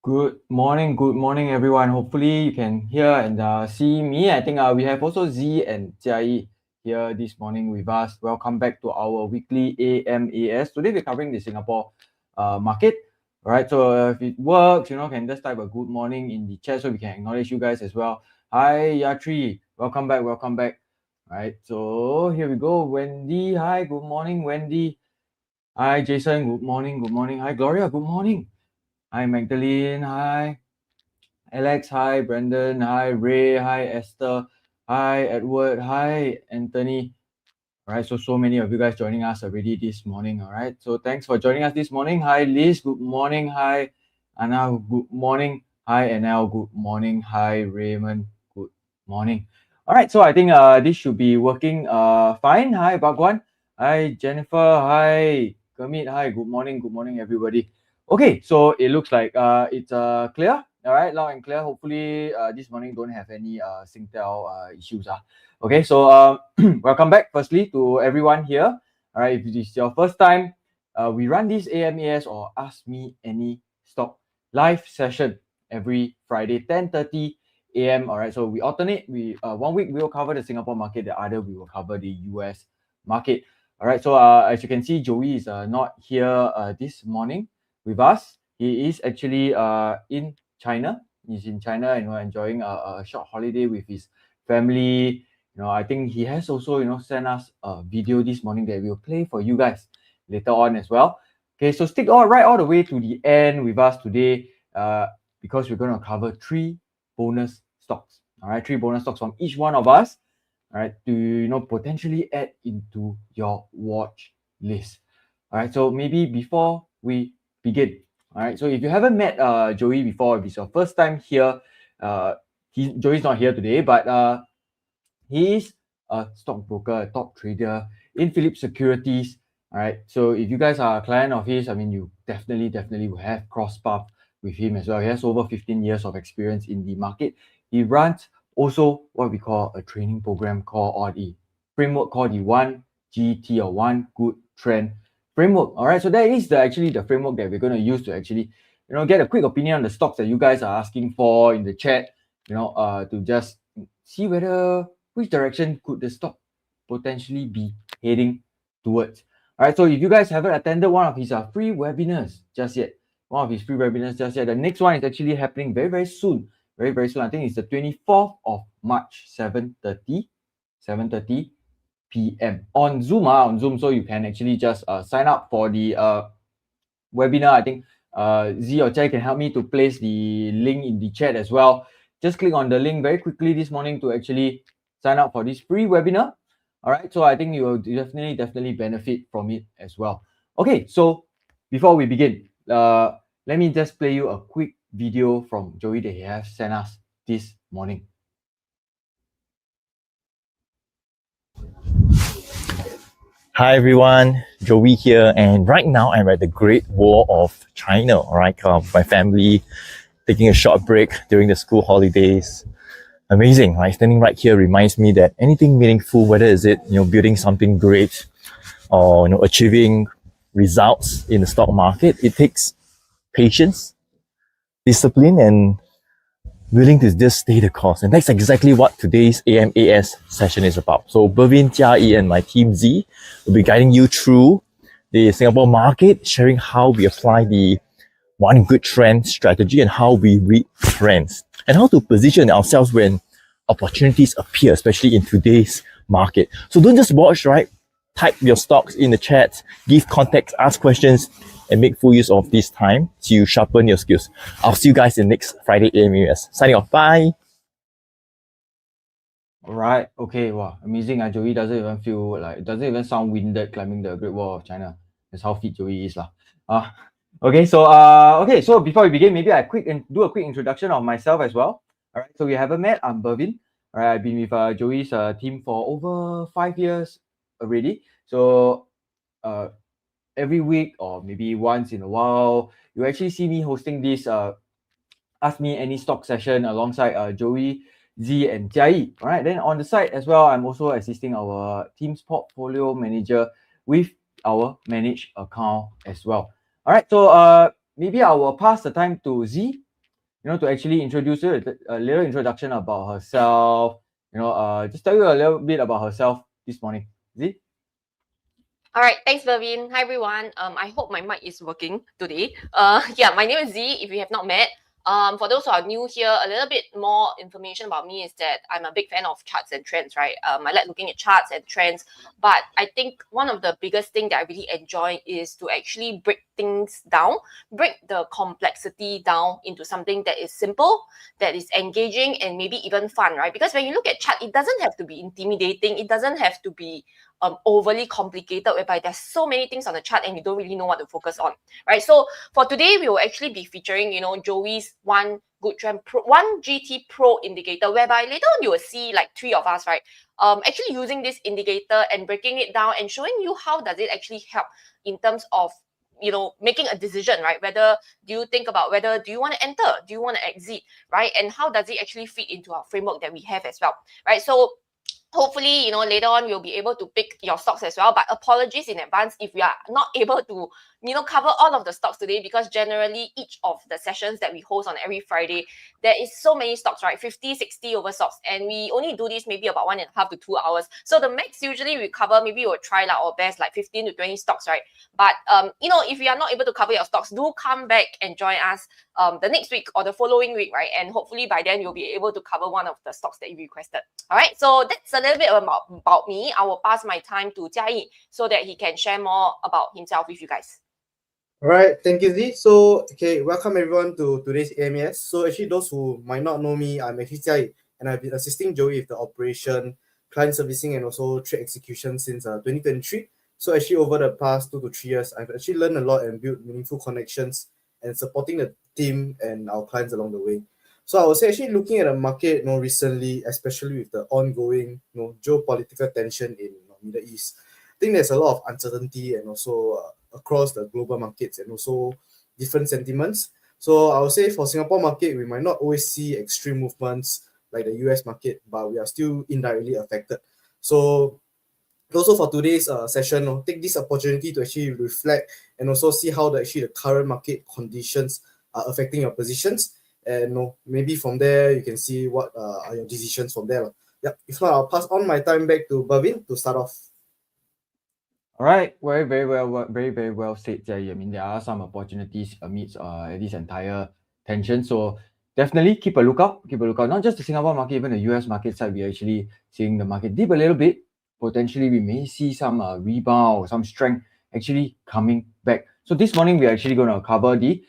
Good morning, everyone. Hopefully you can hear and see me. I think we have also Z and Jia here this morning with us. Welcome back to our weekly AMAS. Today we're covering the Singapore market. All right, so if it works, can just type a good morning in the chat so we can acknowledge you guys as well. Hi, Yatri. Welcome back. All right, so here we go. Wendy, hi, good morning, Wendy. Hi, Jason, good morning. Hi, Gloria, good morning. Hi, Magdalene. Hi, Alex. Hi, Brandon. Hi, Ray. Hi, Esther. Hi, Edward. Hi, Anthony. All right, so many of you guys joining us already this morning. All right, so thanks for joining us this morning. Hi, Liz. Good morning. Hi, Anna. Good morning. Hi, Anel. Good morning. Hi, Raymond. Good morning. All right, so I think this should be working fine. Hi, Bhagwan. Hi, Jennifer. Hi, Kermit. Hi, good morning, everybody. Okay, so it looks like it's clear. All right, loud and clear. Hopefully this morning don't have any Singtel issues. Okay, so welcome back firstly to everyone here. All right, if this is your first time, we run this AMAS or Ask Me Any Stock live session every Friday, 10:30 a.m. All right, so we alternate. We 1 week we will cover the Singapore market, the other we will cover the US market. All right, so as you can see, Joey is not here this morning with us. He is actually in China. He's in China, enjoying a short holiday with his family. I think he has also, sent us a video this morning that we'll play for you guys later on as well. Okay, so stick right all the way to the end with us today because we're going to cover 3 bonus stocks. All right, 3 bonus stocks from each one of us. All right, to potentially add into your watch list. All right, so maybe before we begin, all right, so if you haven't met Joey before, if it's your first time here, Joey's not here today, but he is a stockbroker, a top trader in Philips Securities. All right. So if you guys are a client of his, I mean, you definitely will have cross path with him as well. He has over 15 years of experience in the market. He runs also what we call a training program called, or the framework called the 1GT or One Good Trend framework. All right. So that is actually the framework that we're going to use to actually, get a quick opinion on the stocks that you guys are asking for in the chat, to just see which direction could the stock potentially be heading towards. All right, so if you guys haven't attended one of his free webinars just yet, the next one is actually happening very soon. Very soon. I think it's the 24th of March, 7:30 p.m. on Zoom. So you can actually just sign up for the webinar. I think Z or Chai can help me to place the link in the chat as well. Just click on the link very quickly this morning to actually sign up for this free webinar. All right, so I think you will definitely benefit from it as well. Okay, so before we begin, let me just play you a quick video from Joey that he has sent us this morning. Hi everyone, Joey here, and right now I'm at the Great Wall of China. All right, my family taking a short break during the school holidays. Amazing, right? Standing right here reminds me that anything meaningful, whether is it building something great or achieving results in the stock market, it takes patience, discipline, and willing to just stay the course. And that's exactly what today's AMAS session is about. So Bervin, Jia, and my team Z will be guiding you through the Singapore market, sharing how we apply the one good trend strategy and how we read trends and how to position ourselves when opportunities appear, especially in today's market. So don't just watch, right? Type your stocks in the chat, give context, ask questions, and make full use of this time to sharpen your skills. I'll see you guys in next Friday AMAS. Signing off. Bye. All right. Okay. Wow. Amazing. Joey doesn't even sound winded climbing the Great Wall of China. That's how fit Joey is. Okay. So before we begin, maybe I do a quick introduction of myself as well. All right. So we haven't met. I'm Bervin. All right. I've been with Joey's team for over 5 years already. So every week or maybe once in a while, you actually see me hosting this Ask Me Any Stock session alongside Joey, Z, and Jia. All right. Then on the side as well, I'm also assisting our team's portfolio manager with our managed account as well. All right. So maybe I will pass the time to Z to actually introduce her, a little introduction about herself. Just tell you a little bit about herself this morning. Z? All right, thanks, Bervin. Hi, everyone. I hope my mic is working today. Yeah, my name is Z. If you have not met, for those who are new here, a little bit more information about me is that I'm a big fan of charts and trends, right? I like looking at charts and trends, but I think one of the biggest thing that I really enjoy is to actually break things down, break the complexity down into something that is simple, that is engaging, and maybe even fun, right? Because when you look at chart, it doesn't have to be intimidating. It doesn't have to be overly complicated, whereby there's so many things on the chart and you don't really know what to focus on, right? So for today, we will actually be featuring, Joey's one good trend pro, one GT Pro indicator, whereby later on you will see like 3 of us, right? Actually using this indicator and breaking it down and showing you how does it actually help in terms of making a decision, right? Whether do you think about whether do you want to enter, do you want to exit, right? And how does it actually fit into our framework that we have as well, right? So hopefully, later on we'll be able to pick your stocks as well. But apologies in advance if we are not able to, cover all of the stocks today, because generally each of the sessions that we host on every Friday, there is so many stocks, right? 50, 60 over stocks. And we only do this maybe about 1.5 to 2 hours. So the max usually we cover, maybe we'll try our best, like 15 to 20 stocks, right? But, if we are not able to cover your stocks, do come back and join us the next week or the following week, right? And hopefully by then you'll be able to cover one of the stocks that you requested. All right, so that's a little bit about me. I will pass my time to Jia so that he can share more about himself with you guys. All right, thank you, Z. So, okay, welcome everyone to today's AMS. So, actually, those who might not know me, I'm actually Jia, and I've been assisting Joey with the operation, client servicing, and also trade execution since 2023. So, actually, over the past 2 to 3 years, I've actually learned a lot and built meaningful connections and supporting the team and our clients along the way. So, I was actually looking at the market, recently, especially with the ongoing, geopolitical tension in Middle East. I think there's a lot of uncertainty and also across the global markets and also different sentiments. So I would say for Singapore market, we might not always see extreme movements like the US market, but we are still indirectly affected. So also for today's session, take this opportunity to actually reflect and also see how the current market conditions are affecting your positions. And maybe from there, you can see what are your decisions from there. Yeah. If not, I'll pass on my time back to Bervin to start off. All right, very, very well, very, very well said, Jia. I mean, there are some opportunities amidst this entire tension. So definitely keep a lookout. Keep a lookout. Not just the Singapore market, even the US market side. We're actually seeing the market dip a little bit. Potentially, we may see some rebound or some strength actually coming back. So this morning, we're actually going to cover the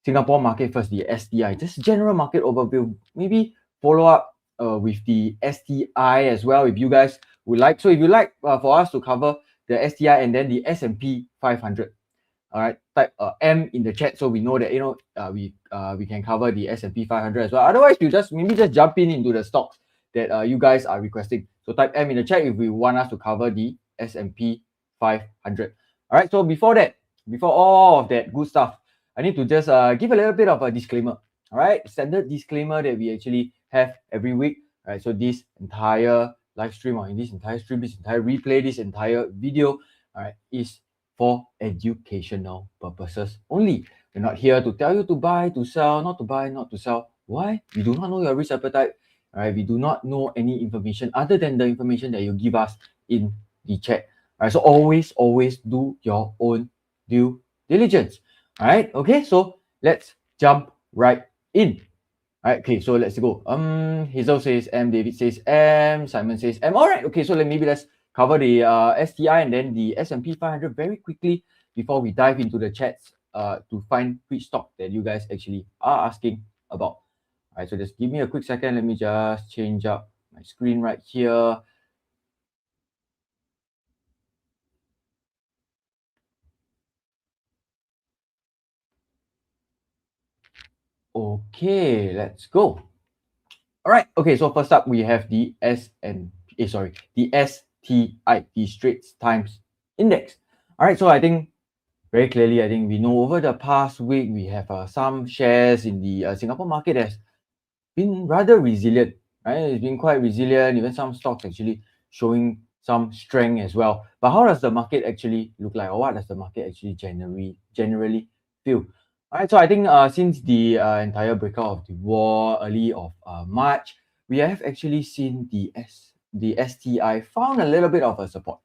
Singapore market first, the STI, just general market overview. Maybe follow up with the STI as well, if you guys would like. So if you like for us to cover the STI and then the S&P 500, all right, type M in the chat so we know that we can cover the S&P 500 as well. Otherwise, you just jump into the stocks that you guys are requesting. So type M in the chat if we want us to cover the S&P 500. All right, so before all of that good stuff, I need to just give a little bit of a disclaimer. All right, standard disclaimer that we actually have every week. All right, so this entire live stream or in this entire stream, this entire replay, this entire video, all right, is for educational purposes only. We're not here to tell you to buy, to sell, not to buy, not to sell. Why? We do not know your risk appetite. All right, we do not know any information other than the information that you give us in the chat. All right, so always do your own due diligence. All right, okay, so let's jump right in. All right, okay, so let's go. Hazel says M, David says M, Simon says M. All right, okay, so maybe let's cover the STI and then the S&P 500 very quickly before we dive into the chats to find which stock that you guys actually are asking about. All right, so just give me a quick second. Let me just change up my screen right here. Okay, let's go. All right. Okay. So first up, we have the the STI, the Straits Times Index. All right. So I think very clearly, I think we know over the past week we have some shares in the Singapore market has been rather resilient. Right, it's been quite resilient. Even some stocks actually showing some strength as well. But how does the market actually look like, or what does the market actually generally feel? All right, so I think since the entire breakout of the war early of March, we have actually seen the STI found a little bit of a support.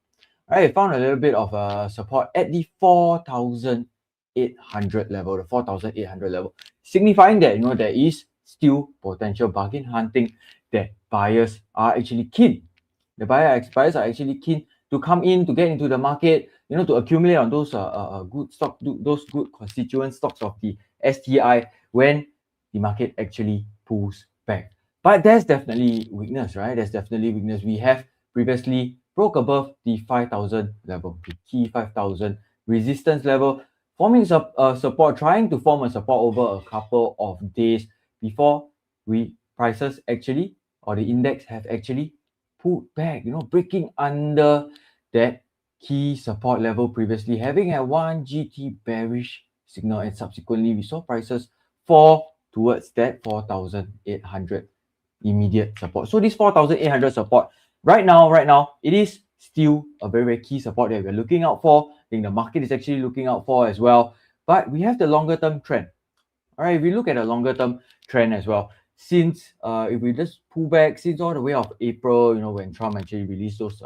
All right, found a little bit of a support at the 4,800 level, the 4,800 level, signifying that there is still potential bargain hunting, that buyers are actually keen. The buyers are actually keen to come in, to get into the market, to accumulate on those good stock, those good constituent stocks of the STI when the market actually pulls back. But there's definitely weakness, right? There's definitely weakness. We have previously broke above the 5,000 level, the key 5,000 resistance level, forming support, trying to form a support over a couple of days before prices actually, or the index have actually pulled back, breaking under that key support level previously, having a 1 GT bearish signal, and subsequently we saw prices fall towards that 4,800 immediate support. So this 4,800 support right now, it is still a very, very key support that we're looking out for. I think the market is actually looking out for as well. But we have the longer term trend. All right, if we look at a longer term trend as well, since if we just pull back since all the way of April, when Trump actually released those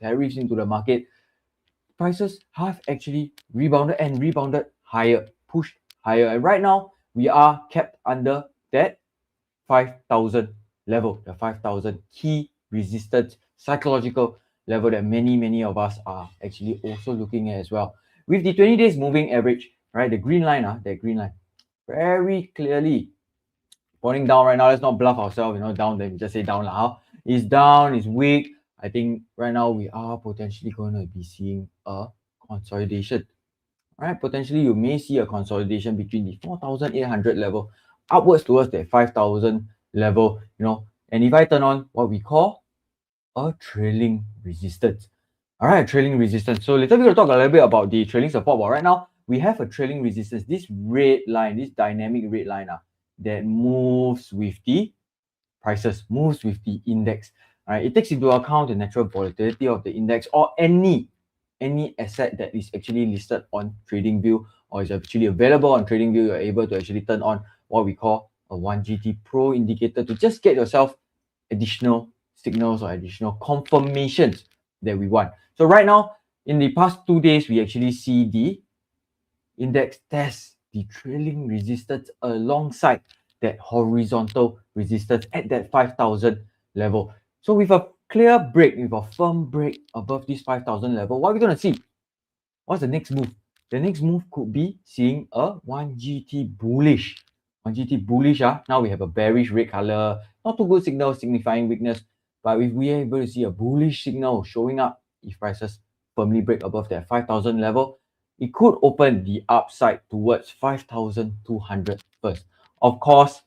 tariffs into the market, prices have actually rebounded higher, pushed higher. And right now, we are kept under that 5,000 level, the 5,000 key resistance, psychological level that many of us are actually also looking at as well. With the 20 days moving average, right, the green line, that green line, very clearly pointing down right now. Let's not bluff ourselves, down, then we just say down now. It's down, it's weak. I think right now we are potentially going to be seeing a consolidation. All right, potentially you may see a consolidation between the 4,800 level upwards towards the 5,000 level, and if I turn on what we call a trailing resistance. All right, trailing resistance. So later we're going to talk a little bit about the trailing support, but right now we have a trailing resistance, this red line, this dynamic red line that moves with the prices, moves with the index. All right, it takes into account the natural volatility of the index or any asset that is actually listed on TradingView or is actually available on TradingView. You're able to actually turn on what we call a 1GT Pro indicator to just get yourself additional signals or additional confirmations that we want. So right now, in the past 2 days, we actually see the index test the trailing resistance alongside that horizontal resistance at that 5,000 level. So with a clear break, with a firm break above this 5,000 level, what are we going to see? What's the next move? The next move could be seeing a 1GT bullish. 1GT bullish, now we have a bearish red color, not too good signal signifying weakness, but if we are able to see a bullish signal showing up, if prices firmly break above that 5,000 level, it could open the upside towards 5,200 first. Of course,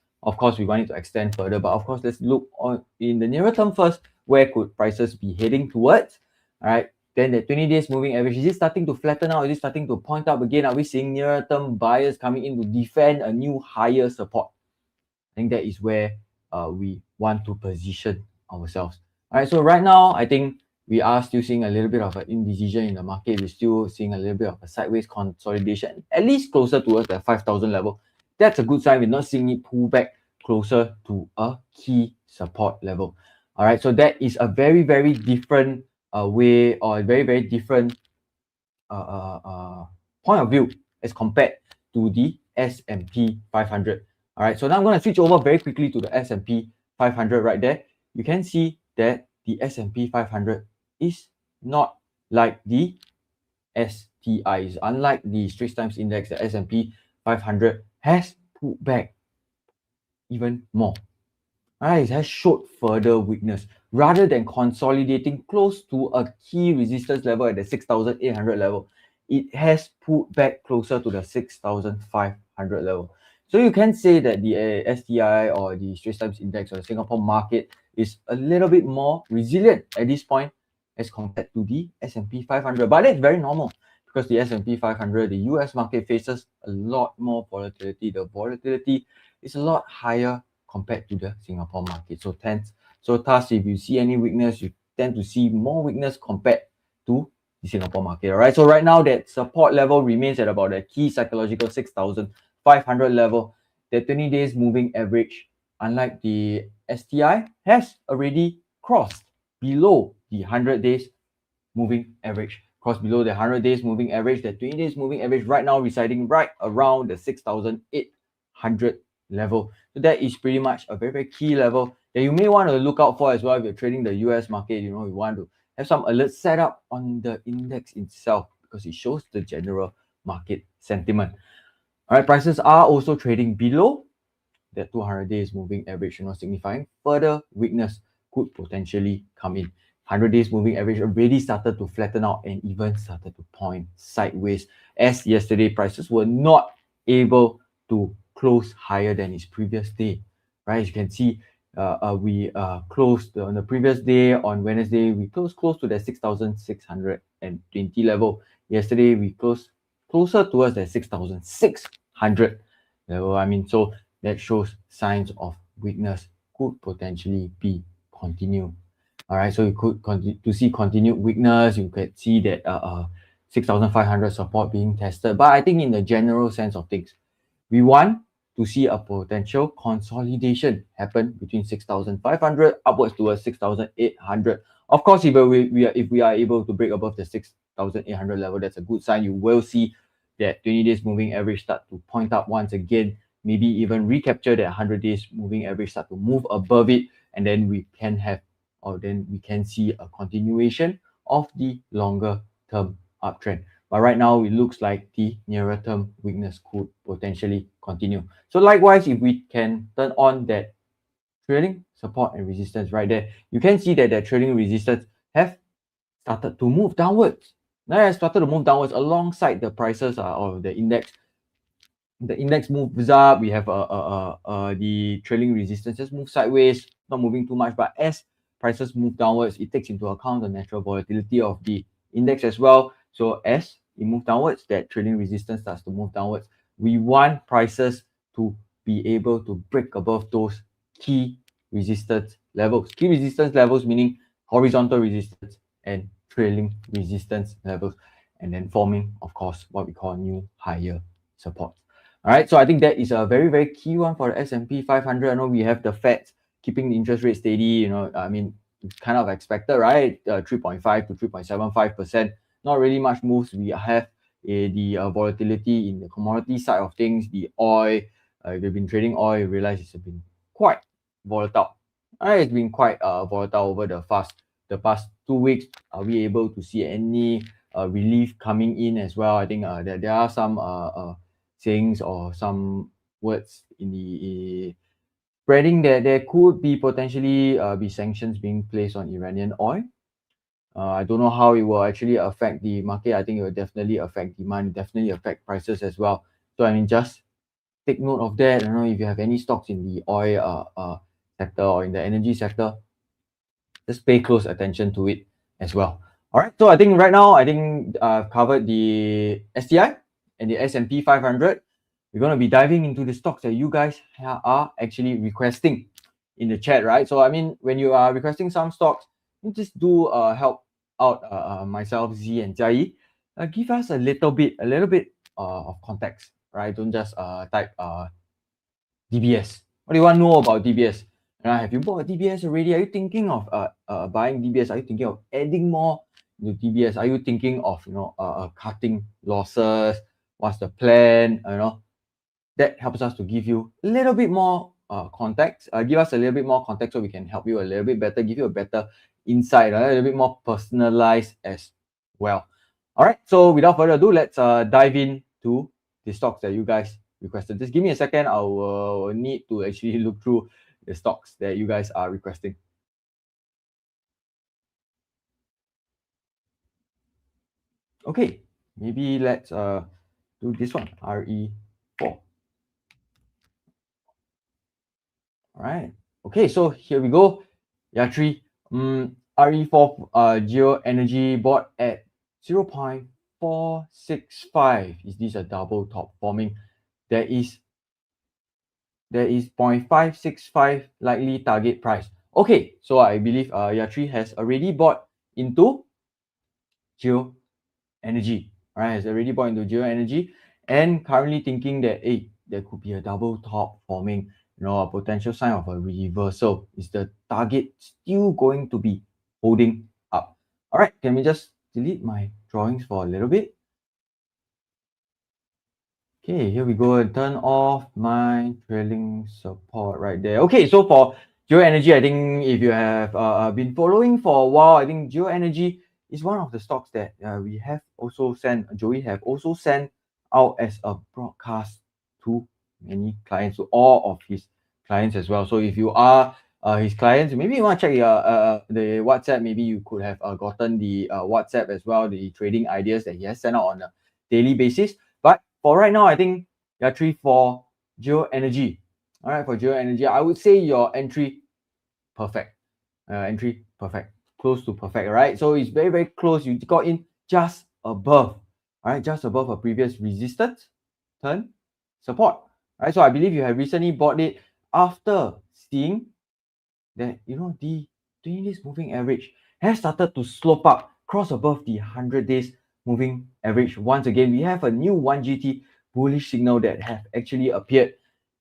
we want it to extend further, but of course, let's look on in the nearer term first. Where could prices be heading towards? All right, then the 20 days moving average, is it starting to flatten out? Is it starting to point up again? Are we seeing nearer term buyers coming in to defend a new higher support? I think that is where we want to position ourselves. All right, so right now, I think we are still seeing a little bit of an indecision in the market. We're still seeing a little bit of a sideways consolidation, at least closer towards the 5,000 level. That's a good sign. We're not seeing it pull back closer to a key support level. All right, so that is a very, very different way, or a very, very different point of view as compared to the S&P 500. All right, so now I'm going to switch over very quickly to the S&P 500 right there. You can see that the S&P 500 is not like the STIs. Unlike the Straits Times Index, the S&P 500 has pulled back even more. It has showed further weakness rather than consolidating close to a key resistance level at the 6,800 level. It has pulled back closer to the 6,500 level. So you can say that the STI or the Straits Times Index or the Singapore market is a little bit more resilient at this point as compared to the S&P 500. But that's very normal because the S&P 500, the US market faces a lot more volatility. The volatility is a lot higher compared to the Singapore market. So thus, if you see any weakness, you tend to see more weakness compared to the Singapore market. All right. So right now, that support level remains at about a key psychological 6,500 500 level, the 20 days moving average, unlike the STI, has already crossed below the 100 days moving average. Crossed below the 100 days moving average, the 20 days moving average right now residing right around the 6,800 level. So that is pretty much a very, very key level that you may want to look out for as well if you're trading the US market. You know, you want to have some alerts set up on the index itself because it shows the general market sentiment. All right, prices are also trading below that 200 days moving average, you know, signifying further weakness could potentially come in. 100 days moving average already started to flatten out and even started to point sideways, as yesterday prices were not able to close higher than its previous day, right? As you can see, we closed on the previous day on Wednesday, we closed close to the 6,620 level. Yesterday we closed closer towards the 6,600 level. I mean, so that shows signs of weakness could potentially be continued. All right, so you could continue to see continued weakness. You could see that 6,500 support being tested. But I think in the general sense of things, we want to see a potential consolidation happen between 6,500 upwards towards 6,800. Of course, if we are able to break above the 6,800 level, that's a good sign. You will see that 20 days moving average start to point up once again, maybe even recapture that 100 days moving average, start to move above it, and then we can have, or then we can see a continuation of the longer term uptrend. But right now, it looks like the nearer term weakness could potentially continue. So likewise, if we can turn on that trailing support and resistance right there, you can see that the trailing resistance have started to move downwards. Now it started to move downwards alongside the prices or the index. The index moves up. We have the trailing resistance just move sideways, not moving too much. But as prices move downwards, it takes into account the natural volatility of the index as well. So as it moves downwards, that trailing resistance starts to move downwards. We want prices to be able to break above those key resistance levels. Key resistance levels meaning horizontal resistance and trailing resistance levels, and then forming, of course, what we call new higher support. All right, so I think that is a very, very key one for the S&P 500. I know we have the Fed keeping the interest rate steady. You know, I mean, it's kind of expected, right? 3.5 to 3.75%. Not really much moves. We have the volatility in the commodity side of things. The oil, we've been trading oil. You realize it's been quite volatile. All right, it's been quite volatile over the past 2 weeks. Are we able to see any relief coming in as well? I think there are some sayings or some words in the spreading that there could be potentially be sanctions being placed on Iranian oil. I don't know how it will actually affect the market. I think it will definitely affect demand, definitely affect prices as well. So I mean, just take note of that. I don't know if you have any stocks in the oil sector or in the energy sector, just pay close attention to it as well. All right, so I think right now, I've covered the STI and the S&P 500. We're going to be diving into the stocks that you guys are actually requesting in the chat, right? So I mean, when you are requesting some stocks, you just do help out myself, Z, and Jai. Give us a little bit of context, right? Don't just type DBS. What do you want to know about DBS? Have you bought a DBS already? Are you thinking of buying DBS? Are you thinking of adding more to DBS? Are you thinking of cutting losses? What's the plan? That helps us to give you a little bit more context. Give us a little bit more context so we can help you a little bit better, give you a better insight, a little bit more personalized as well. All right, so without further ado, let's dive into the stocks that you guys requested. Just give me a second. I will need to actually look through the stocks that you guys are requesting. Okay, maybe let's do this one, RE4. All right. Okay, so here we go. Yatri, RE4 Geo Energy bought at 0.465. Is this a double top forming? There is 0.565 likely target price. Okay, so I believe Yatri has already bought into Geo Energy. All right, has already bought into Geo Energy and currently thinking that, hey, there could be a double top forming, a potential sign of a reversal. Is the target still going to be holding up? All right, can we just delete my drawings for a little bit? Okay, here we go and turn off my trailing support right there. Okay, so for Geo Energy, I think if you have been following for a while, I think Geo Energy is one of the stocks that Joey have also sent out as a broadcast to many clients, to all of his clients as well. So if you are his clients, maybe you want to check the WhatsApp. Maybe you could have gotten the WhatsApp as well, the trading ideas that he has sent out on a daily basis. But for right now, I think your entry for Geo Energy. All right, for Geo Energy, I would say your entry perfect. Entry perfect, close to perfect. All right, so it's very, very close. You got in just above. All right, just above a previous resistance, turn, support. All right, so I believe you have recently bought it after seeing that the 20 days moving average has started to slope up, cross above the 100 days moving average. Once again, we have a new 1GT bullish signal that have actually appeared.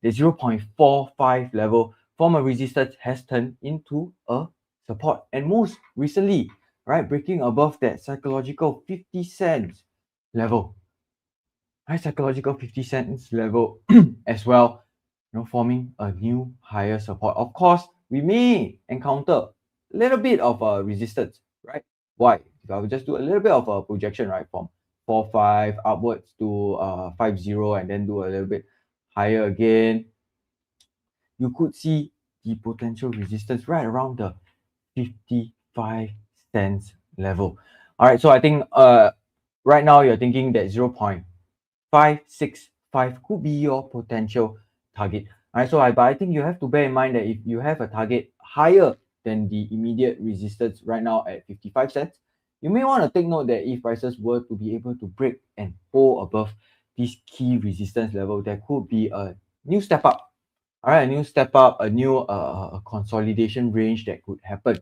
The 0.45 level from a resistance has turned into a support, and most recently, right, breaking above that psychological 50 cents level. Right, psychological 50 cents level as well, forming a new higher support. Of course, we may encounter a little bit of a resistance, right? Why? If I would just do a little bit of a projection, right, from 4.5 upwards to 5.0 and then do a little bit higher again, you could see the potential resistance right around the 55 cents level. All right, so I think right now you're thinking that 0.565 could be your potential target. All right, so but I think you have to bear in mind that if you have a target higher than the immediate resistance right now at 55 cents, you may want to take note that if prices were to be able to break and hold above this key resistance level, there could be a new step up. All right, a new step up, a new consolidation range that could happen.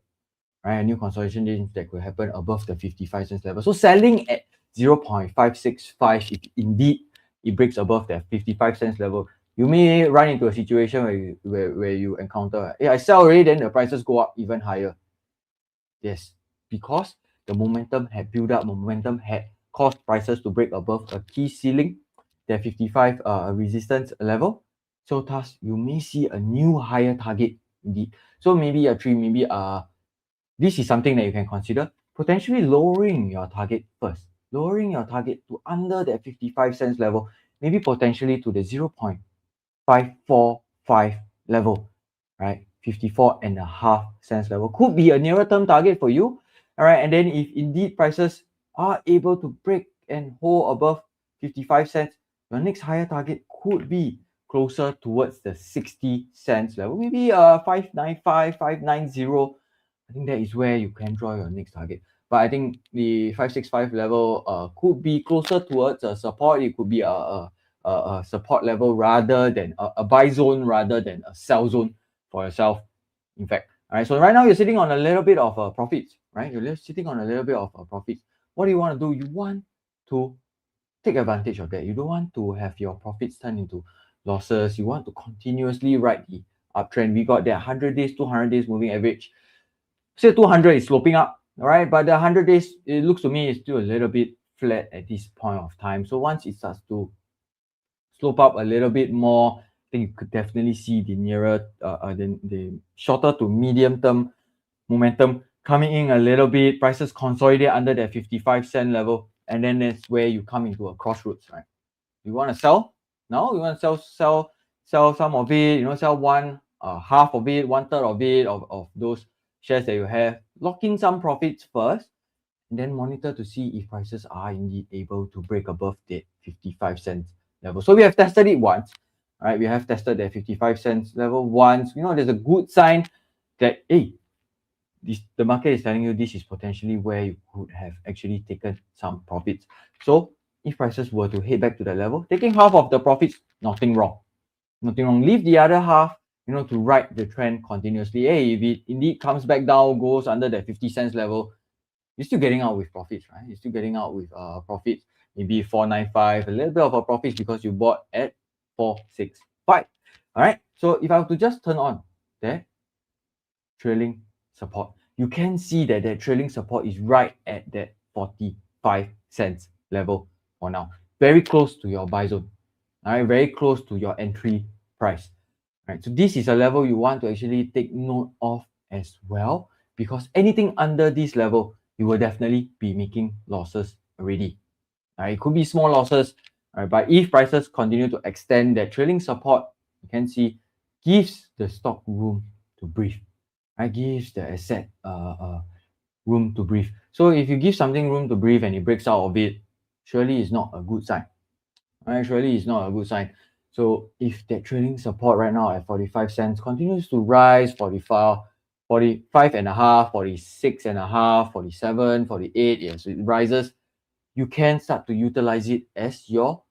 Right, a new consolidation range that could happen above the 55 cents level. So selling at 0.565, if indeed it breaks above that 55 cents level, you may run into a situation where you encounter, I sell already, then the prices go up even higher. Yes, because the momentum had built up, momentum had caused prices to break above a key ceiling, that 55 resistance level. So thus, you may see a new higher target indeed. So maybe this is something that you can consider, potentially lowering your target first, lowering your target to under that 55 cents level, maybe potentially to the 0.545 level, right? 54.5 cents level could be a nearer term target for you. All right, and then if indeed prices are able to break and hold above 55 cents, your next higher target could be closer towards the 60 cents level, maybe 595, 590. I think that is where you can draw your next target. But I think the 565 level could be closer towards a support. It could be a support level rather than a buy zone rather than a sell zone for yourself. In fact, all right. So right now you're sitting on a little bit of profits, right? You're sitting on a little bit of profits. What do you want to do? You want to take advantage of that. You don't want to have your profits turn into losses. You want to continuously ride the uptrend. We got that 100 days, 200 days moving average. Say 200 is sloping up, all right? But the 100 days, it looks to me, is still a little bit flat at this point of time. So once it starts to slope up a little bit more, I think you could definitely see the nearer, the shorter to medium term momentum coming in a little bit. Prices consolidate under that 55 cent level, and then that's where you come into a crossroads, right? You want to sell now? You want to sell some of it? Sell half of it, 1/3 of it of those shares that you have. Lock in some profits first, and then monitor to see if prices are indeed able to break above that 55 cents level. So we have tested it once, right? We have tested that 55 cents level once. There's a good sign that the market is telling you this is potentially where you could have actually taken some profits. So if prices were to head back to that level, taking half of the profits, nothing wrong. Nothing wrong. Leave the other half, to ride the trend continuously. If it indeed comes back down, goes under that 50 cents level, you're still getting out with profits, right? You're still getting out with profits. Maybe 495, a little bit of a profits because you bought at 465. All right. So if I were to just turn on that trailing support, you can see that that trailing support is right at that 45 cents level for now. Very close to your buy zone. All right. Very close to your entry price. All right. So this is a level you want to actually take note of as well, because anything under this level, you will definitely be making losses already. It could be small losses, but if prices continue to extend that trailing support, you can see gives the stock room to breathe. Gives the asset room to breathe. So if you give something room to breathe and it breaks out of it, surely it's not a good sign. Surely it's not a good sign. So if that trailing support right now at 45 cents continues to rise, 45 and a half, 46 and a half, 47, 48, yes, it rises, you can start to utilize it as your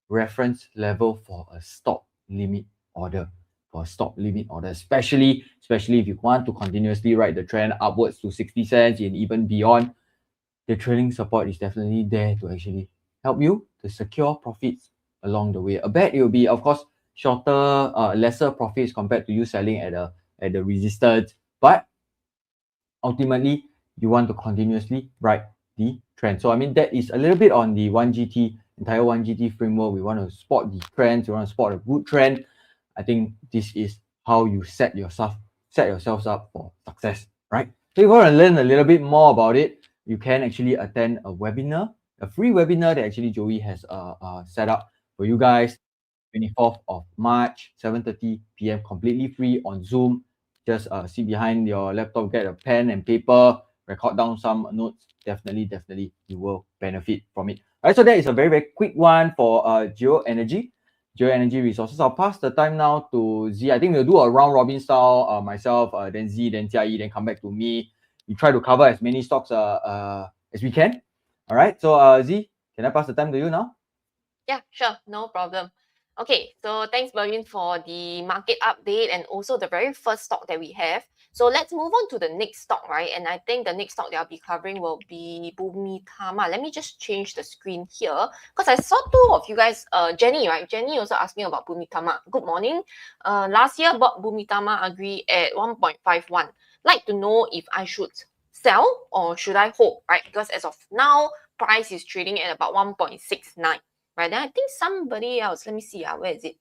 reference level for a stop limit order. Especially if you want to continuously ride the trend upwards to 60 cents and even beyond. The trailing support is definitely there to actually help you to secure profits along the way. I bet it will be, of course, shorter, lesser profits compared to you selling at the resistance, but ultimately you want to continuously ride the trend. So I mean, that is a little bit on the entire 1GT framework. We want to spot the trends, we want to spot a good trend. I think this is how you set yourselves up for success, right? So if you want to learn a little bit more about it, you can actually attend a webinar, a free webinar that actually Joey has set up for you guys, 24th of March, 7:30 p.m., completely free on Zoom. Just sit behind your laptop, get a pen and paper, record down some notes. Definitely you will benefit from it. All right, so that is a very, very quick one for Geo Energy Resources. I'll pass the time now to Z. I think we'll do a round robin style, myself, then Z, then Jia Yi, then come back to me. We try to cover as many stocks as we can. All right, so Z, can I pass the time to you now? Yeah, sure, no problem. Okay, so thanks, Berlin, for the market update and also the very first stock that we have. So let's move on to the next stock, right? And I think the next stock that I'll be covering will be Bumitama. Let me just change the screen here because I saw two of you guys, Jenny, right? Jenny also asked me about Bumitama. Good morning. Last year bought Bumitama Agri at 1.51. Like to know if I should sell or should I hold, right? Because as of now, price is trading at about 1.69. Right, then I think somebody else, let me see, where is it?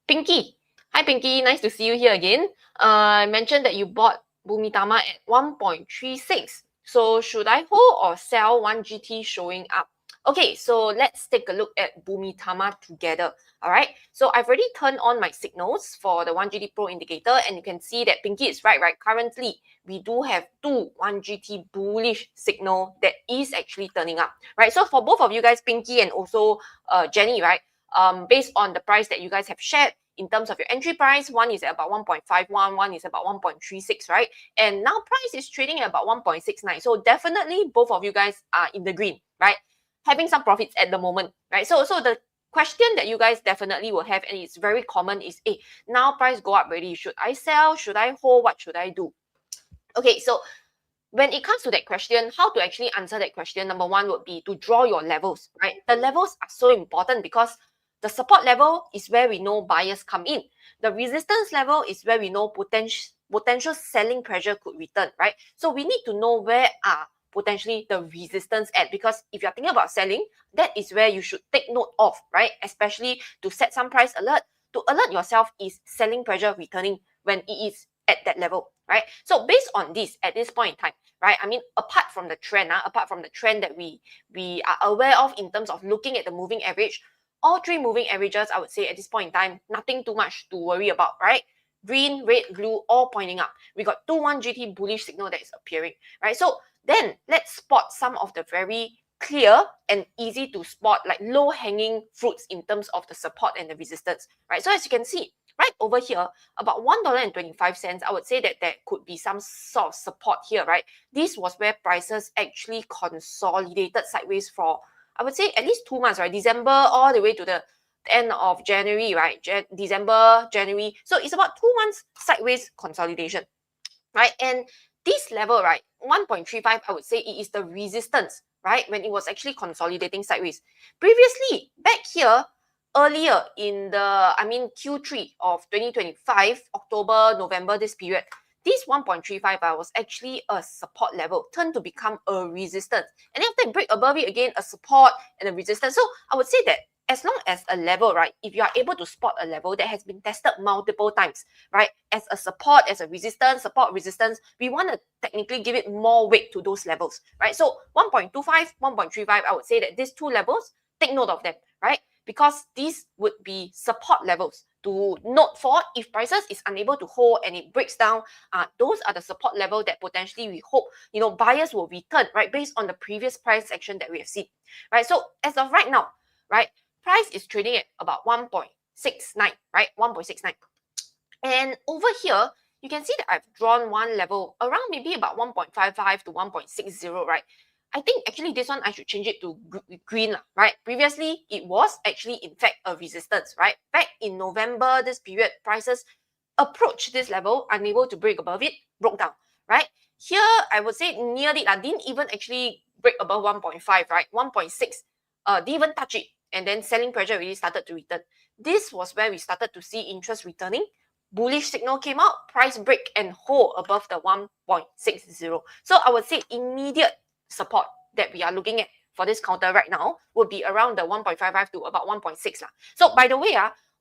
Pinky. Hi, Pinky. Nice to see you here again. I mentioned that you bought Bumitama at 1.36. So should I hold or sell 1GT showing up? Okay, so let's take a look at Bumitama together. All right, so I've already turned on my signals for the 1GT Pro indicator, and you can see that Pinky is right. Currently, we do have two 1GT bullish signal that is actually turning up, right? So for both of you guys, Pinky and also Jenny, right? Based on the price that you guys have shared in terms of your entry price, one is at about 1.51, one is about 1.36, right? And now price is trading at about 1.69. So definitely both of you guys are in the green, right? Having some profits at the moment, right? So the question that you guys definitely will have, and it's very common, is, hey, now price go up already. Should I sell? Should I hold? What should I do? Okay, so when it comes to that question, how to actually answer that question, number one would be to draw your levels, right? The levels are so important because the support level is where we know buyers come in. The resistance level is where we know potential selling pressure could return, right? So we need to know where are potentially the resistance at, because if you're thinking about selling, that is where you should take note of, right? Especially to set some price alert, to alert yourself is selling pressure returning when it is at that level, right? So based on this, at this point in time, right? I mean, apart from the trend that we are aware of in terms of looking at the moving average, all three moving averages, I would say at this point in time, nothing too much to worry about, right? Green, red, blue, all pointing up. We got 1GT bullish signal that is appearing, right? So then let's spot some of the very clear and easy to spot, like low-hanging fruits in terms of the support and the resistance, right? So as you can see, right over here, about $1.25, I would say that there could be some sort of support here, right? This was where prices actually consolidated sideways for, I would say, at least 2 months, right? December all the way to the end of January, right? December, January. So it's about 2 months sideways consolidation, right? And this level, right, 1.35, I would say it is the resistance, right? When it was actually consolidating sideways. Previously, back here, earlier in the, Q3 of 2025, October, November, this period, this 1.35 was actually a support level, turned to become a resistance. And then after it break above it again, a support and a resistance. So I would say that as long as a level, right, if you are able to spot a level that has been tested multiple times, right, as a support, as a resistance, support, resistance, we want to technically give it more weight to those levels, right? So 1.25, 1.35, I would say that these two levels, take note of them, right? Because these would be support levels to note for. If prices is unable to hold and it breaks down, those are the support level that potentially we hope, buyers will return, right, based on the previous price action that we have seen, right? So as of right now, right, price is trading at about 1.69, right, 1.69. And over here, you can see that I've drawn one level around maybe about 1.55 to 1.60, right? I think actually this one I should change it to green, right? Previously, it was actually in fact a resistance, right? Back in November, this period, prices approached this level, unable to break above it, broke down, right? Here, I would say near it, didn't even actually break above 1.5, right? 1.6, didn't even touch it. And then selling pressure really started to return. This was where we started to see interest returning. Bullish signal came out, price break and hold above the 1.60. So I would say immediate support that we are looking at for this counter right now would be around the 1.55 to about 1.6. So by the way,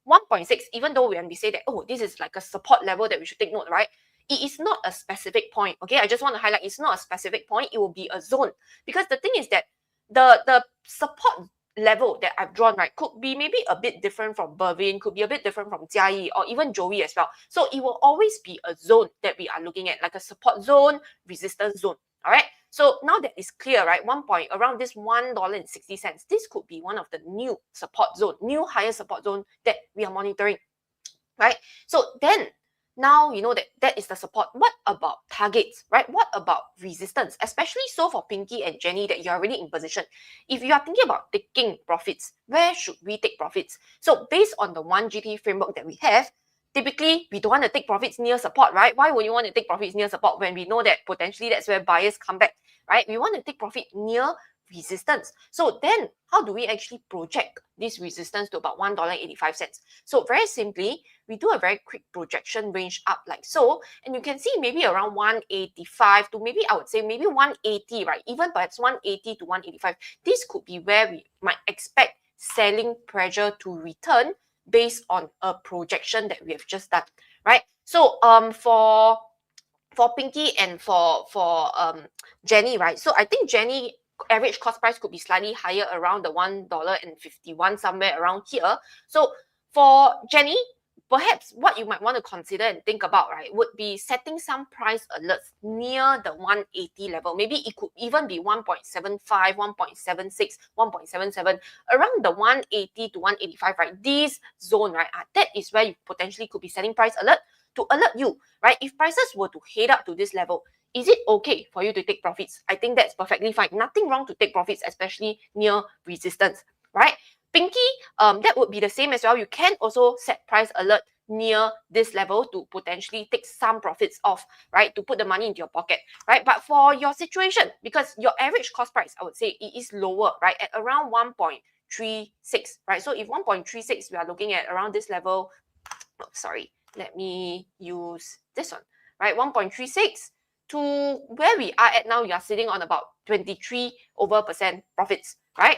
1.6, even though when we say that, oh, this is like a support level that we should take note, right? It is not a specific point, okay? I just want to highlight it's not a specific point. It will be a zone. Because the thing is that the support level that I've drawn, right, could be maybe a bit different from Bervin, could be a bit different from Jiayi or even Joey as well. So it will always be a zone that we are looking at, like a support zone, resistance zone. All right. So now that is clear, right? One point around this $1.60. This could be one of the new support zone, new higher support zone that we are monitoring. Right. So then now you know that is the support. What about targets, right? What about resistance? Especially so for Pinky and Jenny that you are already in position. If you are thinking about taking profits, where should we take profits? So based on the 1GT framework that we have, typically we don't want to take profits near support, right? Why would you want to take profits near support when we know that potentially that's where buyers come back, right? We want to take profit near resistance. So then how do we actually project this resistance to about $1.85? So very simply, we do a very quick projection range up like so, and you can see maybe around 185 to maybe I would say maybe 180, right? Even perhaps 180 to 185. This could be where we might expect selling pressure to return based on a projection that we have just done, right? So for Pinky and for Jenny, right? So I think Jenny average cost price could be slightly higher around the $1.51, somewhere around here. So for Jenny, perhaps what you might want to consider and think about, right, would be setting some price alerts near the 180 level. Maybe it could even be 1.75, 1.76, 1.77, around the 180 to 185, right? This zone, right, that is where you potentially could be setting price alert to alert you, right? If prices were to head up to this level, is it okay for you to take profits? I think that's perfectly fine. Nothing wrong to take profits, especially near resistance, right? Pinky, that would be the same as well. You can also set price alert near this level to potentially take some profits off, right? To put the money into your pocket, right? But for your situation, because your average cost price, I would say it is lower, right? At around 1.36, right? So if 1.36, we are looking at around this level, let me use this one, right? 1.36 to where we are at now, you are sitting on about 23% profits, right?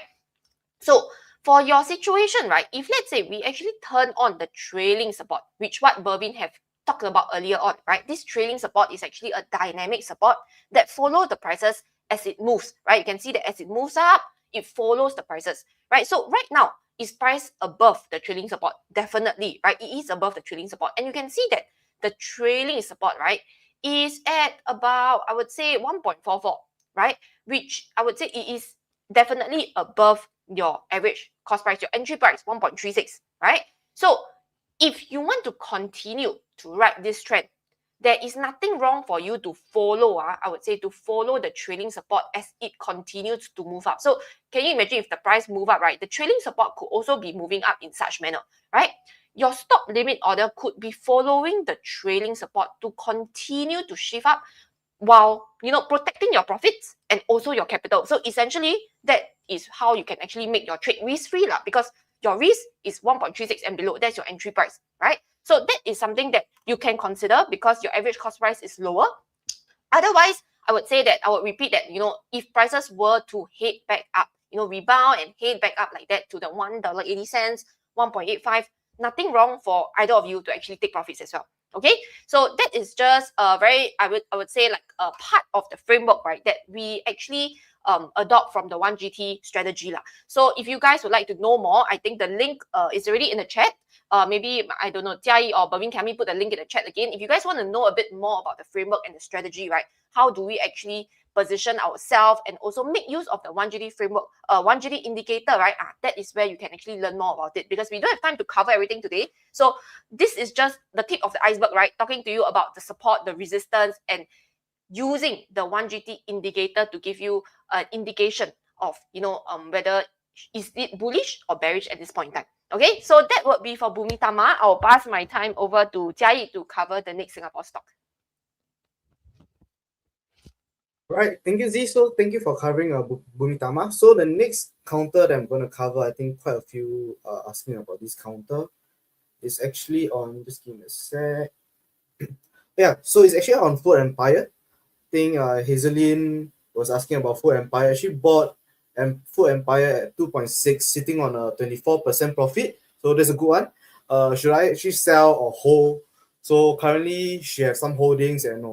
So for your situation, right, if let's say we actually turn on the trailing support, which what Bervin have talked about earlier on, right? This trailing support is actually a dynamic support that follows the prices as it moves, right? You can see that as it moves up, it follows the prices, right? So right now, is price above the trailing support? Definitely, right? It is above the trailing support. And you can see that the trailing support, right, is at about, I would say 1.44, right? Which I would say it is definitely above your average cost price, your entry price, 1.36, right? So if you want to continue to ride this trend, there is nothing wrong for you to follow, I would say to follow the trailing support as it continues to move up. So can you imagine if the price move up, right? The trailing support could also be moving up in such manner, right? Your stop limit order could be following the trailing support to continue to shift up while, protecting your profits and also your capital. So essentially, that is how you can actually make your trade risk-free, because your risk is 1.36 and below. That's your entry price, right? So that is something that you can consider because your average cost price is lower. Otherwise, I would say that I would repeat that, if prices were to head back up, rebound and head back up like that to the $1.80, 1.85, nothing wrong for either of you to actually take profits as well. Okay, so that is just a very, I would say, like a part of the framework, right, that we actually adopt from the 1GT strategy lah. So if you guys would like to know more, I think the link is already in the chat. Maybe, I don't know, Jiayi or Bervin, can we put the link in the chat again? If you guys want to know a bit more about the framework and the strategy, right, how do we actually position ourselves and also make use of the 1GT framework, 1GT indicator, right? That is where you can actually learn more about it, because we don't have time to cover everything today. So this is just the tip of the iceberg, right? Talking to you about the support, the resistance, and using the 1GT indicator to give you an indication of, whether is it bullish or bearish at this point in time. Okay, so that would be for Bumitama. I'll pass my time over to Jiayi to cover the next Singapore stock. Right, thank you, Z. So thank you for covering Bumitama. So the next counter that I'm going to cover, I think quite a few asked me about this counter. It's actually on, just give me a sec. Yeah, so it's actually on Food Empire. I think Hazeline was asking about Food Empire. She bought Food Empire at 2.6, sitting on a 24% profit. So that's a good one. Should I actually sell or hold? So currently she has some holdings and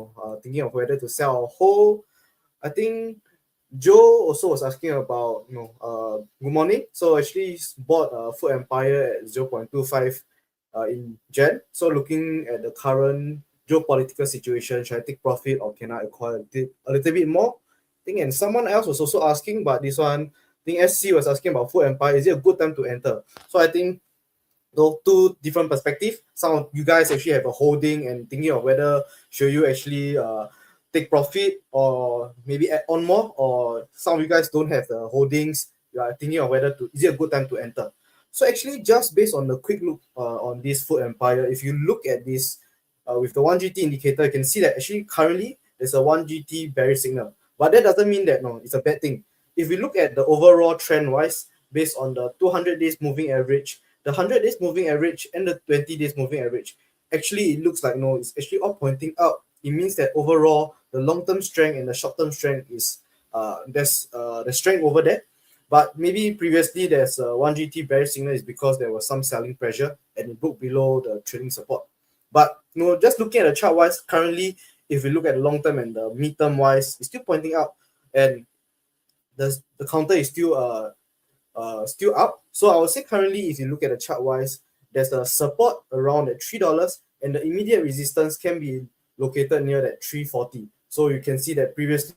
thinking of whether to sell or hold. I think Joe also was asking about, good morning. So actually bought Food Empire at 0.25 in Jan. So looking at the current geopolitical situation, should I take profit or can I acquire a little bit more? I think, and someone else was also asking, but this one, I think SC was asking about Food Empire. Is it a good time to enter? So I think those two different perspectives. Some of you guys actually have a holding and thinking of whether should you actually take profit or maybe add on more, or some of you guys don't have the holdings. You are thinking of whether is it a good time to enter. So actually, just based on the quick look on this Food Empire, if you look at this with the 1GT indicator, you can see that actually currently there's a 1GT bearish signal. But that doesn't mean that it's a bad thing. If we look at the overall trend wise, based on the 200 days moving average, the 100 days moving average and the 20 days moving average, actually it looks like it's actually all pointing up. It means that overall the long-term strength and the short-term strength is there's the strength over there. But maybe previously there's a 1GT bearish signal is because there was some selling pressure and it broke below the trading support. But just looking at the chart wise, currently if we look at the long term and the mid term wise, it's still pointing up, and the counter is still up. So I would say currently if you look at the chart wise, there's a support around at $3, and the immediate resistance can be located near that 340. So you can see that previously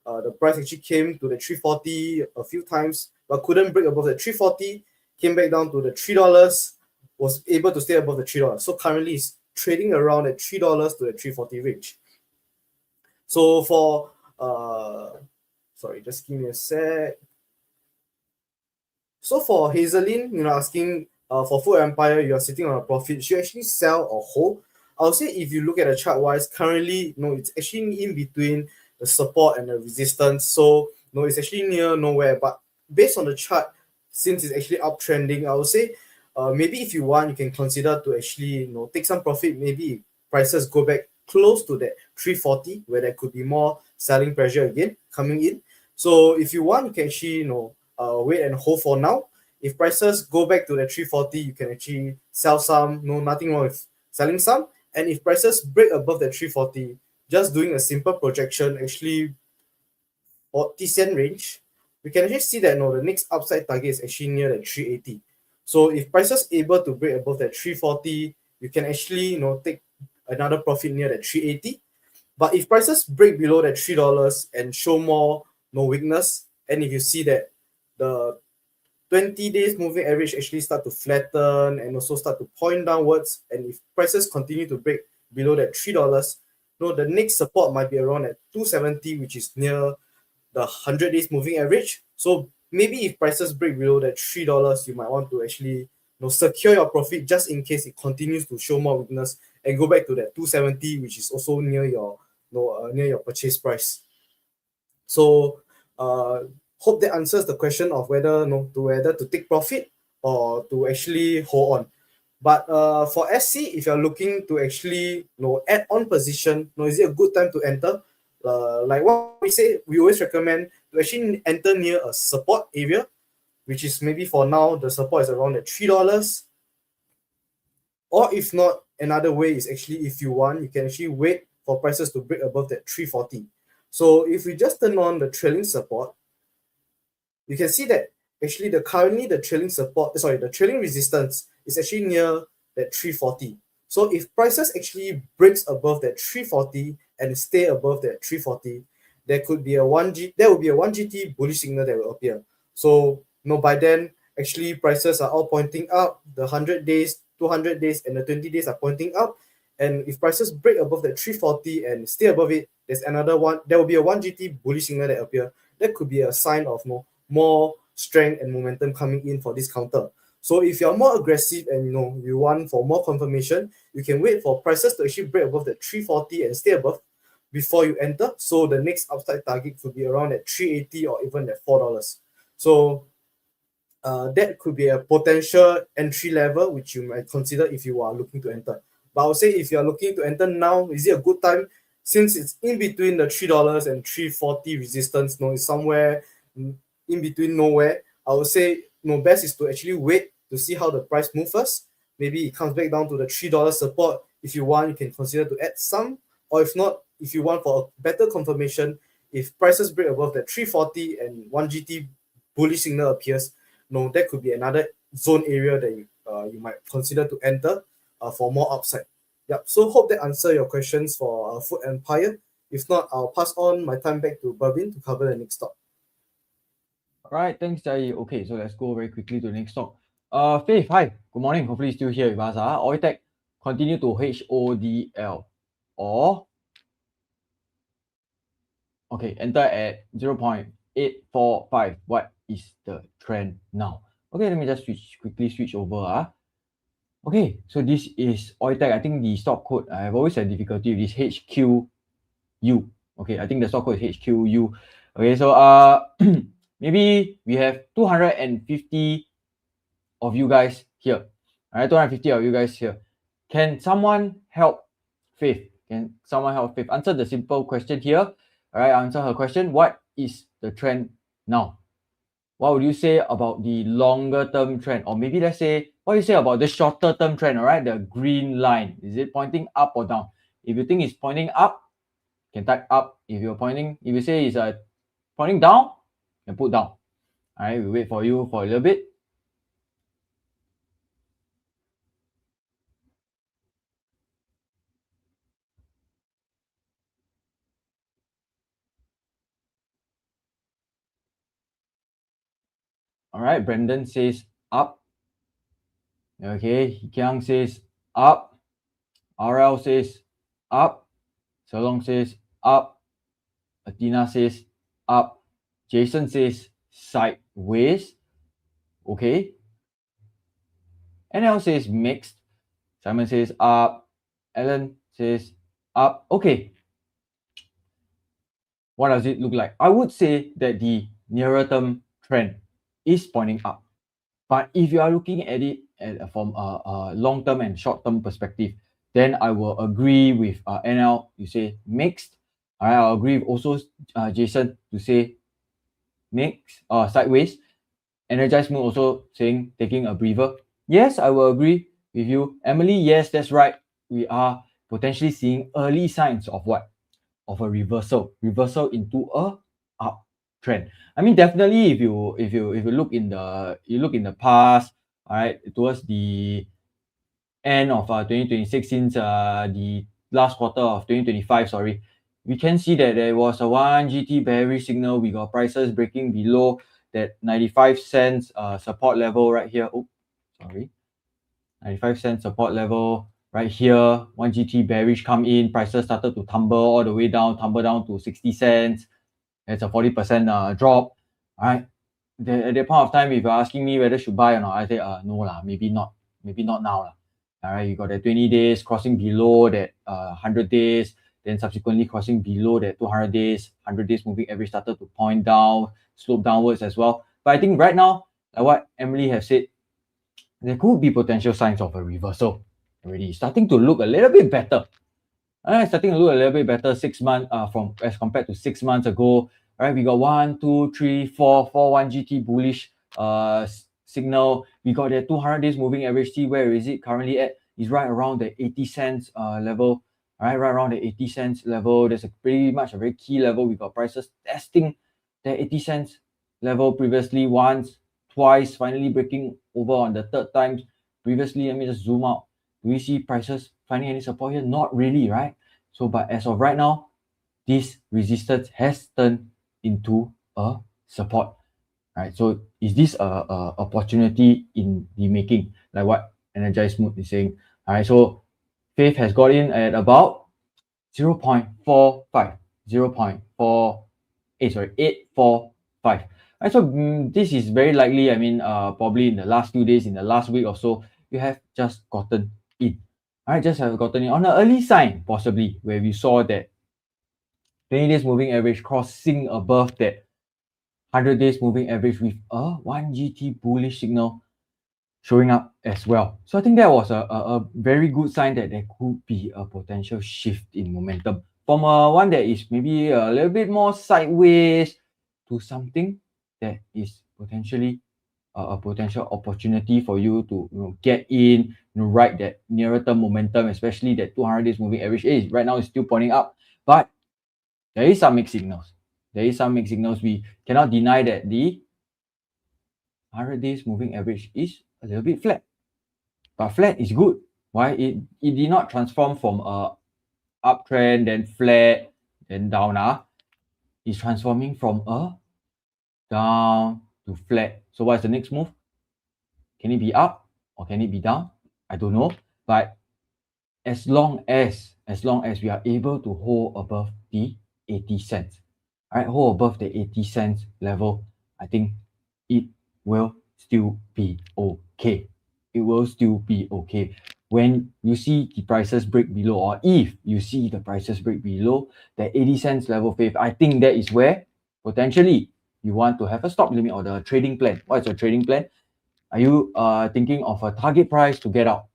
the price actually came to the 340 a few times, but couldn't break above the 340, came back down to the $3, was able to stay above the $3. So currently it's trading around at $3 to the 340 range. So for sorry, just give me a sec. So for Hazeline, asking for Food Empire, you are sitting on a profit. Should you actually sell or hold? I'll say if you look at the chart wise, currently, it's actually in between the support and the resistance. So it's actually near nowhere. But based on the chart, since it's actually uptrending, I would say maybe if you want, you can consider to actually take some profit. Maybe prices go back close to that 340, where there could be more selling pressure again coming in. So if you want, you can actually wait and hold for now. If prices go back to the 340, you can actually sell some. Nothing wrong with selling some. And if prices break above the 340, just doing a simple projection, actually 40 cent range, we can actually see that the next upside target is actually near the 380. So if prices able to break above that 340, you can actually take another profit near the 380. But if prices break below that $3 and show more weakness, and if you see that the 20 days moving average actually start to flatten and also start to point downwards, and if prices continue to break below that $3, the next support might be around at 270, which is near the 100 days moving average. So maybe if prices break below that $3, you might want to actually secure your profit just in case it continues to show more weakness and go back to that 270, which is also near your near your purchase price. So hope that answers the question of whether to take profit or to actually hold on. But for SC, if you're looking to actually add on position, is it a good time to enter? Like what we say, we always recommend to actually enter near a support area, which is maybe for now the support is around at $3. Or if not, another way is actually, if you want, you can actually wait for prices to break above that 340. So if we just turn on the trailing support, you can see that actually the trailing resistance is actually near that 340. So if prices actually breaks above that 340 and stay above that 340, there will be a 1 GT bullish signal that will appear. So by then actually prices are all pointing up. The 100 days, 200 days, and the 20 days are pointing up. And if prices break above that 340 and stay above it, there will be a 1 GT bullish signal that appear. That could be a sign of more strength and momentum coming in for this counter. So if you're more aggressive and you want for more confirmation, you can wait for prices to actually break above the 340 and stay above before you enter. So the next upside target could be around at 380 or even at $4. So that could be a potential entry level which you might consider if you are looking to enter. But I would say if you are looking to enter now, is it a good time? Since it's in between the $3 and 340 resistance, it's somewhere in between nowhere. I would say best is to actually wait to see how the price moves first. Maybe it comes back down to the $3 support. If you want, you can consider to add some, or if not, if you want for a better confirmation, if prices break above the 340 and 1 GT bullish signal appears, that could be another zone area that you might consider to enter for more upside. Yep. So hope that answer your questions for Food Empire. If not, I'll pass on my time back to Bhavin to cover the next stock. All right, thanks, Jai. Okay, so let's go very quickly to the next stock. Faith, hi. Good morning. Hopefully you're still here with us. Oiltek continue to HODL or enter at 0.845. What is the trend now? Okay, let me just quickly switch over. Okay, so this is Oiltek. I think the stock code, I have always had difficulty with this HQU. Okay, I think the stock code is HQU. Okay, so maybe we have 250 of you guys here. All right, 250 of you guys here. Can someone help Faith? Can someone help Faith? Answer the simple question here. All right, answer her question. What is the trend now? What would you say about the longer term trend? Or maybe let's say, what do you say about the shorter term trend? All right, the green line. Is it pointing up or down? If you think it's pointing up, you can type up. If you say it's pointing down, you can put down. All right, we wait for you for a little bit. All right, Brendan says up. Okay, Kiang says up. RL says up. Selong says up. Athena says up. Jason says sideways. Okay. NL says mixed. Simon says up. Ellen says up. Okay. What does it look like? I would say that the nearer term trend is pointing up. But if you are looking at it from a long-term and short-term perspective, then I will agree with NL. You say mixed. All right, I'll agree with also Jason to say mixed, sideways. Energized Moon also saying taking a breather. Yes, I will agree with you. Emily, yes, that's right. We are potentially seeing early signs of what? Of a reversal into a uptrend. I mean, definitely if you look in the past, all right, towards the end of 2026, since the last quarter of 2025, sorry, we can see that there was a 1 GT bearish signal. We got prices breaking below that 95 cents support level right here. 95 cents support level right here. 1 GT bearish come in, prices started to tumble all the way down, to 60 cents. It's a 40% drop. All right. At that point of time, if you're asking me whether should buy or not, I say no lah, maybe not now lah. All right, you got that 20 days crossing below that 100 days, then subsequently crossing below that 200 days, 100 days moving average started to point down, slope downwards as well. But I think right now, like what Emily has said, there could be potential signs of a reversal already, starting to look a little bit better. Starting to look a little bit better 6 months from as compared to 6 months ago. All right, we got 1, 2, 3, 4, 1 GT bullish signal. We got the 200 days moving average. See where is it currently at? It's right around the 80 cents level. All right, right around the 80 cents level. There's pretty much a very key level. We got prices testing the 80 cents level previously once, twice, finally breaking over on the third time. Previously, let me just zoom out. Do we see prices finding any support here? Not really, right? So, but as of right now, this resistance has turned into a support, right? So, is this a opportunity in the making, like what Energized Mood is saying? All right, so Faith has got in at about 0.45, 845. Right, so this is very likely, I mean, probably in the last 2 days, in the last week or so, you have just gotten in. All right, just have gotten in on an early sign, possibly, where we saw that 20 days moving average crossing above that 100 days moving average with a 1 GT bullish signal showing up as well. So I think that was a very good sign that there could be a potential shift in momentum from one that is maybe a little bit more sideways to something that is potentially a potential opportunity for you to get in, ride that nearer term momentum, especially that 200 days moving average. Right now it's still pointing up, but there is some mixed signals. We cannot deny that the 100 days moving average is a little bit flat. But flat is good. Why? It did not transform from a uptrend, then flat, then down. It's transforming from a down to flat. So what's the next move? Can it be up or can it be down? I don't know. But as long as we are able to hold above the 80 cents, right? Hold above the 80 cents level, I think it will still be okay. It will still be okay. When you see the prices break below, or if you see the prices break below the 80 cents level, Faith, I think that is where potentially you want to have a stop limit or the trading plan. What's your trading plan? Are you thinking of a target price to get out?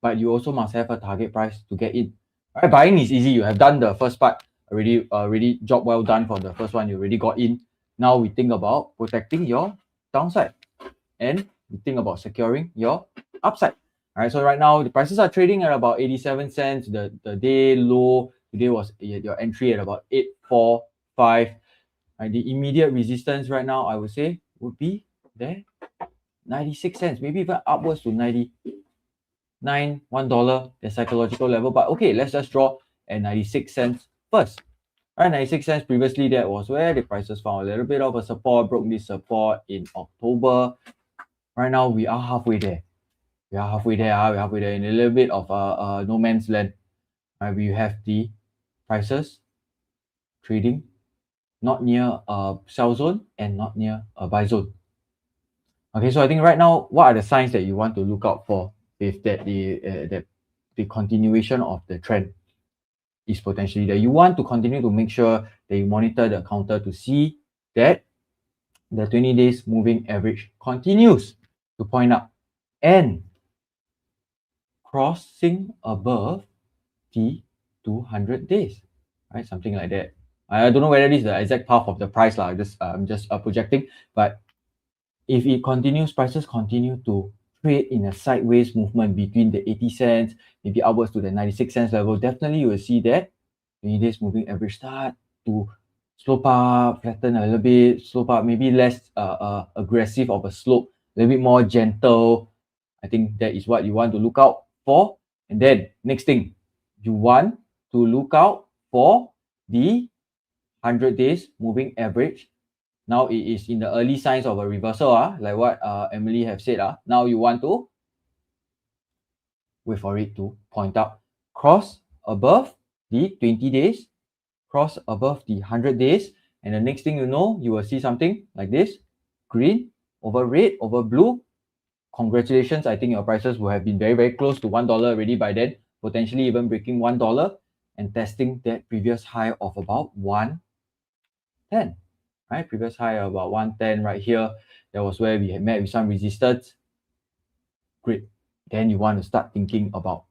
But you also must have a target price to get in. Right? Buying is easy. You have done the first part already. Job well done for the first one. You already got in. Now we think about protecting your downside, and we think about securing your upside. All right. So right now the prices are trading at about 87 cents. The day low today was your entry at about 845. Right. The immediate resistance right now, I would say, would be there 96 cents, maybe even upwards to 99, $1, the psychological level. But okay, let's just draw at 96 cents first. All right, 96 cents previously, that was where the prices found a little bit of a support, broke this support in October. Right now, we are halfway there. We're halfway there in a little bit of no man's land. Right, we have the prices trading not near a sell zone and not near a buy zone. Okay, so I think right now, what are the signs that you want to look out for if that the continuation of the trend is potentially there? You want to continue to make sure that you monitor the counter to see that the 20 days moving average continues to point up and crossing above the 200 days, right? Something like that. I don't know whether this is the exact path of the price. I'm just projecting, but if it continues, prices continue to trade in a sideways movement between the 80 cents, maybe upwards to the 96 cents level, definitely you will see that 20 days moving average start to slope up, flatten a little bit, slope up, maybe less aggressive of a slope, a little bit more gentle. I think that is what you want to look out for. And then next thing, you want to look out for the 100 days moving average. Now it is in the early signs of a reversal, like what Emily have said. Now you want to wait for it to point up, cross above the 20 days, cross above the 100 days, and the next thing you know, you will see something like this: green over red over blue. Congratulations, I think your prices will have been very, very close to $1 already by then, potentially even breaking $1 and testing that previous high of about 110. Right, previous high of about 110 right here. That was where we had met with some resistance. great. Then you want to start thinking about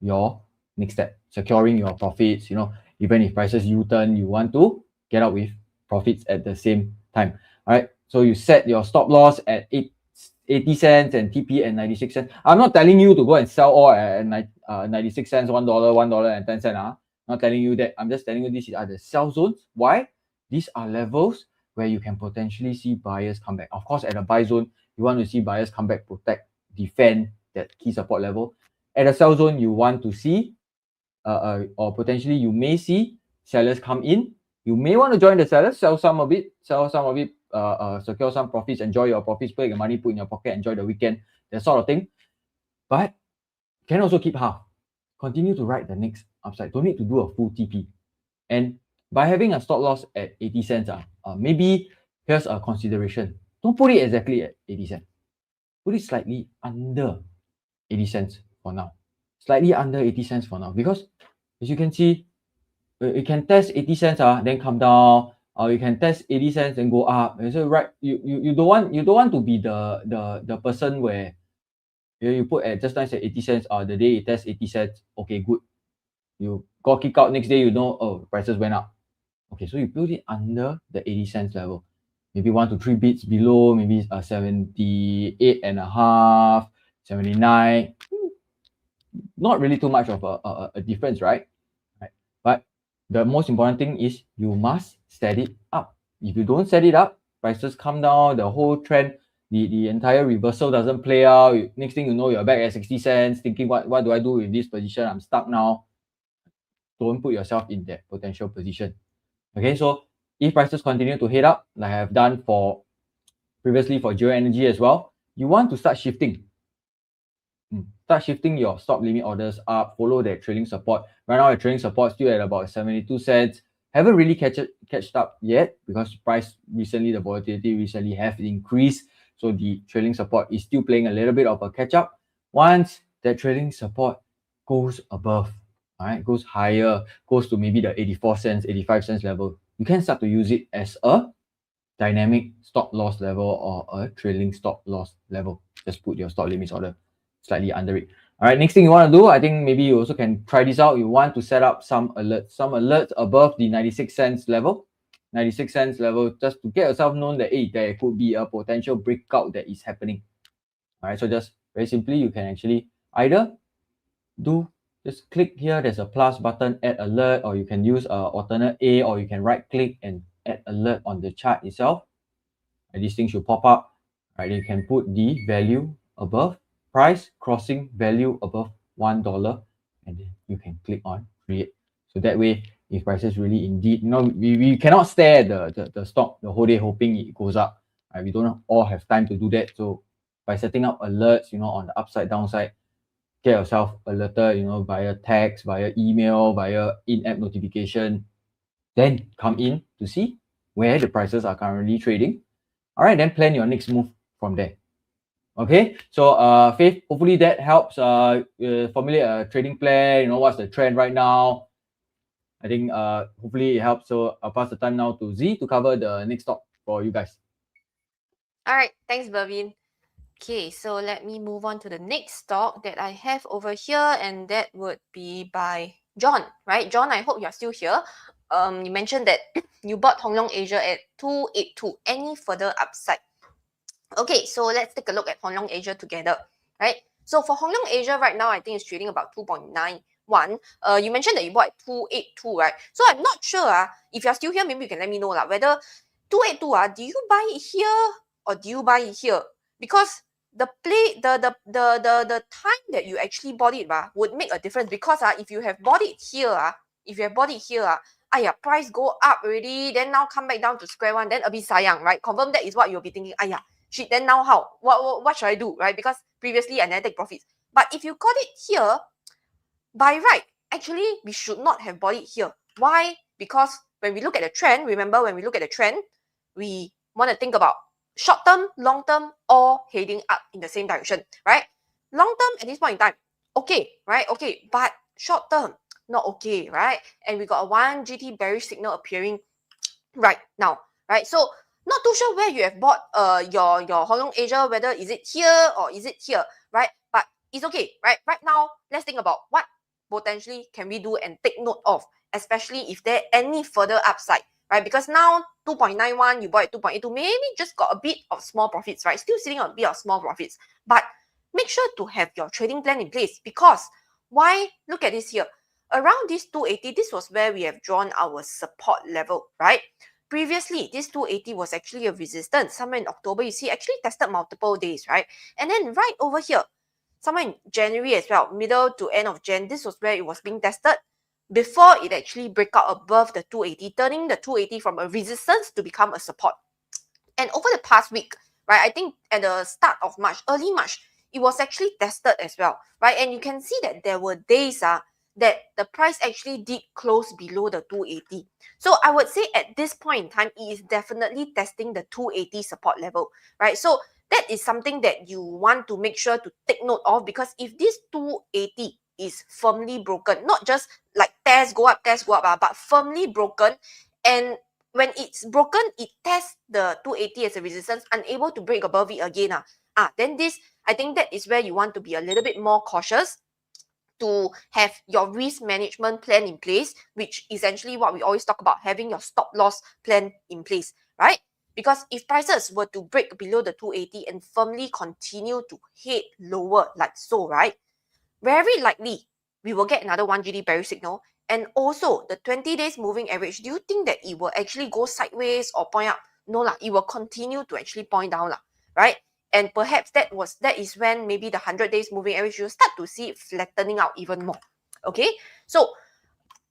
your next step, securing your profits. Even if prices U-turn, you want to get out with profits at the same time. All right. So you set your stop loss at 80 cents and TP at 96 cents. I'm not telling you to go and sell all at 96 cents, $1, $1.10. Not telling you that. I'm just telling you these are the sell zones. Why? These are levels where you can potentially see buyers come back. Of course, at a buy zone, you want to see buyers come back, protect, defend that key support level. At a sell zone, you want to see, or potentially you may see sellers come in. You may want to join the sellers, sell some of it, secure some profits, enjoy your profits, put your money, put in your pocket, enjoy the weekend, that sort of thing. But you can also keep half. Continue to ride the next upside. Don't need to do a full TP. And by having a stop loss at 80 cents, maybe here's a consideration. Don't put it exactly at 80 cents. Put it slightly under 80 cents for now. Slightly under 80 cents for now. Because as you can see, you can test 80 cents, then come down. You can test 80 cents and go up. And so right, you don't want to be the person where you put at just nice at 80 cents, the day it tests 80 cents, okay, good. You got kicked out next day, prices went up. Okay, so you build it under the 80 cents level. Maybe 1 to 3 bits below, maybe 78 and a half, 79. Not really too much of a difference, right? But the most important thing is you must set it up. If you don't set it up, prices come down, the whole trend, the entire reversal doesn't play out. Next thing you know, you're back at 60 cents, thinking, what do I do with this position? I'm stuck now. Don't put yourself in that potential position. Okay, so if prices continue to head up, like I have done previously for Geo Energy as well, you want to start shifting. Start shifting your stop limit orders up, follow that trailing support. Right now, the trailing support still at about 72 cents. Haven't really catched up yet because price recently, the volatility recently have increased. So the trailing support is still playing a little bit of a catch up. Once that trailing support goes above, all right, goes higher, goes to maybe the 84 cents, 85 cents level, you can start to use it as a dynamic stop loss level or a trailing stop loss level. Just put your stop limits order slightly under it. All right, next thing you want to do, I think maybe you also can try this out. You want to set up some alerts above the 96 cents level. 96 cents level, just to get yourself known that, hey, there could be a potential breakout that is happening. All right, so just very simply, you can actually either just click here, there's a plus button, add alert, or you can use alternate A, or you can right click and add alert on the chart itself. And these things should pop up. Right, you can put the value above, price crossing value above $1, and then you can click on create. So that way, if prices really indeed, we cannot stare at the stock the whole day hoping it goes up. Right? We don't all have time to do that. So by setting up alerts, on the upside, downside, get yourself alerted, via text, via email, via in-app notification, then come in to see where the prices are currently trading. All right, then plan your next move from there. Okay, so Faith, hopefully that helps formulate a trading plan. What's the trend right now? I think hopefully it helps. So I'll pass the time now to Z to cover the next stock for you guys. All right, thanks, Bervin. Okay, so let me move on to the next stock that I have over here, and that would be by John, right? John, I hope you're still here. You mentioned that you bought Hong Leong Asia at 282. Any further upside? Okay, so let's take a look at Hong Leong Asia together, right? So for Hong Leong Asia right now, I think it's trading about 2.91. You mentioned that you bought at 282, right? So I'm not sure if you're still here, maybe you can let me know whether 282 do you buy it here or do you buy it here? Because the time that you actually bought it would make a difference, because if you have bought it here, price go up already, then now come back down to square one, then a bit sayang, right? Confirm that is what you'll be thinking. Shit, then now how? What should I do, right? Because previously I never take profits. But if you got it here, by right, actually we should not have bought it here. Why? Because when we look at the trend, remember when we look at the trend, we want to think about short term, long term, or heading up in the same direction, right? Long term at this point in time, okay, right? Okay, but short term, not okay, right? And we got a 1 GT bearish signal appearing right now, right? So Not too sure where you have bought your Hong Kong Asia, whether is it here or is it here, right? But it's okay, right? Right now, let's think about what potentially can we do and take note of, especially if there any further upside, right? Because now 2.91, you bought at 2.82, maybe just got a bit of small profits, right? Still sitting on a bit of small profits, but make sure to have your trading plan in place. Because why? Look at this here. Around this 280, this was where we have drawn our support level, right? Previously, this 280 was actually a resistance. Somewhere in October, you see, actually tested multiple days, right? And then right over here, somewhere in January as well, middle to end of Jan, this was where it was being tested before it actually break out above the 280, turning the 280 from a resistance to become a support. And over the past week, right, I think at the start of March, early March, it was actually tested as well, right? And you can see that there were days that the price actually did close below the 280. So I would say at this point in time, it is definitely testing the 280 support level, right? So that is something that you want to make sure to take note of, because if this 280 is firmly broken, not just like tests go up, but firmly broken, and when it's broken, it tests the 280 as a resistance, unable to break above it again. Then this, I think that is where you want to be a little bit more cautious, to have your risk management plan in place, which essentially what we always talk about, having your stop loss plan in place, right? Because if prices were to break below the 280 and firmly continue to head lower like so, right, very likely we will get another 1 GD bearish signal. And also the 20 days moving average, do you think that it will actually go sideways or point up? No lah, it will continue to actually point down lah, right? And perhaps that is when maybe the 100 days moving average, you'll start to see it flattening out even more. Okay, so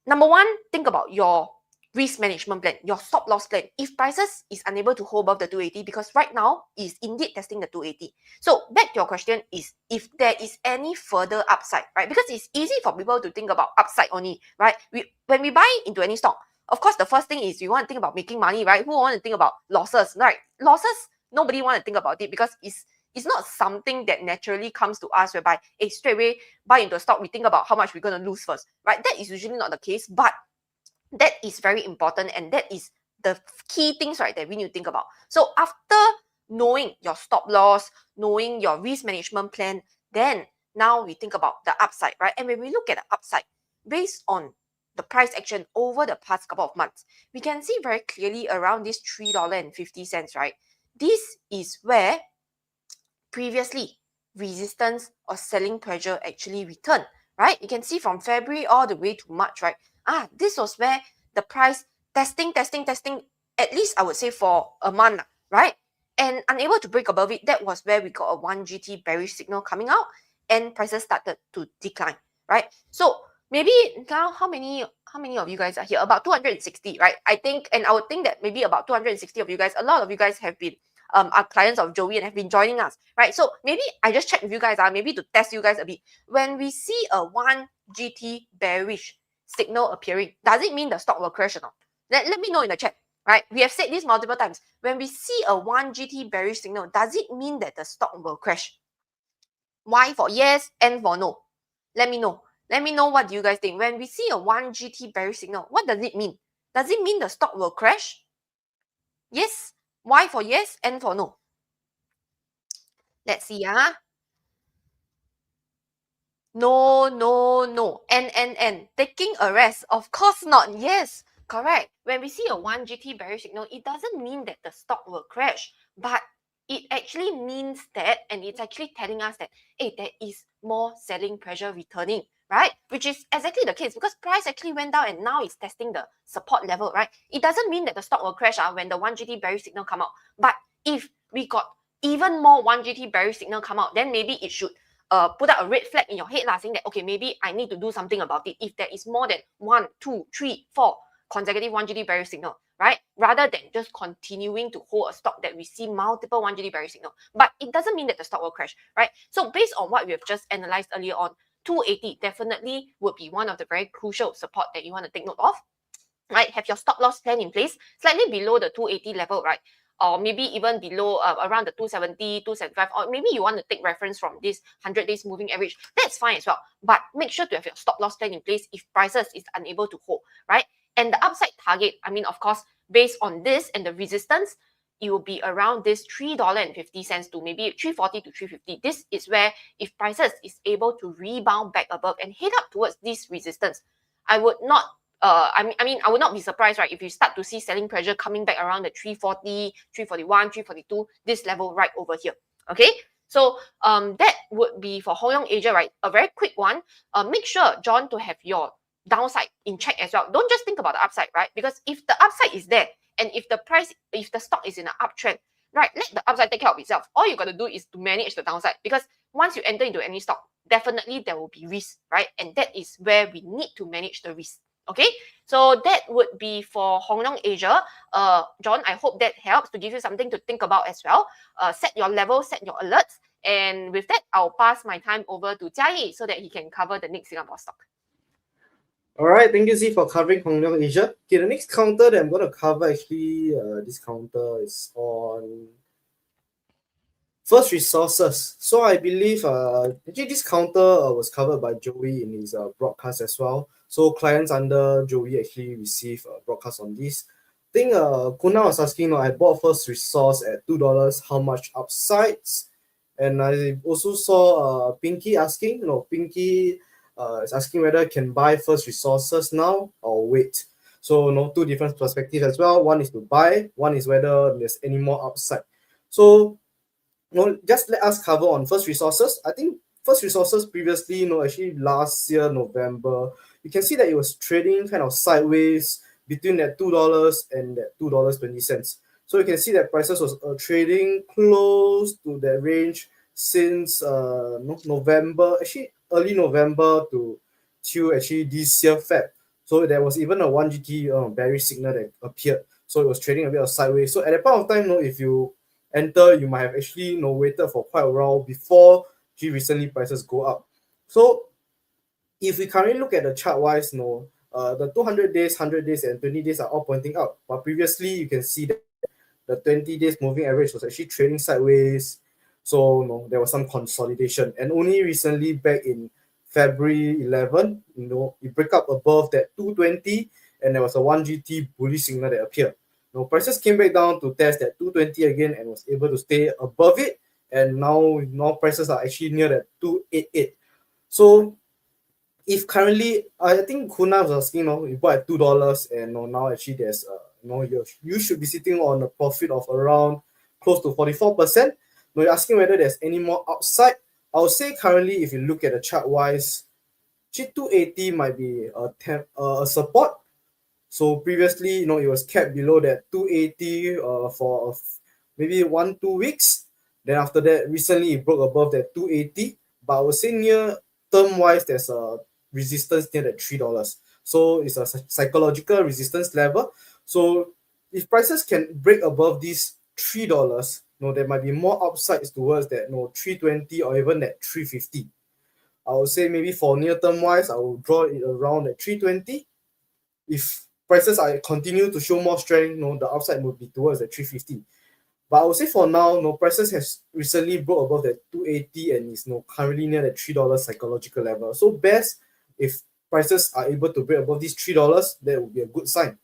number one, think about your risk management plan, your stop loss plan. If prices is unable to hold above the 280, because right now is indeed testing the 280. So back to your question is, if there is any further upside, right? Because it's easy for people to think about upside only, right? When we buy into any stock, of course, the first thing is you want to think about making money, right? Who want to think about losses, right? Losses, nobody want to think about it, because it's not something that naturally comes to us whereby, straight away buy into a stock, we think about how much we're going to lose first, right? That is usually not the case, but that is very important, and that is the key things, right, that we need to think about. So after knowing your stop loss, knowing your risk management plan, then now we think about the upside, right? And when we look at the upside, based on the price action over the past couple of months, we can see very clearly around this $3.50, right? This is where previously resistance or selling pressure actually returned, right? You can see from February all the way to March, right? This was where the price testing, at least I would say for a month, right? And unable to break above it, that was where we got a 1 GT bearish signal coming out and prices started to decline, right? So maybe now how many of you guys are here? About 260, right? I think, and I would think that maybe about 260 of you guys, a lot of you guys have been are clients of Joey and have been joining us, right? So maybe I just check with you guys, maybe to test you guys a bit. When we see a 1 GT bearish signal appearing, does it mean the stock will crash or not? Let me know in the chat, right? We have said this multiple times. When we see a 1 GT bearish signal, does it mean that the stock will crash? Y for yes, N for no. Let me know. Let me know what do you guys think. When we see a 1 GT bearish signal, what does it mean? Does it mean the stock will crash? Yes. Y for yes, N for no. Let's see. No. N. Taking a rest. Of course not. Yes, correct. When we see a 1 GT bearish signal, it doesn't mean that the stock will crash, but it actually means that, and it's actually telling us that, there is more selling pressure returning, right? Which is exactly the case, because price actually went down and now it's testing the support level, right? It doesn't mean that the stock will crash when the 1 GT bearish signal come out. But if we got even more 1 GT bearish signal come out, then maybe it should put out a red flag in your head, saying that, okay, maybe I need to do something about it. If there is more than 1, 2, 3, 4 consecutive 1 GD bearish signal, right? Rather than just continuing to hold a stock that we see multiple 1 GD bearish signal. But it doesn't mean that the stock will crash, right? So based on what we have just analyzed earlier on, 280 definitely would be one of the very crucial support that you want to take note of, right? Have your stop loss plan in place, slightly below the 280 level, right? Or maybe even below around the 270, 275, or maybe you want to take reference from this 100 days moving average. That's fine as well. But make sure to have your stop loss plan in place if prices is unable to hold, right? And the upside target, I mean, of course, based on this and the resistance, it will be around this $3.50 to maybe 3.40 to 3.50. This is where if prices is able to rebound back above and head up towards this resistance, I would not I mean, I would not be surprised, right, if you start to see selling pressure coming back around the 340, 341, 342, this level right over here. Okay, so that would be for Hong Leong Asia, right? A very quick one. Make sure, John, to have your downside in check as well. Don't just think about the upside, right? Because if the upside is there and if the stock is in an uptrend, right, let the upside take care of itself. All you got to do is to manage the downside, because once you enter into any stock, definitely there will be risk, right? And that is where we need to manage the risk. Okay, so that would be for Hong Leong Asia. John, I hope that helps to give you something to think about as well. Set your level, set your alerts. And with that, I'll pass my time over to Jia so that he can cover the next Singapore stock. All right, thank you, Z, for covering Hong Leong Asia. Okay, the next counter that I'm going to cover, actually, this counter is on First Resources. So I believe actually this counter was covered by Joey in his broadcast as well. So clients under Joey actually receive a broadcast on this. I think Kuna was asking, I bought First Resource at $2, how much upsides? And I also saw Pinky asking, Pinky is asking whether I can buy First Resources now or wait. So two different perspectives as well. One is to buy, one is whether there's any more upside. So just let us cover on First Resources. I think First Resources previously, actually last year, November, you can see that it was trading kind of sideways between that $2 and that $2.20. So you can see that prices was trading close to that range since November, actually early November to actually this year Feb. So there was even a 1GT bearish signal that appeared. So it was trading a bit of sideways. So at that point of time, if you enter, you might have actually waited for quite a while before recently prices go up. So if we currently look at the chart wise, the 200 days, 100 days, and 20 days are all pointing up. But previously, you can see that the 20 days moving average was actually trading sideways. So there was some consolidation. And only recently, back in February 11, it break up above that 220, and there was a 1GT bullish signal that appeared. Prices came back down to test that 220 again and was able to stay above it. And now prices are actually near that 288. So if currently, I think Kuna was asking, you bought at $2 and now actually there's, you should be sitting on a profit of around close to 44%. Now you're asking whether there's any more upside. I would say currently, if you look at the chart wise, 280 might be a support. So previously, it was kept below that 280 for maybe 1-2 weeks. Then after that, recently it broke above that 280. But I would say near term-wise, there's a resistance near that $3. So it's a psychological resistance level. So if prices can break above these $3, there might be more upsides towards that 320 or even that 350. I would say maybe for near-term-wise, I will draw it around at 320. If prices are continue to show more strength, the upside will be towards the 350. But I would say for now, prices has recently broke above the 280 and is currently near the $3 psychological level. So best if prices are able to break above these $3, that would be a good sign.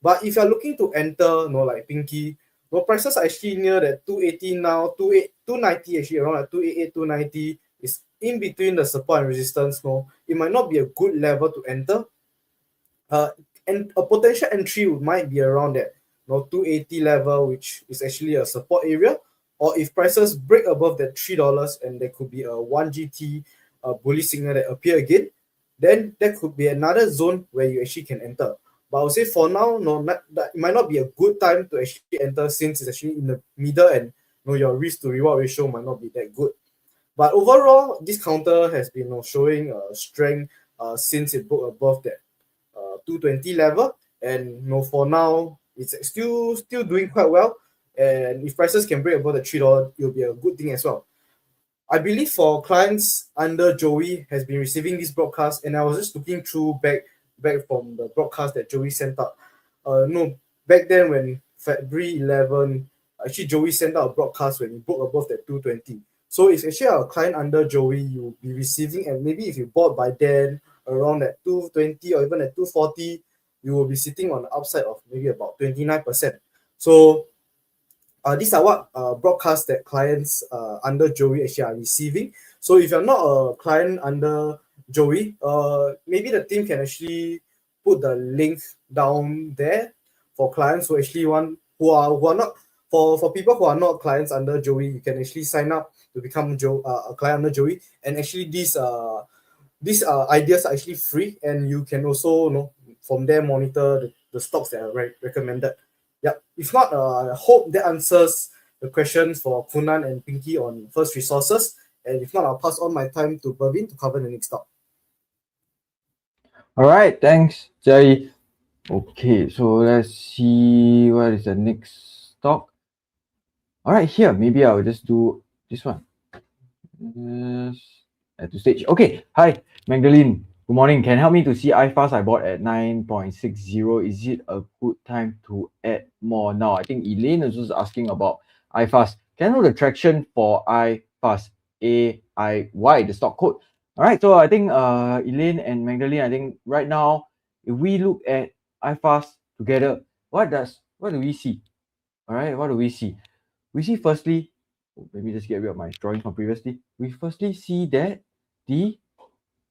But if you're looking to enter, like Pinky, prices are actually near the 280 now, 290 actually around at 288, 290 is in between the support and resistance. It might not be a good level to enter. And a potential entry might be around that 280 level, which is actually a support area. Or if prices break above that $3 and there could be a 1GT bullish signal that appear again, then there could be another zone where you actually can enter. But I would say for now, that it might not be a good time to actually enter since it's actually in the middle and your risk to reward ratio might not be that good. But overall, this counter has been showing strength since it broke above that 220 level, and for now it's still doing quite well. And if prices can break above the $3, it will be a good thing as well. I believe for clients under Joey has been receiving this broadcast, and I was just looking through back from the broadcast that Joey sent out. Back then when February 11, actually Joey sent out a broadcast when he broke above that 220. So if actually a client under Joey, you'll be receiving, and maybe if you bought by then around that 220 or even at 240, you will be sitting on the upside of maybe about 29%. So these are what broadcasts that clients under Joey actually are receiving. So if you're not a client under Joey, maybe the team can actually put the link down there for clients who actually want who are not for people who are not clients under Joey. You can actually sign up to become a client under Joey, and actually these ideas are actually free, and you can also from there monitor the stocks that are recommended. Yeah, if not, I hope that answers the questions for Kunan and Pinky on first resources. And if not, I'll pass on my time to Bervin to cover the next stock. All right, thanks, Jai. Okay, so let's see what is the next stock. All right, here, maybe I'll just do this one. Yes, at to stage. Okay, hi, Magdalene. Good morning. Can help me to see iFast I bought at 9.60. Is it a good time to add more now? I think Elaine is also asking about iFast. Can I know the traction for iFast? AIY, the stock code. All right, so I think Elaine and Magdalene, I think right now, if we look at iFast together, what do we see? All right, what do we see? We see firstly, let me just get rid of my drawing from previously. We firstly see that the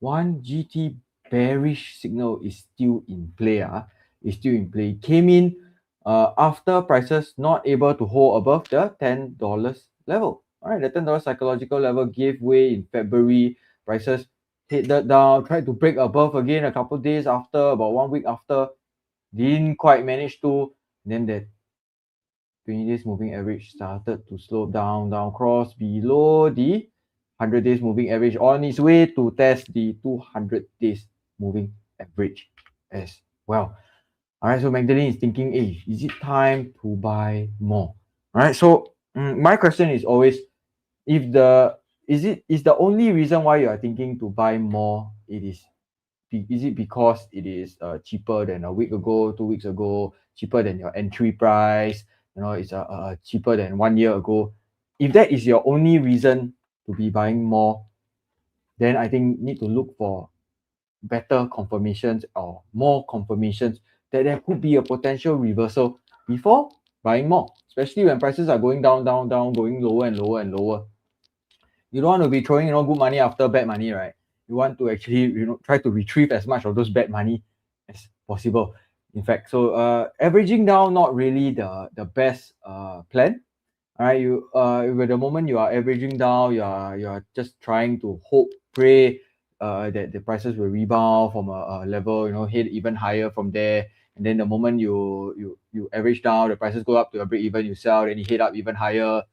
1GT bearish signal is still in play. Is still in play. Came in after prices not able to hold above the $10 level. All right, the $10 psychological level gave way in February. Prices headed down, tried to break above again a couple days after, about 1 week after. Didn't quite manage to. Then that 20 days moving average started to slow down, cross below the 100 days moving average on its way to test the 200 days moving average as well. All right, so Magdalene is thinking, hey, is it time to buy more? All right, so my question is always, if is the only reason why you are thinking to buy more, is it because it is cheaper than a week ago, 2 weeks ago, cheaper than your entry price, it's cheaper than 1 year ago? If that is your only reason to be buying more, then I think need to look for better confirmations or more confirmations that there could be a potential reversal before buying more, especially when prices are going down, going lower and lower and lower. You don't want to be throwing good money after bad money, right? You want to actually try to retrieve as much of those bad money as possible. In fact, so averaging down, not really the best plan. All right, at the moment you are averaging down, you are just trying to hope, pray that the prices will rebound from a level, hit even higher from there. And then the moment you average down, the prices go up to a break even, you sell, then you hit up even higher.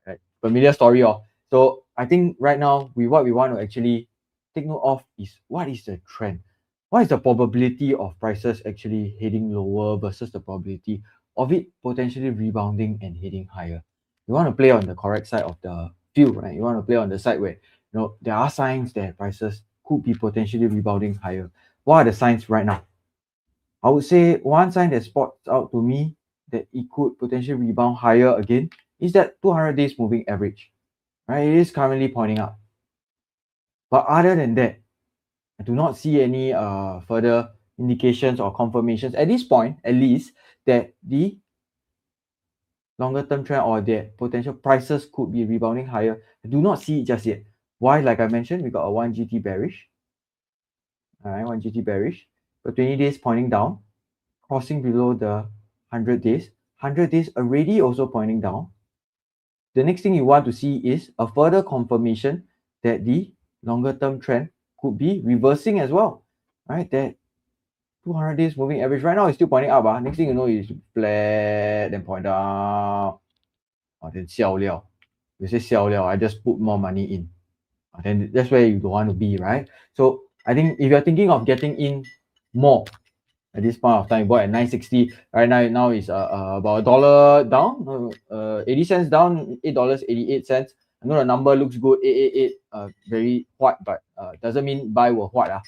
Right? Familiar story. So I think right now what we want to actually take note of is, what is the trend? What is the probability of prices actually heading lower versus the probability of it potentially rebounding and heading higher? You want to play on the correct side of the field, right? You want to play on the side where there are signs that prices could be potentially rebounding higher. What are the signs right now? I would say one sign that spots out to me that it could potentially rebound higher again is that 200 days moving average. Right? It is currently pointing up. But other than that, I do not see any further indications or confirmations at this point, at least, that the longer term trend or that potential prices could be rebounding higher. I do not see it just yet. Why? Like I mentioned, we got a 1GT bearish. All right, 1GT bearish. But 20 days pointing down, crossing below the 100 days. 100 days already also pointing down. The next thing you want to see is a further confirmation that the longer term trend could be reversing as well, right? That 200 days moving average right now is still pointing up. Next thing you know is flat, then point down. Then 笑料. You say 笑料, I just put more money in. Then that's where you don't want to be, right? So I think if you're thinking of getting in more at this point of time, you bought at 960. Right now is about $1 down, 80 cents down, $8.88. I know the number looks good, 888, very what, but doesn't mean buy or what.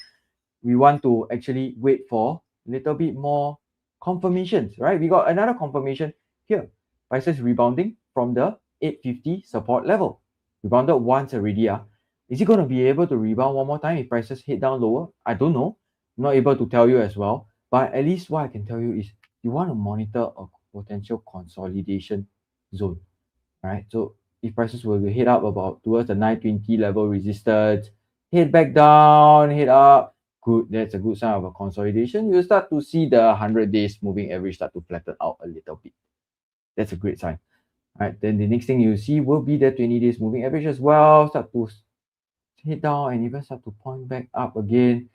We want to actually wait for a little bit more confirmations, right? We got another confirmation here. Prices rebounding from the 850 support level. Rebounded once already. Is it going to be able to rebound one more time if prices head down lower? I don't know. I'm not able to tell you as well. But at least what I can tell you is, you want to monitor a potential consolidation zone. All right, so if prices were to head up about towards the 920 level resistance, head back down, head up, good, that's a good sign of a consolidation. You'll start to see the 100 days moving average start to flatten out a little bit. That's a great sign. All right, then the next thing you see will be the 20 days moving average as well, start to head down and even start to point back up again.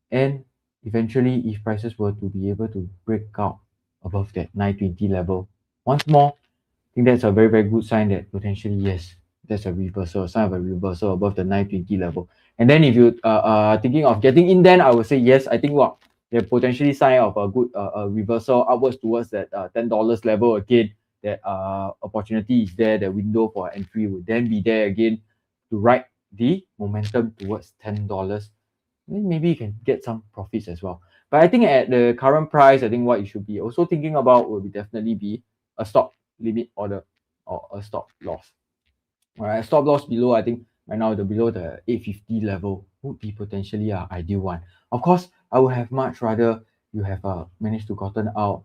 And eventually, if prices were to be able to break out above that 920 level once more, I think that's a very, very good sign that potentially, yes, that's a reversal, a sign of a reversal above the 920 level. And then if you are thinking of getting in, then I would say yes, I think what they're potentially sign of a good reversal upwards towards that $10 level again. That opportunity is there, the window for entry would then be there again to ride the momentum towards $10. Then maybe you can get some profits as well. But I think at the current price, I think what you should be also thinking about will be definitely be a stop limit order or a stop loss. All right, stop loss below, I think right now the below the 850 level would be potentially an ideal one. Of course, I would have much rather you have managed to gotten out,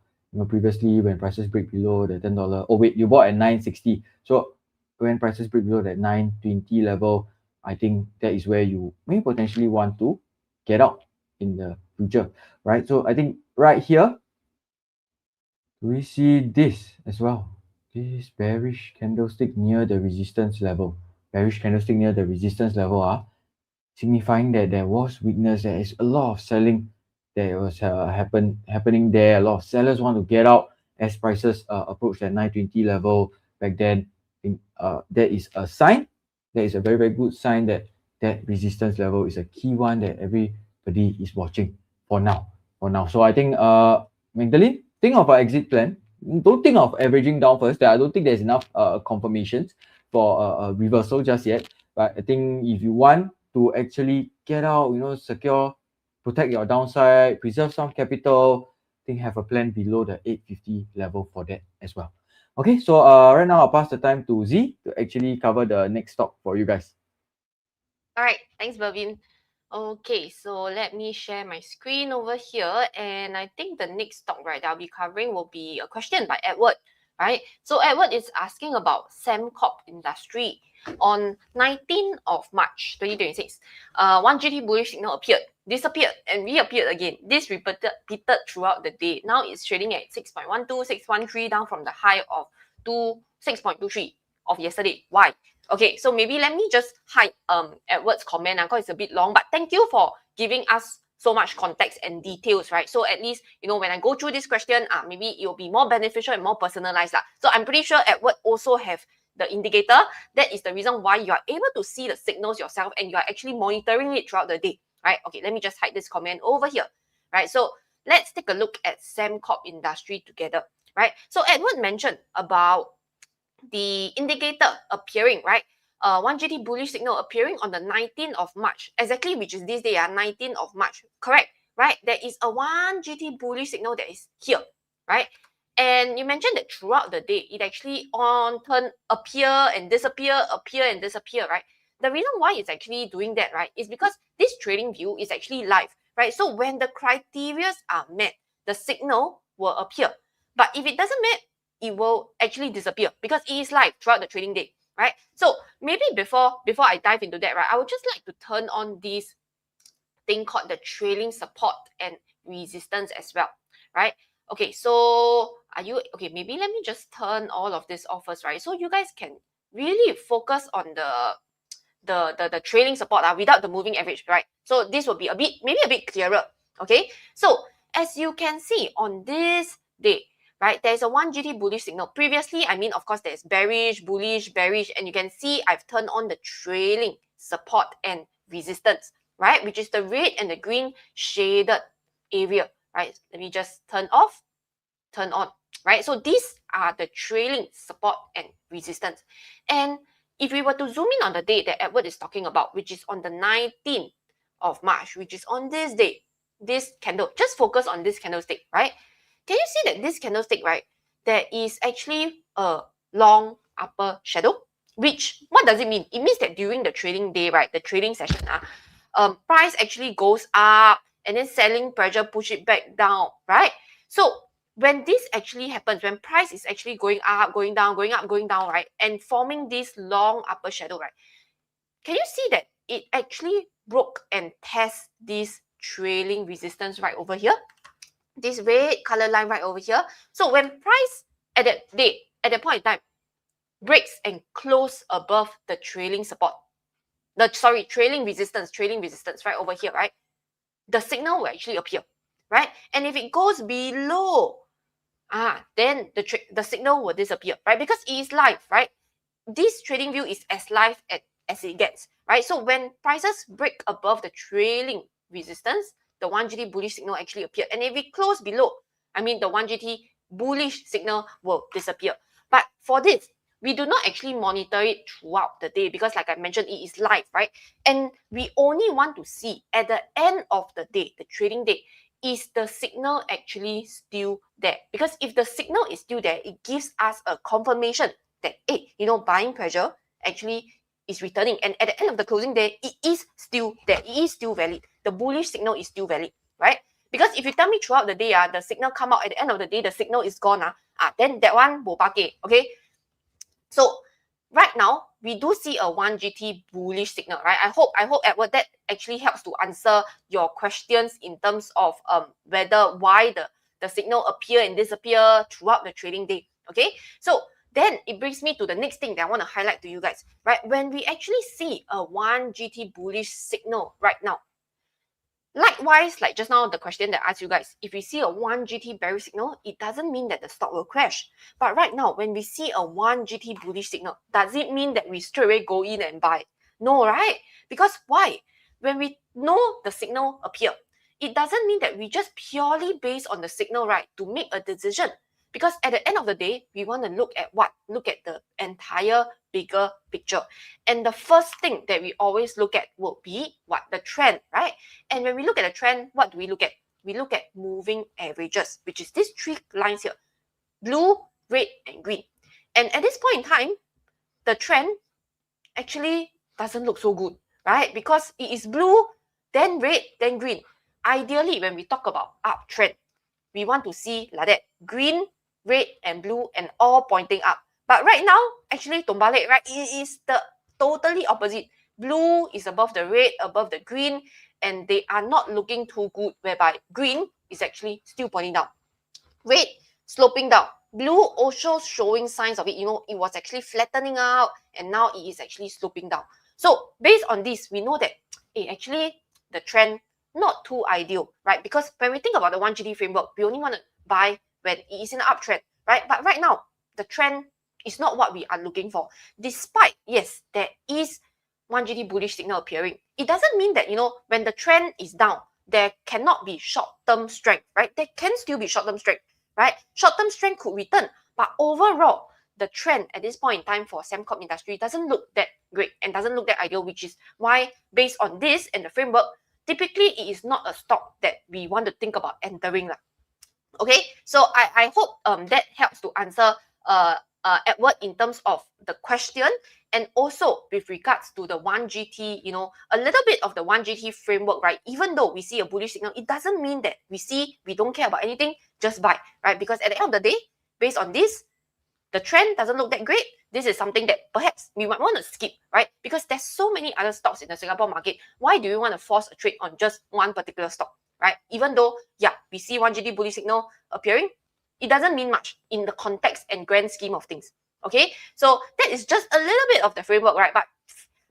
previously when prices break below the $10. Oh wait, you bought at 960. So when prices break below that 920 level, I think that is where you may potentially want to get out in the future, right? So I think right here, we see this as well. This bearish candlestick near the resistance level. Bearish candlestick near the resistance level signifying that there was weakness. There is a lot of selling that was happening there. A lot of sellers want to get out as prices approach that 920 level back then. That is a sign. That is a very, very good sign that that resistance level is a key one that everybody is watching for now. So I think Magdalene, think of an exit plan. Don't think of averaging down first. I don't think there's enough confirmations for a reversal just yet. But I think if you want to actually get out, secure, protect your downside, preserve some capital, I think have a plan below the 850 level for that as well. Okay, so right now I'll pass the time to Z to actually cover the next stock for you guys. All right, thanks, Bervin. Okay, so let me share my screen over here. And I think the next stock, right, that I'll be covering will be a question by Edward, right? So Edward is asking about Sembcorp Industry. On 19th of March 2026, one GT bullish signal appeared, disappeared, and reappeared again. This repeated throughout the day. Now it's trading at 6.12, 613, down from the high of 6.23 of yesterday. Why? Okay, so maybe let me just hide Edward's comment because it's a bit long, but thank you for giving us so much context and details, right? So at least, when I go through this question, maybe it will be more beneficial and more personalized. So I'm pretty sure Edward also have the indicator. That is the reason why you are able to see the signals yourself and you are actually monitoring it throughout the day, right? Okay, let me just hide this comment over here, right? So let's take a look at Sembcorp Industry together, right? So Edward mentioned about the indicator appearing, right? One GT bullish signal appearing on the 19th of March, exactly, which is this day, 19th of March, correct, right? There is a one GT bullish signal that is here, right? And you mentioned that throughout the day, it actually appear and disappear, right? The reason why it's actually doing that, right, is because this trading view is actually live, right? So when the criteria are met, the signal will appear. But if it doesn't met, it will actually disappear because it is live throughout the trading day, right? So maybe before I dive into that, right, I would just like to turn on this thing called the trailing support and resistance as well, right? Okay, so maybe let me just turn all of this off first, right? So you guys can really focus on the trailing support without the moving average, right? So this will be maybe a bit clearer, okay? So as you can see on this day, right, there's a one GT bullish signal. Previously, of course, there's bearish, bullish, bearish, and you can see I've turned on the trailing support and resistance, right, which is the red and the green shaded area, right? Let me just turn off, turn on, right? So these are the trailing support and resistance. And if we were to zoom in on the day that Edward is talking about, which is on the 19th of March, which is on this day, this candle, just focus on this candlestick, right? Can you see that this candlestick, right, there is actually a long upper shadow? Which, what does it mean? It means that during the trading day, right, the trading session, price actually goes up and then selling pressure push it back down, right? So when this actually happens, when price is actually going up, going down, going up, going down, right, and forming this long upper shadow, right, can you see that it actually broke and test this trailing resistance right over here? This red color line right over here. So when price at that day, at that point in time, breaks and close above the trailing support, trailing resistance right over here, right, the signal will actually appear, right? And if it goes below, then the signal will disappear, right? Because it is live, right? This trading view is as live as it gets, right? So when prices break above the trailing resistance, the 1GT bullish signal actually appear. And if it close below, I mean the 1GT bullish signal will disappear. But for this, we do not actually monitor it throughout the day because like I mentioned, it is live, right? And we only want to see at the end of the day, the trading day, is the signal actually still there? Because if the signal is still there, it gives us a confirmation that, hey, buying pressure actually is returning. And at the end of the closing day, it is still there. It is still valid. The bullish signal is still valid, right? Because if you tell me throughout the day, the signal come out at the end of the day, the signal is gone, then that one bo pake, okay? So right now, we do see a 1GT bullish signal, right? I hope Edward, that actually helps to answer your questions in terms of why the signal appear and disappear throughout the trading day, okay? So then it brings me to the next thing that I want to highlight to you guys, right? When we actually see a 1GT bullish signal right now, likewise, like just now, the question that I asked you guys, if we see a 1GT bearish signal, it doesn't mean that the stock will crash. But right now, when we see a 1GT bullish signal, does it mean that we straight away go in and buy? No, right? Because why? When we know the signal appear, it doesn't mean that we just purely based on the signal, right, to make a decision. Because at the end of the day, we want to look at what? Look at the entire bigger picture. And the first thing that we always look at will be what? The trend, right? And when we look at the trend, what do we look at? We look at moving averages, which is these three lines here: blue, red, and green. And at this point in time, the trend actually doesn't look so good, right? Because it is blue, then red, then green. Ideally, when we talk about uptrend, we want to see like that: green, red, and blue, and all pointing up. But right now, actually, tombalik, right? It is the totally opposite. Blue is above the red, above the green, and they are not looking too good, whereby green is actually still pointing down. Red, sloping down. Blue also showing signs of it. It was actually flattening out, and now it is actually sloping down. So based on this, we know that actually the trend not too ideal, right? Because when we think about the 1GT framework, we only want to buy when it is in an uptrend, right? But right now, the trend is not what we are looking for. Despite, yes, there is 1GT bullish signal appearing, it doesn't mean that, when the trend is down, there cannot be short-term strength, right? There can still be short-term strength, right? Short-term strength could return, but overall, the trend at this point in time for Sembcorp industry doesn't look that great and doesn't look that ideal, which is why, based on this and the framework, typically it is not a stock that we want to think about entering. Okay, so I hope that helps to answer Edward in terms of the question, and also with regards to the 1GT, a little bit of the 1GT framework, right? Even though we see a bullish signal, it doesn't mean that we don't care about anything, just buy, right? Because at the end of the day, based on this, the trend doesn't look that great. This is something that perhaps we might want to skip, right? Because there's so many other stocks in the Singapore market. Why do you want to force a trade on just one particular stock, right? Even though, we see 1GT bullish signal appearing, it doesn't mean much in the context and grand scheme of things, okay? So that is just a little bit of the framework, right?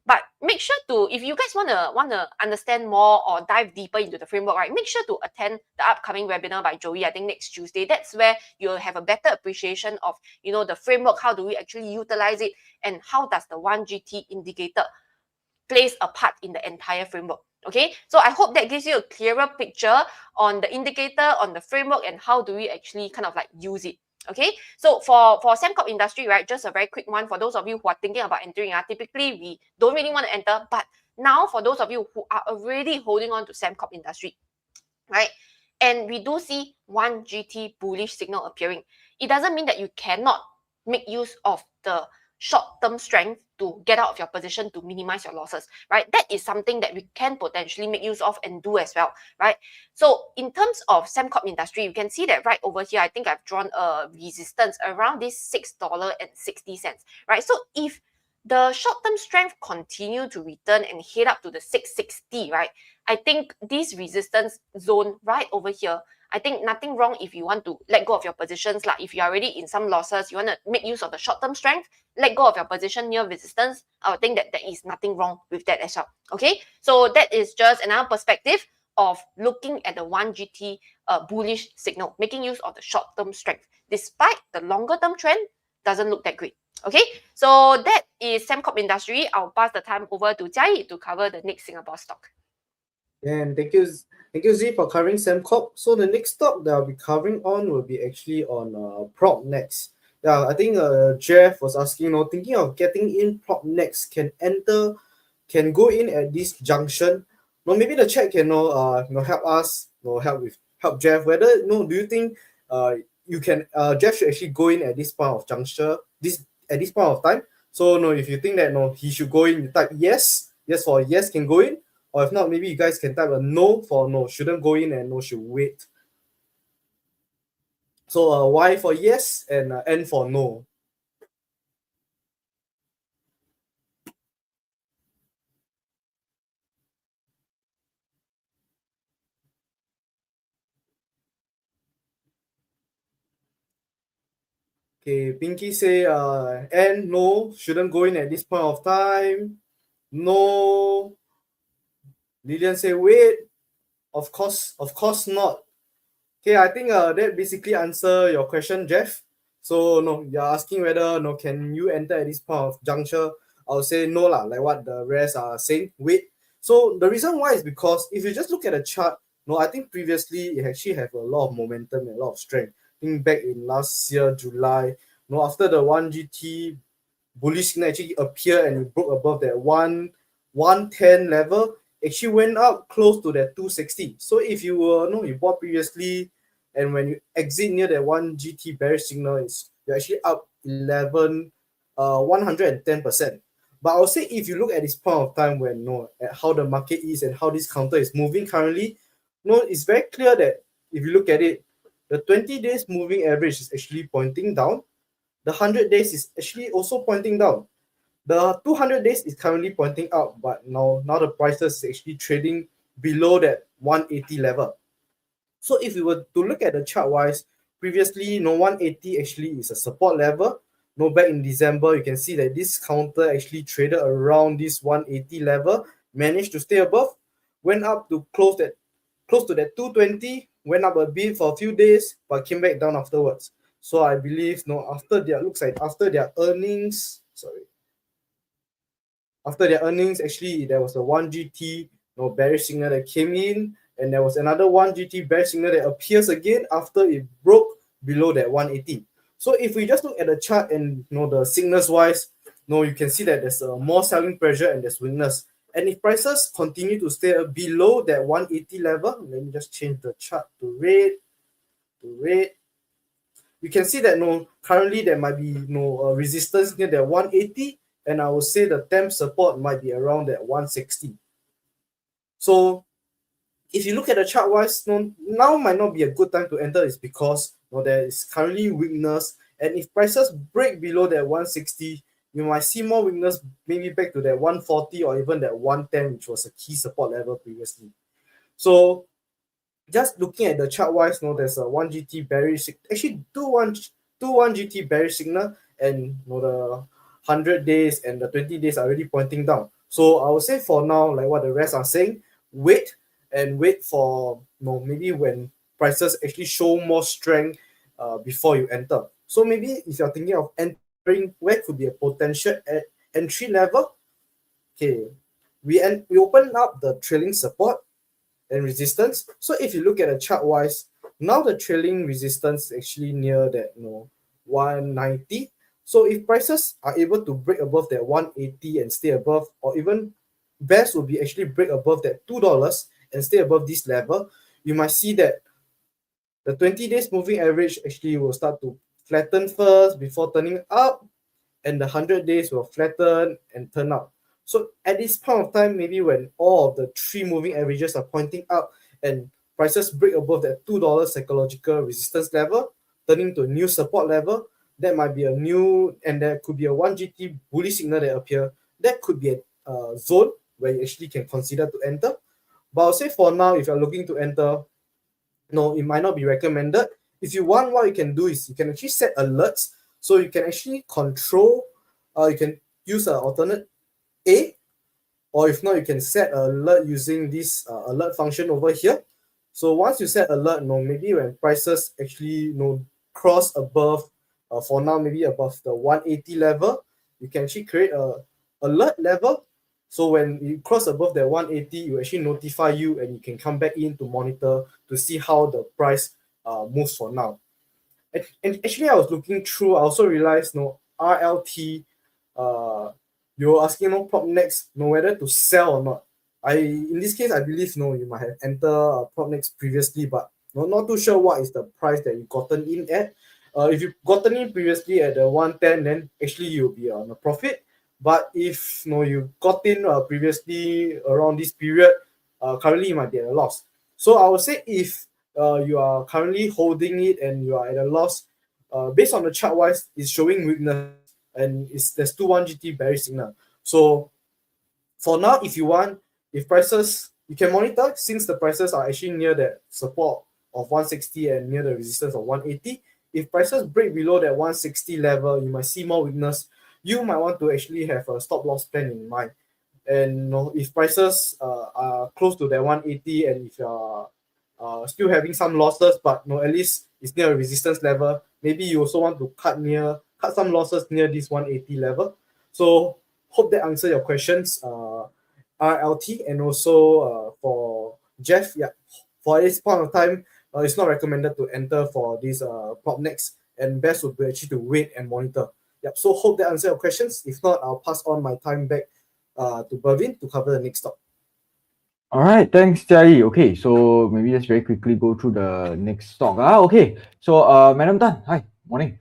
But make sure to, if you guys want to understand more or dive deeper into the framework, right, make sure to attend the upcoming webinar by Joey, I think next Tuesday. That's where you'll have a better appreciation of, the framework, how do we actually utilize it, and how does the 1GT indicator plays a part in the entire framework. Okay, so I hope that gives you a clearer picture on the indicator, on the framework, and how do we actually kind of like use it. Okay, so for Sembcorp industry, right, just a very quick one for those of you who are thinking about entering. Typically, we don't really want to enter, but now for those of you who are already holding on to Sembcorp industry, right, and we do see 1GT bullish signal appearing, it doesn't mean that you cannot make use of the short-term strength to get out of your position to minimize your losses, right? That is something that we can potentially make use of and do as well, right? So in terms of Sembcorp industry, you can see that right over here, I think I've drawn a resistance around this $6.60, right? So if the short-term strength continue to return and head up to the 660, right? I think this resistance zone right over here, I think nothing wrong if you want to let go of your positions. Like if you're already in some losses, you want to make use of the short-term strength, let go of your position near resistance. I would think that there is nothing wrong with that as well. Okay, so that is just another perspective of looking at the 1GT bullish signal, making use of the short-term strength, despite the longer-term trend doesn't look that great. Okay, so that is Sembcorp industry. I'll pass the time over to Jia to cover the next Singapore stock. And thank you Z for covering Sembcorp. So the next stock that I'll be covering on will be actually on PropNex. Yeah, I think Jeff was asking, thinking of getting in PropNex, can go in at this junction. Maybe the chat can help us, help Jeff. Whether do you think you can Jeff should actually go in at this point of juncture, at this point of time. So if you think that he should go in, you type yes for yes can go in. Or if not, maybe you guys can type a no for no, shouldn't go in, and no, should wait. So Y for yes and N for no. Okay, Pinky say N, no, shouldn't go in at this point of time. No. Lillian say wait. Of course not. Okay, I think that basically answer your question, Jeff. So you're asking whether can you enter at this point of juncture? I'll say no lah, like what the rest are saying. Wait. So the reason why is because if you just look at the chart, I think previously it actually have a lot of momentum and a lot of strength. I think back in last year, July, after the 1GT bullish signal actually appeared and it broke above that 110 level, actually went up close to that 260. So if you you bought previously, and when you exit near that 1GT bearish signal, you're actually up 110%. But I would say if you look at this point of time when at how the market is and how this counter is moving currently, it's very clear that if you look at it, the 20 days moving average is actually pointing down. The 100 days is actually also pointing down. The 200 days is currently pointing up, but now the prices is actually trading below that 180 level. So if we were to look at the chart wise, previously 180 actually is a support level. Back in December, you can see that this counter actually traded around this 180 level, managed to stay above, went up to close to that 220, went up a bit for a few days, but came back down afterwards. So I believe after their earnings, actually there was a 1GT bearish signal that came in, and there was another 1GT bearish signal that appears again after it broke below that 180. So if we just look at the chart and the signals wise, you can see that there's more selling pressure and there's weakness. And if prices continue to stay below that 180 level, let me just change the chart to red. You can see that currently there might be resistance near that 180, and I would say the temp support might be around that 160. So if you look at the chart wise, now might not be a good time to enter, is because there is currently weakness, and if prices break below that 160, you might see more weakness, maybe back to that 140 or even that 110, which was a key support level previously. So just looking at the chart wise, there's a 1GT bearish, actually two 1GT bearish signal, and the 100 days and the 20 days are already pointing down. So I would say for now, like what the rest are saying, wait for maybe when prices actually show more strength before you enter. So maybe if you're thinking of entering, where could be a potential entry level? Okay, we open up the trailing support and resistance. So if you look at the chart wise, now the trailing resistance is actually near that 190. So if prices are able to break above that 180 and stay above, or even best would be actually break above that $2 and stay above this level, you might see that the 20 days moving average actually will start to flatten first before turning up, and the 100 days will flatten and turn up. So at this point of time, maybe when all of the 3 moving averages are pointing up and prices break above that $2 psychological resistance level, turning to a new support level, that might be a new, and there could be a 1GT bullish signal that appear. That could be a zone where you actually can consider to enter. But I'll say for now, if you're looking to enter, no, it might not be recommended. If you want, what you can do is you can actually set alerts, so you can actually control, you can use an alternate A, or if not, you can set an alert using this alert function over here. So once you set alert, maybe when prices actually cross above, for now maybe above the 180 level, you can actually create a alert level. So when you cross above the 180, you actually notify you, and you can come back in to monitor to see how the price moves for now. And actually, I was looking through, I also realized RLT, you're asking PropNex whether to sell or not. In this case, I believe you might have entered PropNex previously, but not too sure what is the price that you've gotten in at. If you've gotten in previously at the 110, then actually you'll be on a profit. But if you got in previously around this period, currently you might be at a loss. So I would say if you are currently holding it and you are at a loss, based on the chart wise, it's showing weakness, and there's 2-1GT bearish signal. So for now, if you want, if prices, you can monitor since the prices are actually near that support of 160 and near the resistance of 180. If prices break below that 160 level, you might see more weakness. You might want to actually have a stop loss plan in mind. And if prices are close to that 180, and if you're still having some losses, but at least it's near a resistance level, maybe you also want to cut some losses near this 180 level. So hope that answers your questions, RLT, and also for Jeff. Yeah, for this point of time, it's not recommended to enter for this PropNex, and best would be actually to wait and monitor. Yep. So hope that answers your questions. If not, I'll pass on my time back to Bervin to cover the next stock. All right, thanks, Jai. Okay, so maybe just very quickly go through the next stock. Okay, so Madam Tan, hi, morning.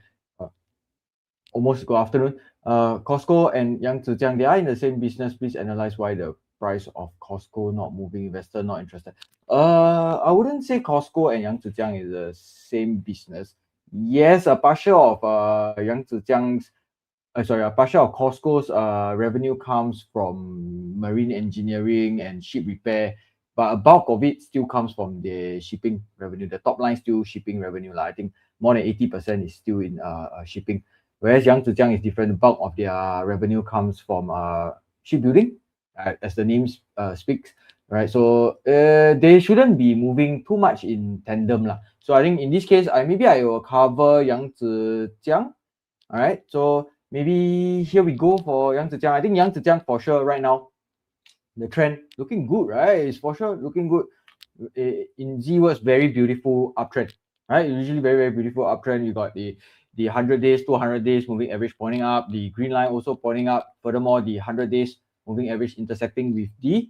Almost good afternoon. Costco and Yang Zijiang, they are in the same business. Please analyze why the price of Costco not moving, investor not interested. I wouldn't say Costco and Yang Zijiang is the same business. Yes, a partial of Yang Zijiang's, a partial of Costco's revenue comes from marine engineering and ship repair, but a bulk of it still comes from the shipping revenue. The top line still shipping revenue. I think more than 80% is still in shipping. Whereas Yang Zijiang is different. The bulk of their revenue comes from shipbuilding, as the name speaks, right? So they shouldn't be moving too much in tandem. So I think in this case, maybe I will cover Yang Zijiang. All right, so maybe here we go for Yang Zijiang. I think Yang Zijiang for sure right now, the trend looking good, right? It's for sure looking good. In Z words, very beautiful uptrend, right? Usually very, very beautiful uptrend. You got the 100 days, 200 days moving average pointing up, the green line also pointing up. Furthermore, the 100 days moving average intersecting with the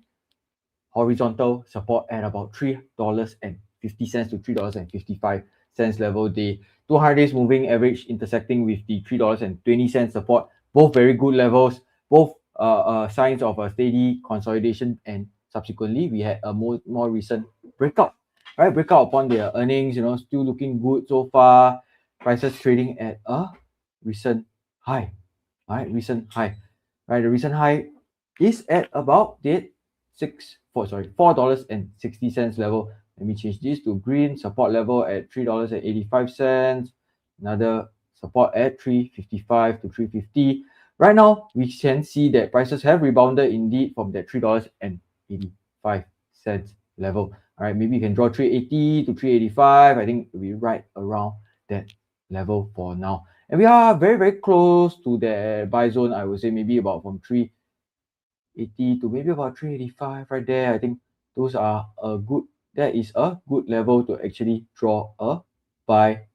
horizontal support at about $3.50 to $3.55 level. The 200 days moving average intersecting with the $3.20 support. Both very good levels, both signs of a steady consolidation, and subsequently we had a more recent breakout. Right, breakout upon their earnings, still looking good so far. Prices trading at a recent high. Right, recent high. Right, the recent high is at about the $4.60 level. Let me change this to green. Support level at $3.85. Another support at $3.55 to $3.50. Right now, we can see that prices have rebounded indeed from that $3.85 level. All right, maybe you can draw 380 to 385. I think we'll be right around that level for now. And we are very, very close to the buy zone. I would say maybe about from 380 to maybe about 385 right there. I think that is a good level to actually draw a buy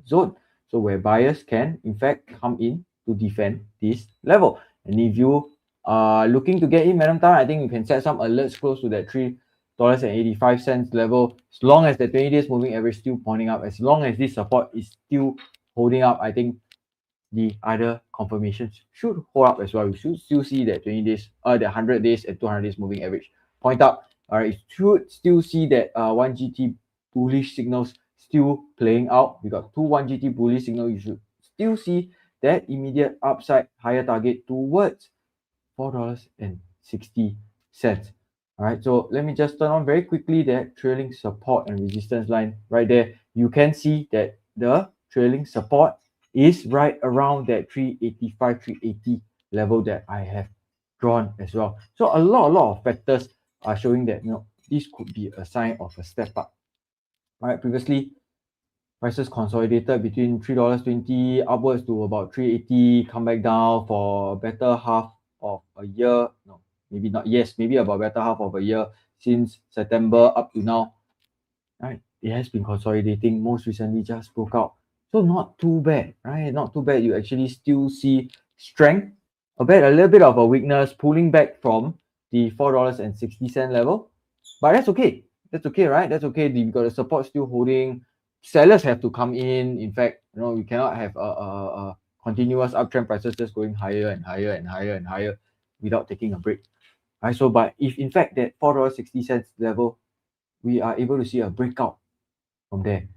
zone. So where buyers can in fact come in to defend this level. And if you are looking to get in, Madam Tan, I think you can set some alerts close to that $3.85 level. As long as the 20 days moving average still pointing up, as long as this support is still holding up, I think the other confirmations should hold up as well. We should still see that 20 days, the 100 days and 200 days moving average point up. All right, should still see that 1 GT bullish signals still playing out. We got two 1 GT bullish signal. You should still see that immediate upside higher target towards $4.60. All right, so let me just turn on very quickly that trailing support and resistance line right there. You can see that the trailing support is right around that 385, 380 level that I have drawn as well. So a lot of factors are showing that this could be a sign of a step up. All right, previously prices consolidated between $3.20 upwards to about 380, come back down for a better half of a year. No, maybe not. Yes, maybe about better half of a year since September up to now. Right, it has been consolidating. Most recently just broke out. So not too bad, right? Not too bad. You actually still see strength, a little bit of a weakness pulling back from the $4.60 level. But that's okay. That's okay, right? That's okay. We got the support still holding. Sellers have to come in. In fact, we cannot have a continuous uptrend, prices just going higher and higher and higher and higher without taking a break. Right? So, but if in fact that $4.60 level, we are able to see a breakout from there,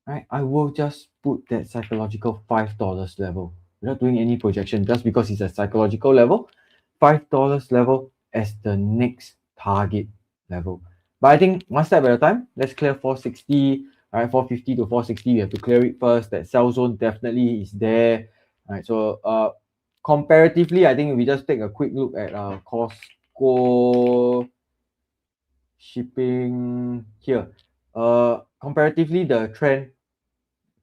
right? I will just put that psychological $5 level without doing any projection, just because it's a psychological level, $5 level as the next target level. But I think one step at a time. Let's clear 460. All right, 450 to 460. We have to clear it first. That sell zone definitely is there. All right, so comparatively, I think if we just take a quick look at Costco shipping here. Comparatively, the trend,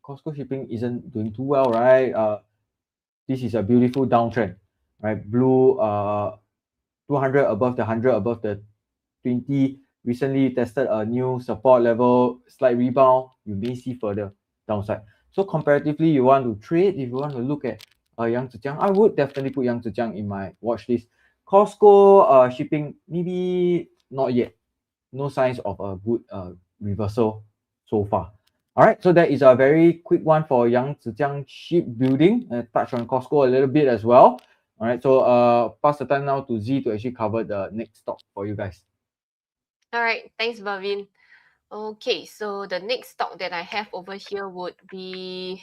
Costco shipping isn't doing too well, right? This is a beautiful downtrend, right? Blue, 200 above the 100, above the 20. Recently tested a new support level, slight rebound. You may see further downside. So comparatively, you want to trade, if you want to look at Yang Zijiang, I would definitely put Yang Zijiang in my watch list. Costco shipping, maybe not yet. No signs of a good reversal so far. All right, so that is a very quick one for Yang Zijiang Shipbuilding. Touch on Costco a little bit as well. All right, so pass the time now to Z to actually cover the next stock for you guys. All right, thanks, Bhavin. Okay, so the next stock that I have over here would be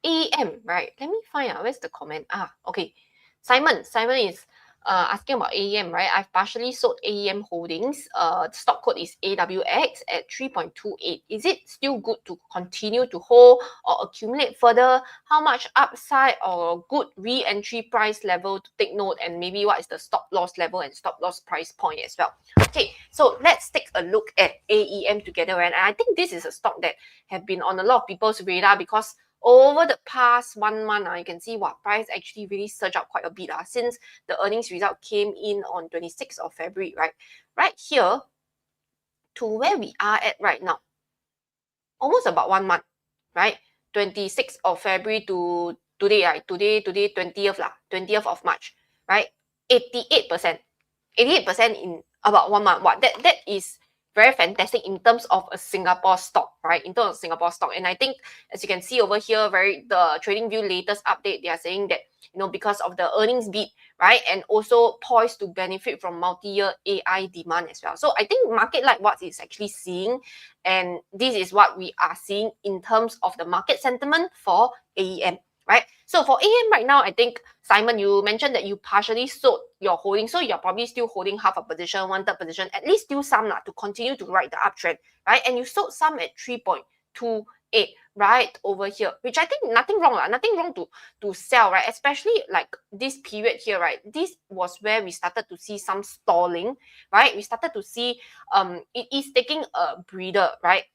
AEM, right? Let me find out where's the comment. Okay. Simon is asking about AEM, right? I've partially sold AEM holdings. The stock code is AWX at 3.28. Is it still good to continue to hold or accumulate further? How much upside or good re-entry price level to take note? And maybe what is the stop loss level and stop loss price point as well? Okay, so let's take a look at AEM together. And I think this is a stock that have been on a lot of people's radar because over the past 1 month, you can see what price actually really surged up quite a bit since the earnings result came in on 26th of February, right? Right here to where we are at right now. Almost about 1 month, right? 26th of February to today, right? Today 20th of March, right? 88%. 88% in about 1 month. What that is very fantastic in terms of a Singapore stock, right? In terms of Singapore stock. And I think, as you can see over here, the TradingView latest update, they are saying that, because of the earnings beat, right? And also poised to benefit from multi-year AI demand as well. So I think market like what it's actually seeing. And this is what we are seeing in terms of the market sentiment for AEM. Right? So for AM right now, I think, Simon, you mentioned that you partially sold your holding. So you're probably still holding half a position, 1/3 position, at least still some to continue to ride the uptrend, right? And you sold some at 3.28, right, over here, which I think nothing wrong to sell, right? Especially like this period here, right? This was where we started to see some stalling, right? We started to see it is taking a breather, right?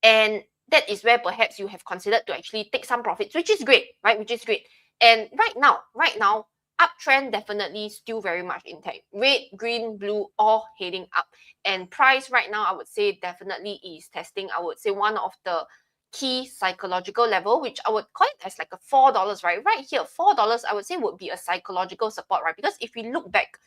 And that is where perhaps you have considered to actually take some profits, which is great, right? Which is great. And right now, uptrend definitely still very much intact. Red, green, blue, all heading up. And price right now, I would say definitely is testing, I would say, one of the key psychological level, which I would call it as like a $4, right? Right here, $4, I would say would be a psychological support, right? Because if we look back,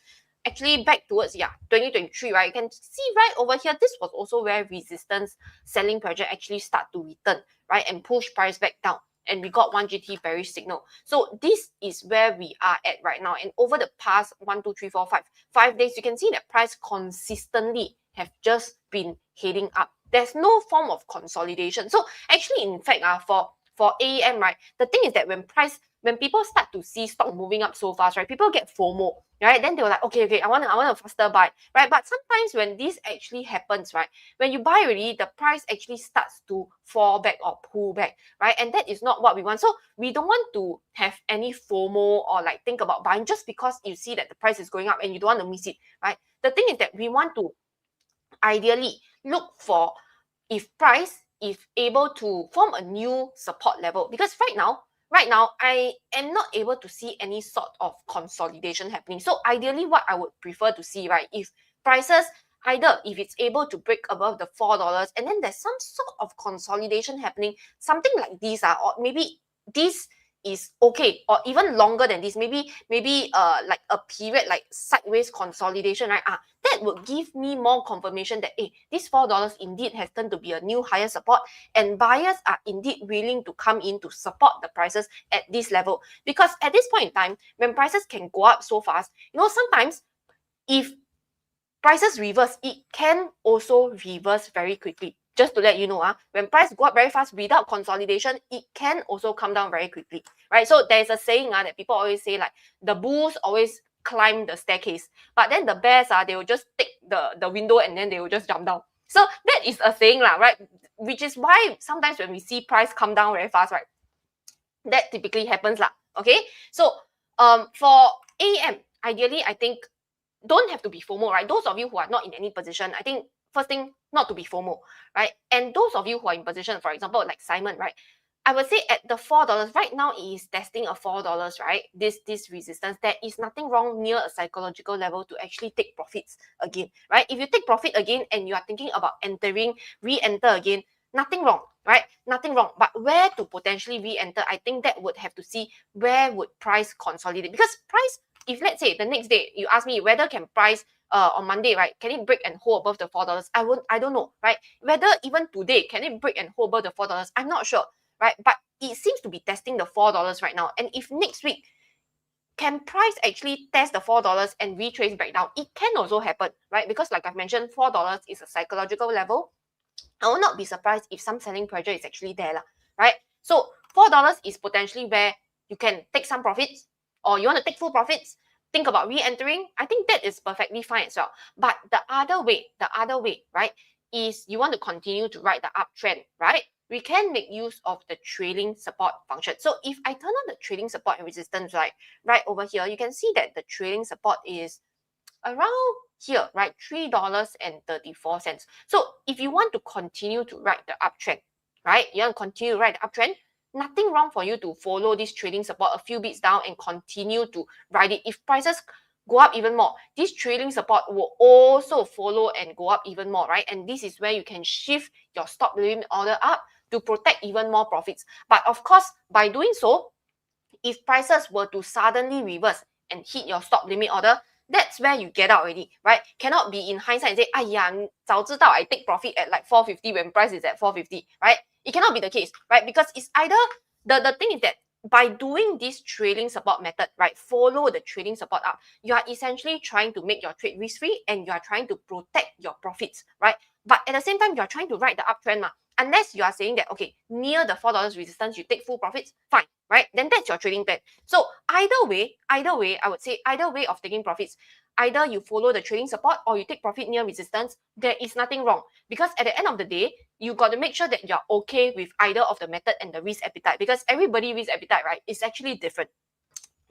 actually back towards 2023, right? You can see right over here, this was also where resistance selling pressure actually start to return, right? And push price back down. and we got 1 GT bearish signal. So this is where we are at right now. And over the past 1, 2, 3, 4, 5 days, you can see that price consistently have just been heading up. There's no form of consolidation. So actually, in fact, for AEM, right, the thing is that when people start to see stock moving up so fast, right, people get FOMO, right? Then they were like, okay, I want a faster buy, right? But sometimes when this actually happens, right, when you buy already, the price actually starts to fall back or pull back, right? And that is not what we want. So we don't want to have any FOMO or like think about buying just because you see that the price is going up and you don't want to miss it, right? The thing is that we want to ideally look for if price is able to form a new support level, because right now I am not able to see any sort of consolidation happening. So ideally what I would prefer to see, right, if prices either if it's able to break above the $4 and then there's some sort of consolidation happening, something like this, or maybe this is okay, or even longer than this, maybe like a period like sideways consolidation, right? That would give me more confirmation that this $4 indeed has turned to be a new higher support, and buyers are indeed willing to come in to support the prices at this level. Because at this point in time, when prices can go up so fast, sometimes if prices reverse, it can also reverse very quickly. Just to let you know, when price go up very fast without consolidation, it can also come down very quickly, right? So there's a saying that people always say, like, the bulls always climb the staircase, but then the bears, they will just take the window and then they will just jump down. So that is a saying, right? Which is why sometimes when we see price come down very fast, right, that typically happens, okay? So for AM, ideally, I think don't have to be FOMO, right? Those of you who are not in any position, I think first thing, not to be FOMO, right? And those of you who are in position, for example, like Simon, right? I would say at the $4, right now it is testing a $4, right? This resistance, there is nothing wrong near a psychological level to actually take profits again, right? If you take profit again and you are thinking about entering, re-enter again, nothing wrong, right? Nothing wrong. But where to potentially re-enter, I think that would have to see where would price consolidate. Because price, if let's say the next day you ask me whether can price on Monday, right, can it break and hold above the $4? I don't know, right? Whether even today can it break and hold above the $4? I'm not sure, right? But it seems to be testing the $4 right now. And if next week can price actually test the $4 and retrace back down, it can also happen, right? Because like I've mentioned, $4 is a psychological level. I will not be surprised if some selling pressure is actually there, right? So $4 is potentially where you can take some profits, or you want to take full profits, think about re-entering. I think that is perfectly fine as well. But the other way, right, is you want to continue to ride the uptrend, right? We can make use of the trailing support function. So if I turn on the trailing support and resistance, right over here, you can see that the trailing support is around here, right? $3.34. So if you want to continue to ride the uptrend, right? You want to continue to ride the uptrend, nothing wrong for you to follow this trading support a few bits down and continue to ride it. If prices go up even more, this trailing support will also follow and go up even more, right? And this is where you can shift your stop limit order up to protect even more profits. But of course, by doing so, if prices were to suddenly reverse and hit your stop limit order, that's where you get out already, right? Cannot be in hindsight and say, 哎呀，早知道 I take profit at like 450 when price is at 450, right? It cannot be the case, right? Because it's either, the thing is that by doing this trailing support method, right, follow the trailing support up, you are essentially trying to make your trade risk-free and you are trying to protect your profits, right? But at the same time, you are trying to ride the uptrend, unless you are saying that, okay, near the $4 resistance, you take full profits, fine, right? Then that's your trading plan. So either way, I would say either way of taking profits, either you follow the trading support or you take profit near resistance, there is nothing wrong. Because at the end of the day, you got to make sure that you're okay with either of the method and the risk appetite, because everybody risk appetite, right, is actually different.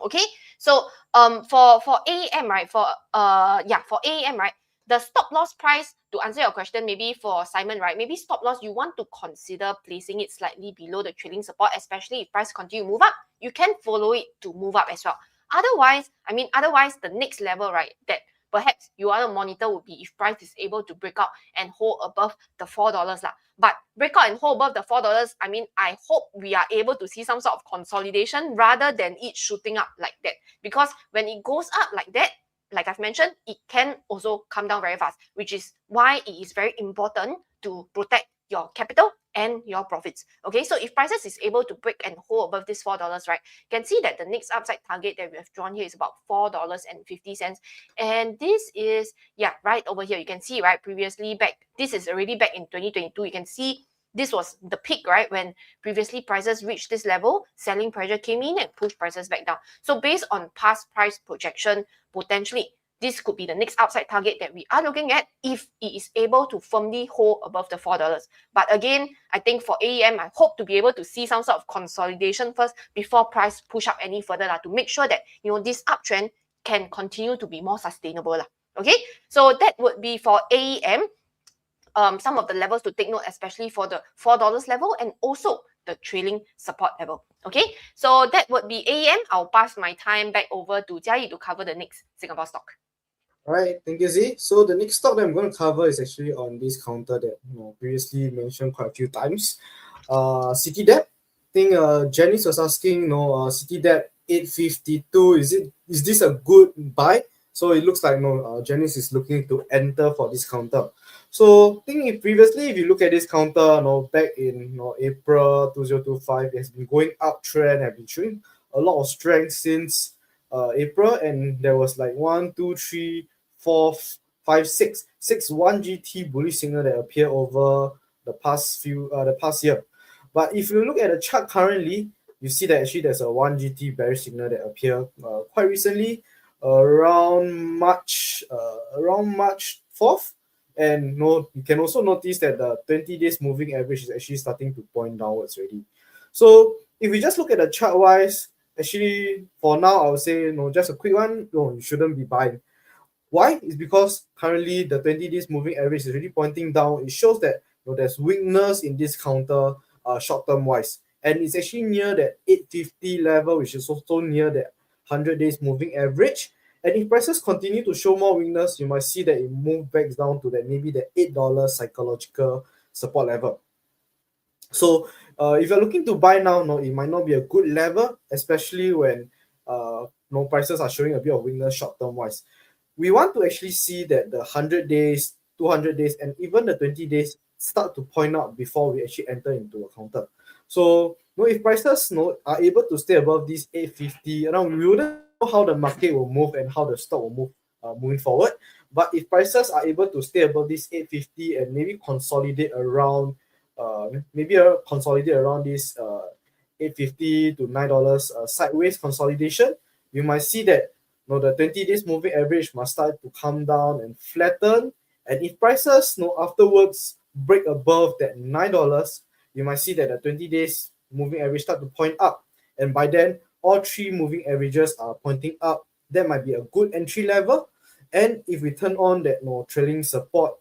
Okay, so for AEM, right, for AEM, right, the stop loss price, to answer your question, maybe for Simon, right, maybe stop loss, you want to consider placing it slightly below the trailing support, especially if price continue to move up, you can follow it to move up as well. Otherwise, the next level, right, that perhaps you want to monitor would be if price is able to break out and hold above the $4 . But break out and hold above the $4, I hope we are able to see some sort of consolidation rather than it shooting up like that. Because when it goes up like that, like I've mentioned, it can also come down very fast, which is why it is very important to protect your capital and your profits. Okay, so if prices is able to break and hold above this $4, right, you can see that the next upside target that we have drawn here is about $4.50. And this is, yeah, right over here. You can see, right, previously back, this is already back in 2022. You can see this was the peak, right, when previously prices reached this level, selling pressure came in and pushed prices back down. So based on past price projection, potentially this could be the next upside target that we are looking at if it is able to firmly hold above the $4. But again, I think for AEM, I hope to be able to see some sort of consolidation first before price push up any further to make sure that, you know, this uptrend can continue to be more sustainable. Okay, so that would be for AEM. Some of the levels to take note, especially for the $4 level and also the trailing support level. Okay, so that would be AEM. I'll pass my time back over to Jia to cover the next Singapore stock. All right, thank you, Z. So the next stock that I'm going to cover is actually on this counter that previously mentioned quite a few times. CityDebt. I think Janice was asking, CityDebt 852. Is this a good buy? So it looks like Janice is looking to enter for this counter. So I think if you look at this counter, back in April 2025, it has been going uptrend, have been showing a lot of strength since April, and there was like 1, 2, 3, 4, 5, 6 1 GT bullish signal that appeared over the past year. But if you look at the chart currently, you see that actually there's a 1 GT bearish signal that appeared quite recently, around March 4th. And you can also notice that the 20 days moving average is actually starting to point downwards already. So if we just look at the chart wise, actually for now I would say just a quick one, you shouldn't be buying. Why? It's because currently the 20 days moving average is really pointing down. It shows that there's weakness in this counter short term wise, and it's actually near that 850 level, which is also near the 100 days moving average. And if prices continue to show more weakness, you might see that it move back down to that maybe the $8 psychological support level. So if you're looking to buy now, it might not be a good level, especially when prices are showing a bit of weakness short term wise. We want to actually see that the 100 days, 200 days, and even the 20 days start to point out before we actually enter into a counter. So if prices are able to stay above this 850, we wouldn't know how the market will move and how the stock will move moving forward. But if prices are able to stay above this 850 and maybe consolidate around this 850 to $9 sideways consolidation, you might see that the 20 days moving average must start to come down and flatten. And if prices afterwards break above that $9, you might see that the 20 days moving average start to point up. And by then, all three moving averages are pointing up. That might be a good entry level. And if we turn on that trailing support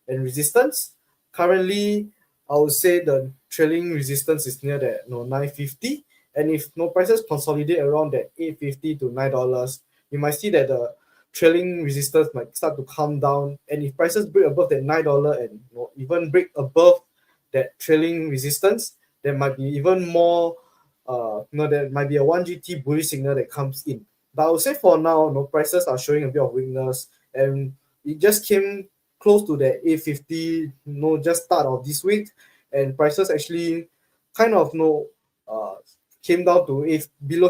and resistance, currently I would say the trailing resistance is near that 950. And if prices consolidate around that 850 to $9, you might see that the trailing resistance might start to come down. And if prices break above that $9 and even break above that trailing resistance, there might be even more there might be a 1 GT bullish signal that comes in. But I would say for now, prices are showing a bit of weakness, and it just came close to the 850, just start of this week, and prices actually kind of came down to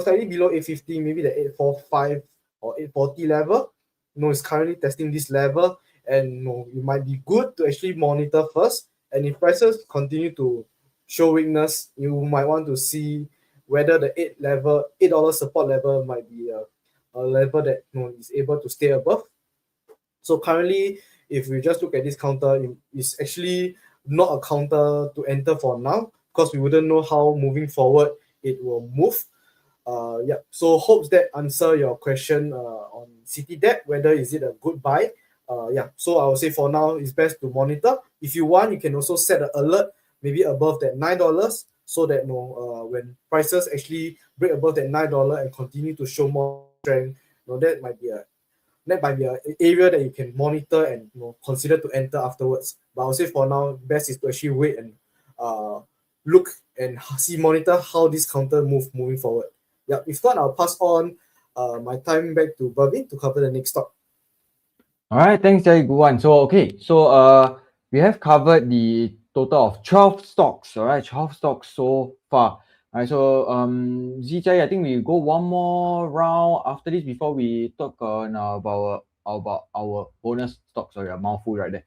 slightly below 850, maybe the 845 or 840 level. It's currently testing this level, and it might be good to actually monitor first. And if prices continue to show weakness, you might want to see whether the $8 support level might be a level that is able to stay above. So currently, if we just look at this counter, it's actually not a counter to enter for now, because we wouldn't know how moving forward it will move. So hopes that answer your question on CityDebt, whether is it a good buy. So I would say for now it's best to monitor. If you want, you can also set an alert maybe above that $9, so that when prices actually break above that $9 and continue to show more strength, that might be an area that you can monitor and consider to enter afterwards. But I would say for now, best is to actually wait and look and monitor how this counter moving forward. If not, I'll pass on my time back to Bhavin to cover the next stock. All right, thanks, Jai. Good one. So we have covered the total of 12 stocks. All right, 12 stocks so far. All right, so ZJ, I think we go one more round after this before we talk on about our bonus stocks. Sorry, a mouthful right there.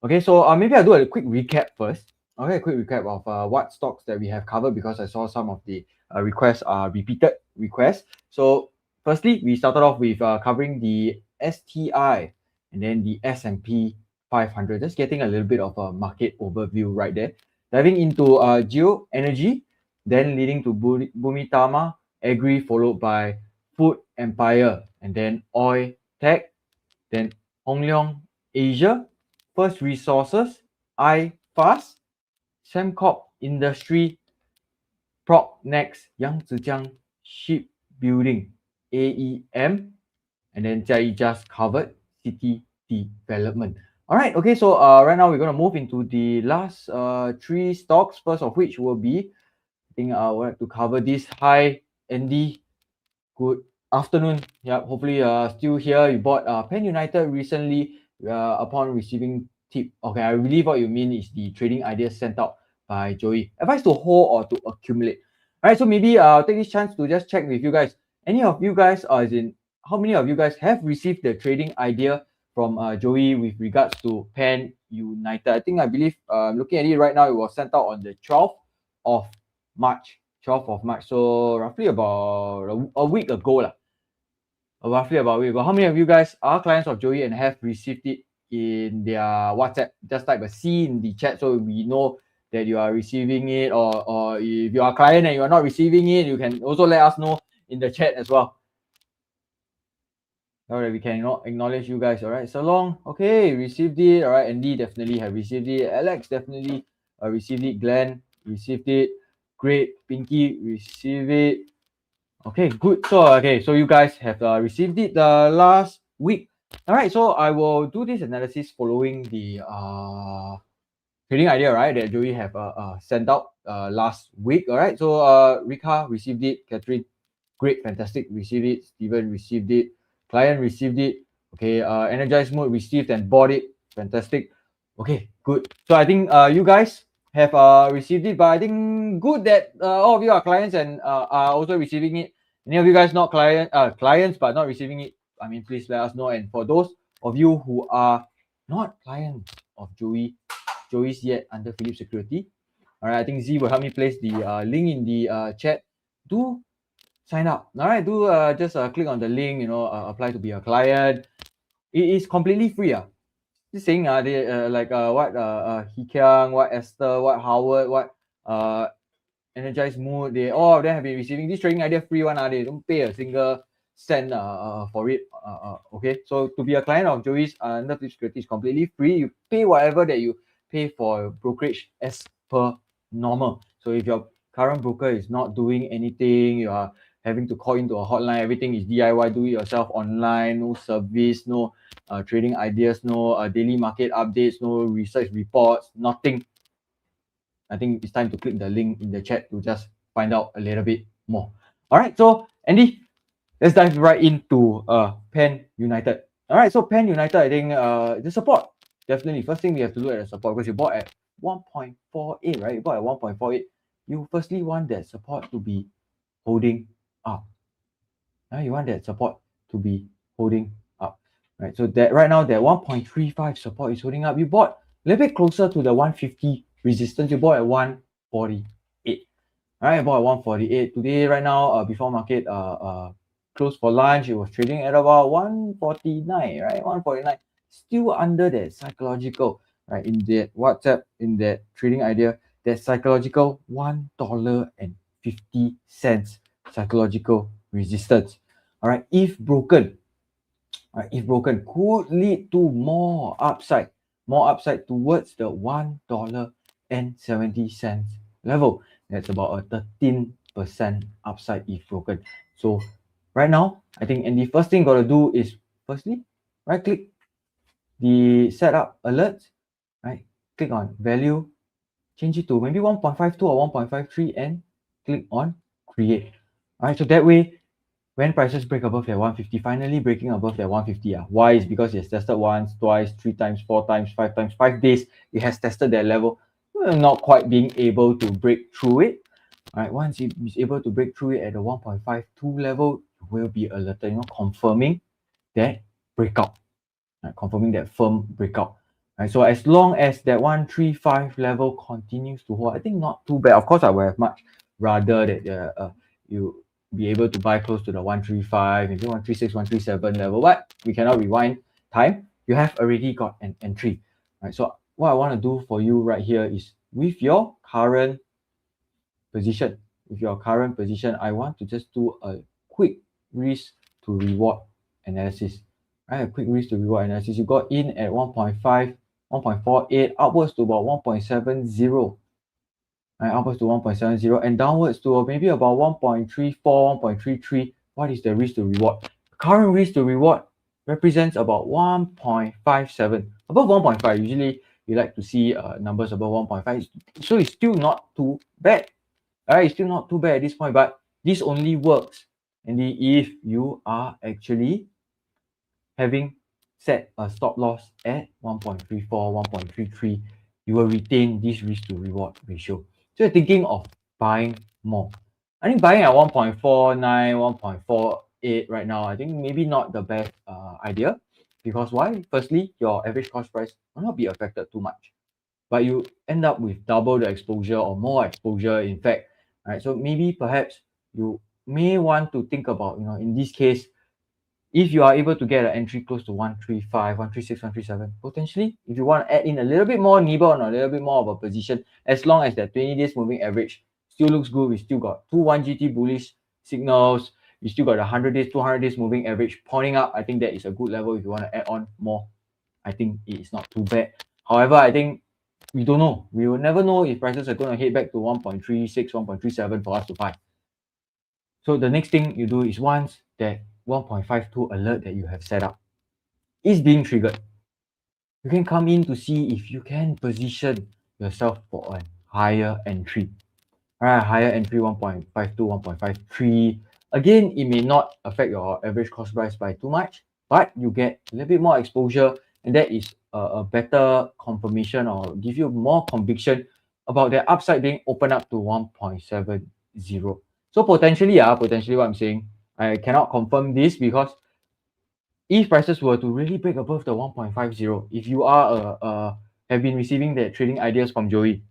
Okay, so maybe I'll do a quick recap first. Okay, a quick recap of what stocks that we have covered, because I saw some of the requests are repeated requests. So firstly, we started off with covering the STI and then the S&P 500, just getting a little bit of a market overview right there. Diving into Geo Energy, then leading to Bumitama Agri, followed by Food Empire, and then Oiltek, then Leong Asia, First Resources, iFast, Sembcorp Industry, PropNex, Yangzijiang Shipbuilding, AEM, and then Jai just covered City Development. All right, okay, so right now we're going to move into the last three stocks, first of which will be, I think I would like to cover this. Hi, Andy. Good afternoon. Yeah, hopefully still here. You bought Pan United recently upon receiving tip. Okay, I believe what you mean is the trading ideas sent out by Joey. Advice to hold or to accumulate. All right, so maybe I'll take this chance to just check with you guys. Any of you guys, as in how many of you guys have received the trading idea from Joey with regards to Pan United? I believe looking at it right now, it was sent out on the 12th of March. 12th of March, so roughly about a week ago. Roughly about a week ago. How many of you guys are clients of Joey and have received it in their WhatsApp? Just type a C in the chat so we know that you are receiving it, or if you are a client and you are not receiving it, you can also let us know in the chat as well. All right, we can acknowledge you guys. All right, so long. Okay, received it. All right, Andy definitely have received it. Alex definitely received it. Glenn received it. Great. Pinky received it. Okay, good. So you guys have received it last week. All right, so I will do this analysis following the trading idea, right, that Joey have sent out last week. All right, so Rika received it. Catherine, great, fantastic, received it. Steven received it. Client received it. Okay, Energized Mode received and bought it. Fantastic. Okay, good. So I think you guys have received it, but I think good that all of you are clients and are also receiving it. Any of you guys not clients but not receiving it, I mean, please let us know. And for those of you who are not clients of Joey's yet under Philip Security, all right, I think Z will help me place the link in the chat. Do sign up. All right, do just click on the link, apply to be a client. It is completely free. Just saying they like what Hikyang, what Esther, what Howard, what Energized Mood, they all of them have been receiving this trading idea free one. They don't pay a single cent for it. Okay, so to be a client of Joey's under Philip Security is completely free. You pay whatever that you pay for brokerage as per normal. So if your current broker is not doing anything, you are having to call into a hotline, everything is DIY, do it yourself online, no service, no trading ideas, no daily market updates, no research reports, nothing. I think it's time to click the link in the chat to just find out a little bit more. All right, so Andy, let's dive right into Pan United. All right, so Pan United, I think the support, definitely. First thing we have to look at the support, because you bought at 1.48, right? You bought at 1.48. You firstly want that support to be holding up. Now you want that support to be holding up, right? So that right now that 1.35 support is holding up. You bought a little bit closer to the 150 resistance. You bought at 148. All right, I bought at 148 today. Right now, before market closed for lunch, it was trading at about 149, right? 149, still under that psychological, right? In that WhatsApp, in that trading idea, that psychological $1.50 psychological resistance. All right, if broken, could lead to more upside towards the $1.70 level. That's about a 13% upside if broken. So right now, I think, and the first thing gotta do is firstly right click the setup alerts, right? Click on value, change it to maybe 1.52 or 1.53 and click on create. All right, so that way when prices break above that 150, finally breaking above that 150, why is because it has tested once, twice, 3 times, 4 times, 5 times, 5 days, it has tested that level, not quite being able to break through it. All right, once it is able to break through it at the 1.52 level, you will be alerted, confirming that breakout, right, confirming that firm breakout. Right, so as long as that 135 level continues to hold, I think not too bad. Of course, I would have much rather that you be able to buy close to the 135, maybe 136, 137 level, but we cannot rewind time. You have already got an entry. Right, so what I want to do for you right here is with your current position, I want to just do a quick risk to reward analysis. Right, a quick risk to reward analysis. You got in at 1.5, 1.48, upwards to about 1.70. Right, upwards to 1.70 and downwards to maybe about 1.34, 1.33. What is the risk to reward? Current risk to reward represents about 1.57. Above 1.5, usually you like to see numbers above 1.5. So it's still not too bad. All right, it's still not too bad at this point, but this only works if you are actually having set a stop loss at 1.34, 1.33, you will retain this risk to reward ratio. So you're thinking of buying more. I think buying at 1.49, 1.48 right now, I think maybe not the best idea. Because why? Firstly, your average cost price will not be affected too much, but you end up with double the exposure or more exposure, in fact. Right? So maybe perhaps you may want to think about, in this case, if you are able to get an entry close to 135, 136, 137, potentially, if you want to add in a little bit more nibble or a little bit more of a position, as long as that 20 days moving average still looks good, we still got 2 1GT bullish signals, we still got the 100 days, 200 days moving average pointing up. I think that is a good level if you want to add on more. I think it is not too bad. However, I think we don't know. We will never know if prices are going to head back to 1.36, 1.37 for us to buy. So the next thing you do is once that 1.52 alert that you have set up is being triggered, you can come in to see if you can position yourself for a higher entry. Alright, higher entry 1.52, 1.53. Again, it may not affect your average cost price by too much, but you get a little bit more exposure, and that is a better confirmation or give you more conviction about the upside being opened up to 1.70. So potentially what I'm saying, I cannot confirm this because if prices were to really break above the 1.50, if you are have been receiving the trading ideas from Joey,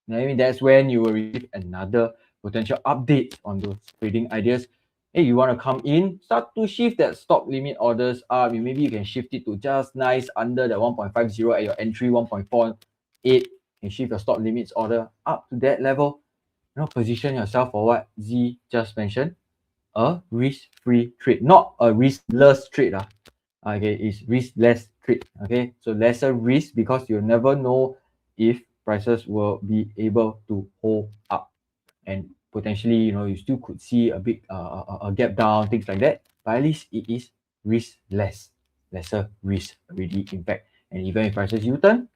I mean, that's when you will receive another potential update on those trading ideas. Hey, you want to come in, start to shift that stop limit orders up. Maybe you can shift it to just nice under the 1.50 at your entry, 1.48, and shift your stop limits order up to that level. Position yourself for what Z just mentioned, a risk-free trade, not a riskless trade. Okay, it's riskless trade. Okay, so lesser risk because you never know if prices will be able to hold up, and potentially you still could see a big a gap down, things like that, but at least it is lesser risk already, in fact. And even if prices U-turn,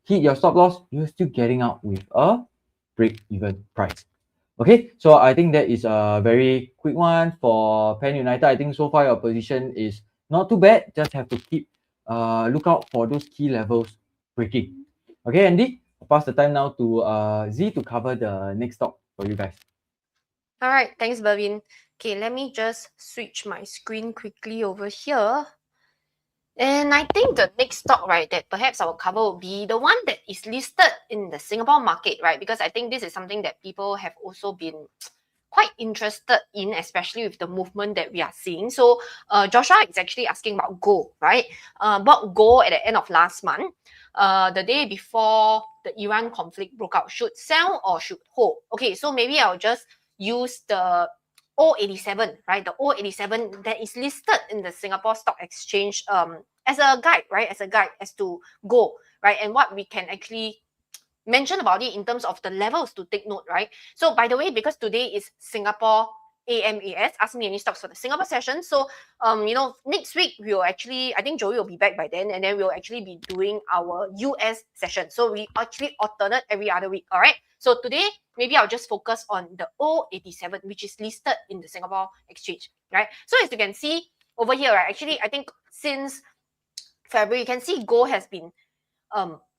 hit your stop loss, you're still getting out with a break-even price. Okay, so I think that is a very quick one for Pan United. I think so far your position is not too bad. Just have to keep look out for those key levels breaking. Okay, Andy, I'll pass the time now to Z to cover the next stock for you guys. All right, thanks, Bervin. Okay, let me just switch my screen quickly over here. And I think the next stock, right, that perhaps I will cover will be the one that is listed in the Singapore market, right? Because I think this is something that people have also been quite interested in, especially with the movement that we are seeing. So Joshua is actually asking about gold, right? Bought gold at the end of last month, the day before the Iran conflict broke out. Should sell or should hold? Okay, so maybe I'll just use the 087, right? The 087 that is listed in the Singapore Stock Exchange as a guide, right? As a guide as to gold, right? And what we can actually mention about it in terms of the levels to take note, right? So by the way, because today is Singapore AMAS, ask me any stocks for the Singapore session. So, next week we'll actually, I think Joey will be back by then, and then we'll actually be doing our US session. So we actually alternate every other week, all right? So today, maybe I'll just focus on the 087, which is listed in the Singapore Exchange. right? So as you can see over here, right, actually, I think since February, you can see gold has been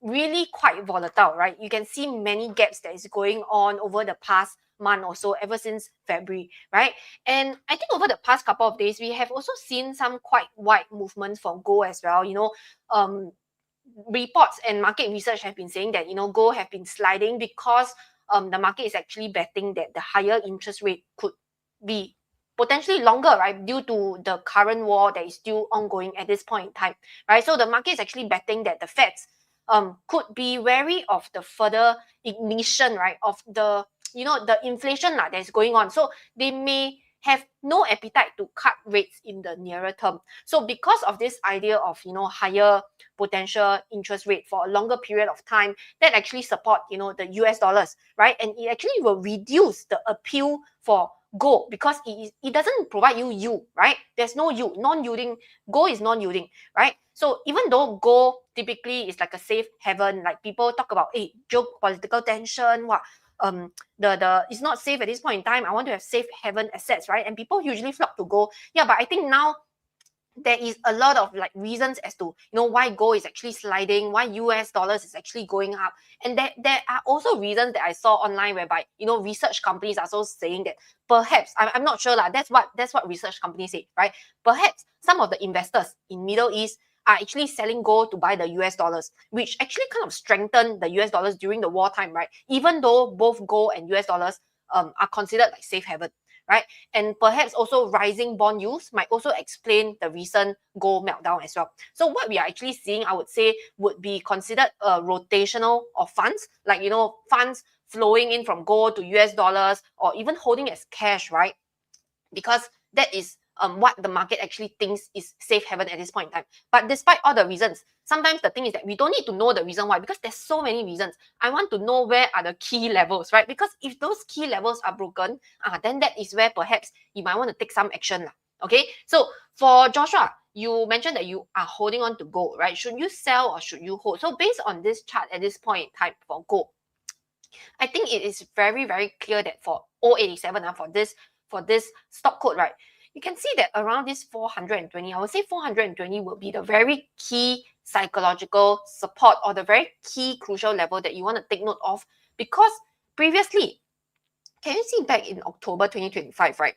really quite volatile, right? You can see many gaps that is going on over the past month or so, ever since February, right? And I think over the past couple of days, we have also seen some quite wide movements for gold as well. You know, reports and market research have been saying that, you know, gold have been sliding because the market is actually betting that the higher interest rate could be potentially longer, right, due to the current war that is still ongoing at this point in time, right? So the market is actually betting that the Feds could be wary of the further ignition, right, of the, you know, the inflation that is going on. So they may have no appetite to cut rates in the nearer term. So because of this idea of, you know, higher potential interest rate for a longer period of time, that actually support, you know, the US dollars, right? And it actually will reduce the appeal for gold because it doesn't provide you yield, right? There's no yield, non-yielding. Gold is non-yielding, right? So even though gold typically is like a safe haven, like people talk about, hey, geopolitical tension, what the it's not safe at this point in time. I want to have safe haven assets, right? And people usually flock to gold. Yeah, but I think now there is a lot of like reasons as to, you know, why gold is actually sliding, why US dollars is actually going up. And there are also reasons that I saw online whereby, you know, research companies are also saying that perhaps, I'm not sure lah, that's what research companies say, right? Perhaps some of the investors in Middle East are actually selling gold to buy the US dollars, which actually kind of strengthened the US dollars during the wartime, right? Even though both gold and US dollars are considered like safe haven, right? And perhaps also rising bond yields might also explain the recent gold meltdown as well. So what we are actually seeing, I would say, would be considered a rotational of funds, like, you know, funds flowing in from gold to US dollars or even holding as cash, right? Because that is what the market actually thinks is safe haven at this point in time. But despite all the reasons, sometimes the thing is that we don't need to know the reason why, because there's so many reasons. I want to know where are the key levels, right? Because if those key levels are broken, then that is where perhaps you might want to take some action. Okay, so for Joshua, you mentioned that you are holding on to gold, right? Should you sell or should you hold? So based on this chart at this point in time for gold, I think it is very, very clear that for 087, for this stock code, right, you can see that around this 420, I would say 420 will be the very key psychological support or the very key crucial level that you want to take note of, because previously, can you see back in October 2025, right?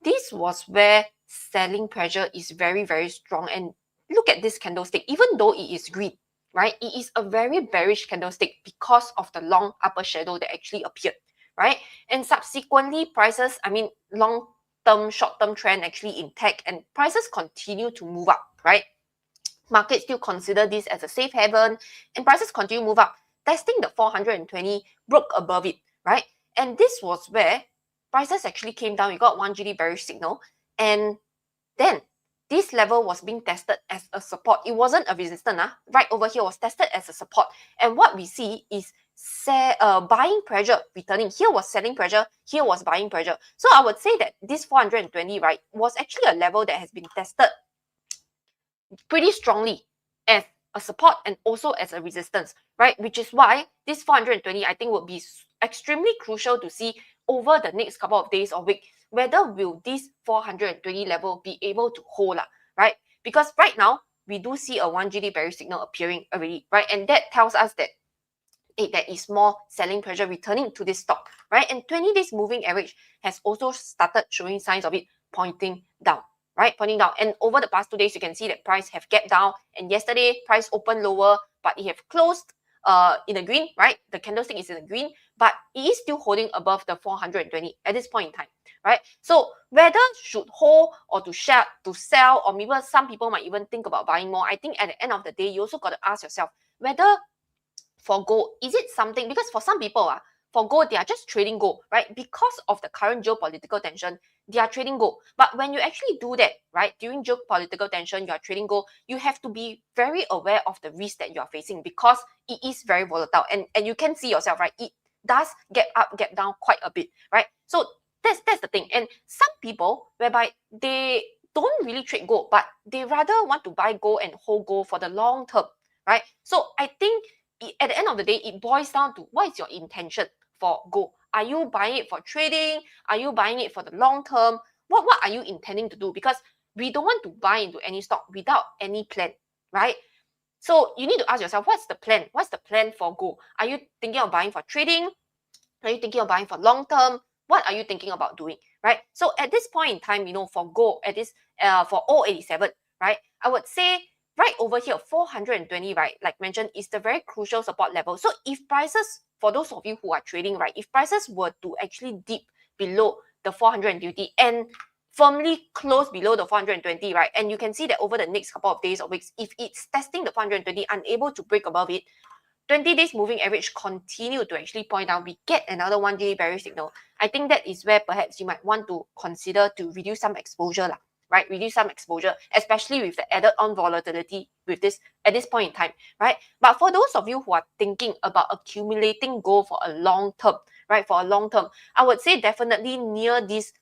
This was where selling pressure is very, very strong. And look at this candlestick, even though it is green, right? It is a very bearish candlestick because of the long upper shadow that actually appeared, right? And subsequently, prices, I mean, long-term, short-term trend actually intact, and prices continue to move up, right? Markets still consider this as a safe haven, and prices continue to move up, testing the 420, broke above it, right? And this was where prices actually came down. We got 1GD bearish signal, and then this level was being tested as a support. It wasn't a resistance. Right over here was tested as a support. And what we see is buying pressure returning. Here was selling pressure. Here was buying pressure. So I would say that this 420, right, was actually a level that has been tested pretty strongly as a support and also as a resistance, right? Which is why this 420, I think, would be extremely crucial to see over the next couple of days or week, whether will this 420 level be able to hold, right? Because right now, we do see a 1GD bearish signal appearing already, right? And that tells us that there is more selling pressure returning to this stock, right? And 20 days moving average has also started showing signs of it pointing down, right? Pointing down. And over the past 2 days, you can see that price have gapped down. And yesterday, price opened lower, but it have closed in the green, right? The candlestick is in the green, but it is still holding above the 420 at this point in time, right? So whether should hold or to sell, or maybe some people might even think about buying more. I think at the end of the day, you also got to ask yourself whether for gold, is it something, because for some people, for gold, they are just trading gold, right? Because of the current geopolitical tension, they are trading gold. But when you actually do that, right, during geopolitical tension, you are trading gold, you have to be very aware of the risk that you are facing, because it is very volatile. And you can see yourself, right? It does get up, get down quite a bit, right? So that's the thing. And some people, whereby they don't really trade gold, but they rather want to buy gold and hold gold for the long term, right? So I think at the end of the day, it boils down to what is your intention for gold. Are you buying it for trading? Are you buying it for the long term? What are you intending to do? Because we don't want to buy into any stock without any plan, right? So you need to ask yourself, what's the plan? What's the plan for gold? Are you thinking of buying for trading? Are you thinking of buying for long term? What are you thinking about doing, right? So at this point in time, for gold, at this for 087, right, I would say right over here, 420, right, like mentioned, is the very crucial support level. So if prices, for those of you who are trading, right, if prices were to actually dip below the 420 and firmly close below the 420, right, and you can see that over the next couple of days or weeks, if it's testing the 420, unable to break above it, 20 days moving average continue to actually point down, we get another 1-day bearish signal. I think that is where perhaps you might want to consider to reduce some exposure, right? Reduce some exposure, especially with the added on volatility with this at this point in time, right? But for those of you who are thinking about accumulating gold for a long term, right? For a long term, I would say definitely near this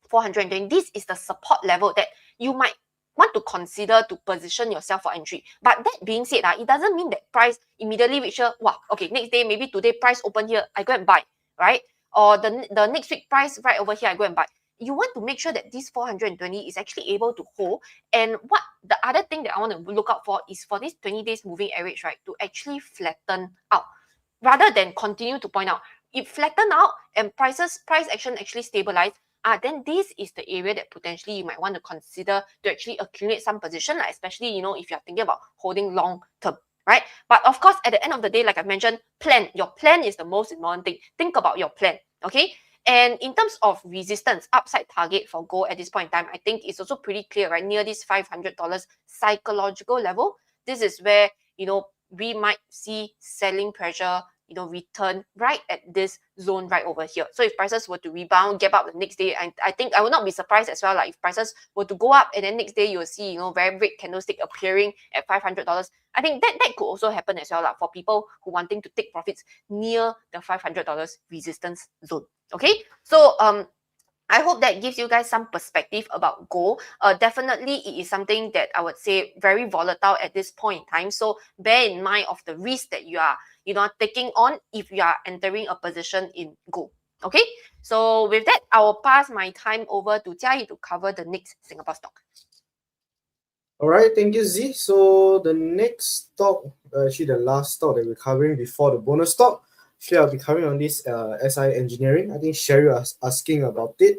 420, this is the support level that you might want to consider to position yourself for entry. But that being said, it doesn't mean that price immediately reach here. Wow, okay, next day, maybe today price open here, I go and buy, right? Or the next week price right over here, I go and buy. You want to make sure that this 420 is actually able to hold. And what the other thing that I want to look out for is for this 20 days moving average, right, to actually flatten out rather than continue to point out. If flatten out and price action actually stabilize, then this is the area that potentially you might want to consider to actually accumulate some position, especially, if you're thinking about holding long term, right? But of course, at the end of the day, like I mentioned, your plan is the most important thing. Think about your plan, okay? And in terms of resistance, upside target for gold at this point in time, I think it's also pretty clear, right? Near this $500 psychological level, this is where, we might see selling pressure, return right at this zone right over here. So if prices were to rebound, gap up the next day, and I think I would not be surprised as well, like if prices were to go up and then next day you'll see, very red candlestick appearing at $500. I think that could also happen as well, for people who wanting to take profits near the $500 resistance zone. Okay, so I hope that gives you guys some perspective about gold. Definitely, it is something that I would say very volatile at this point in time. So bear in mind of the risk that you are, taking on if you are entering a position in gold. Okay. So with that, I will pass my time over to Jia Yi to cover the next Singapore stock. All right, thank you, Z. So the next stock, actually the last stock that we're covering before the bonus stock, I'll be covering on this SI Engineering. I think Sherry was asking about it.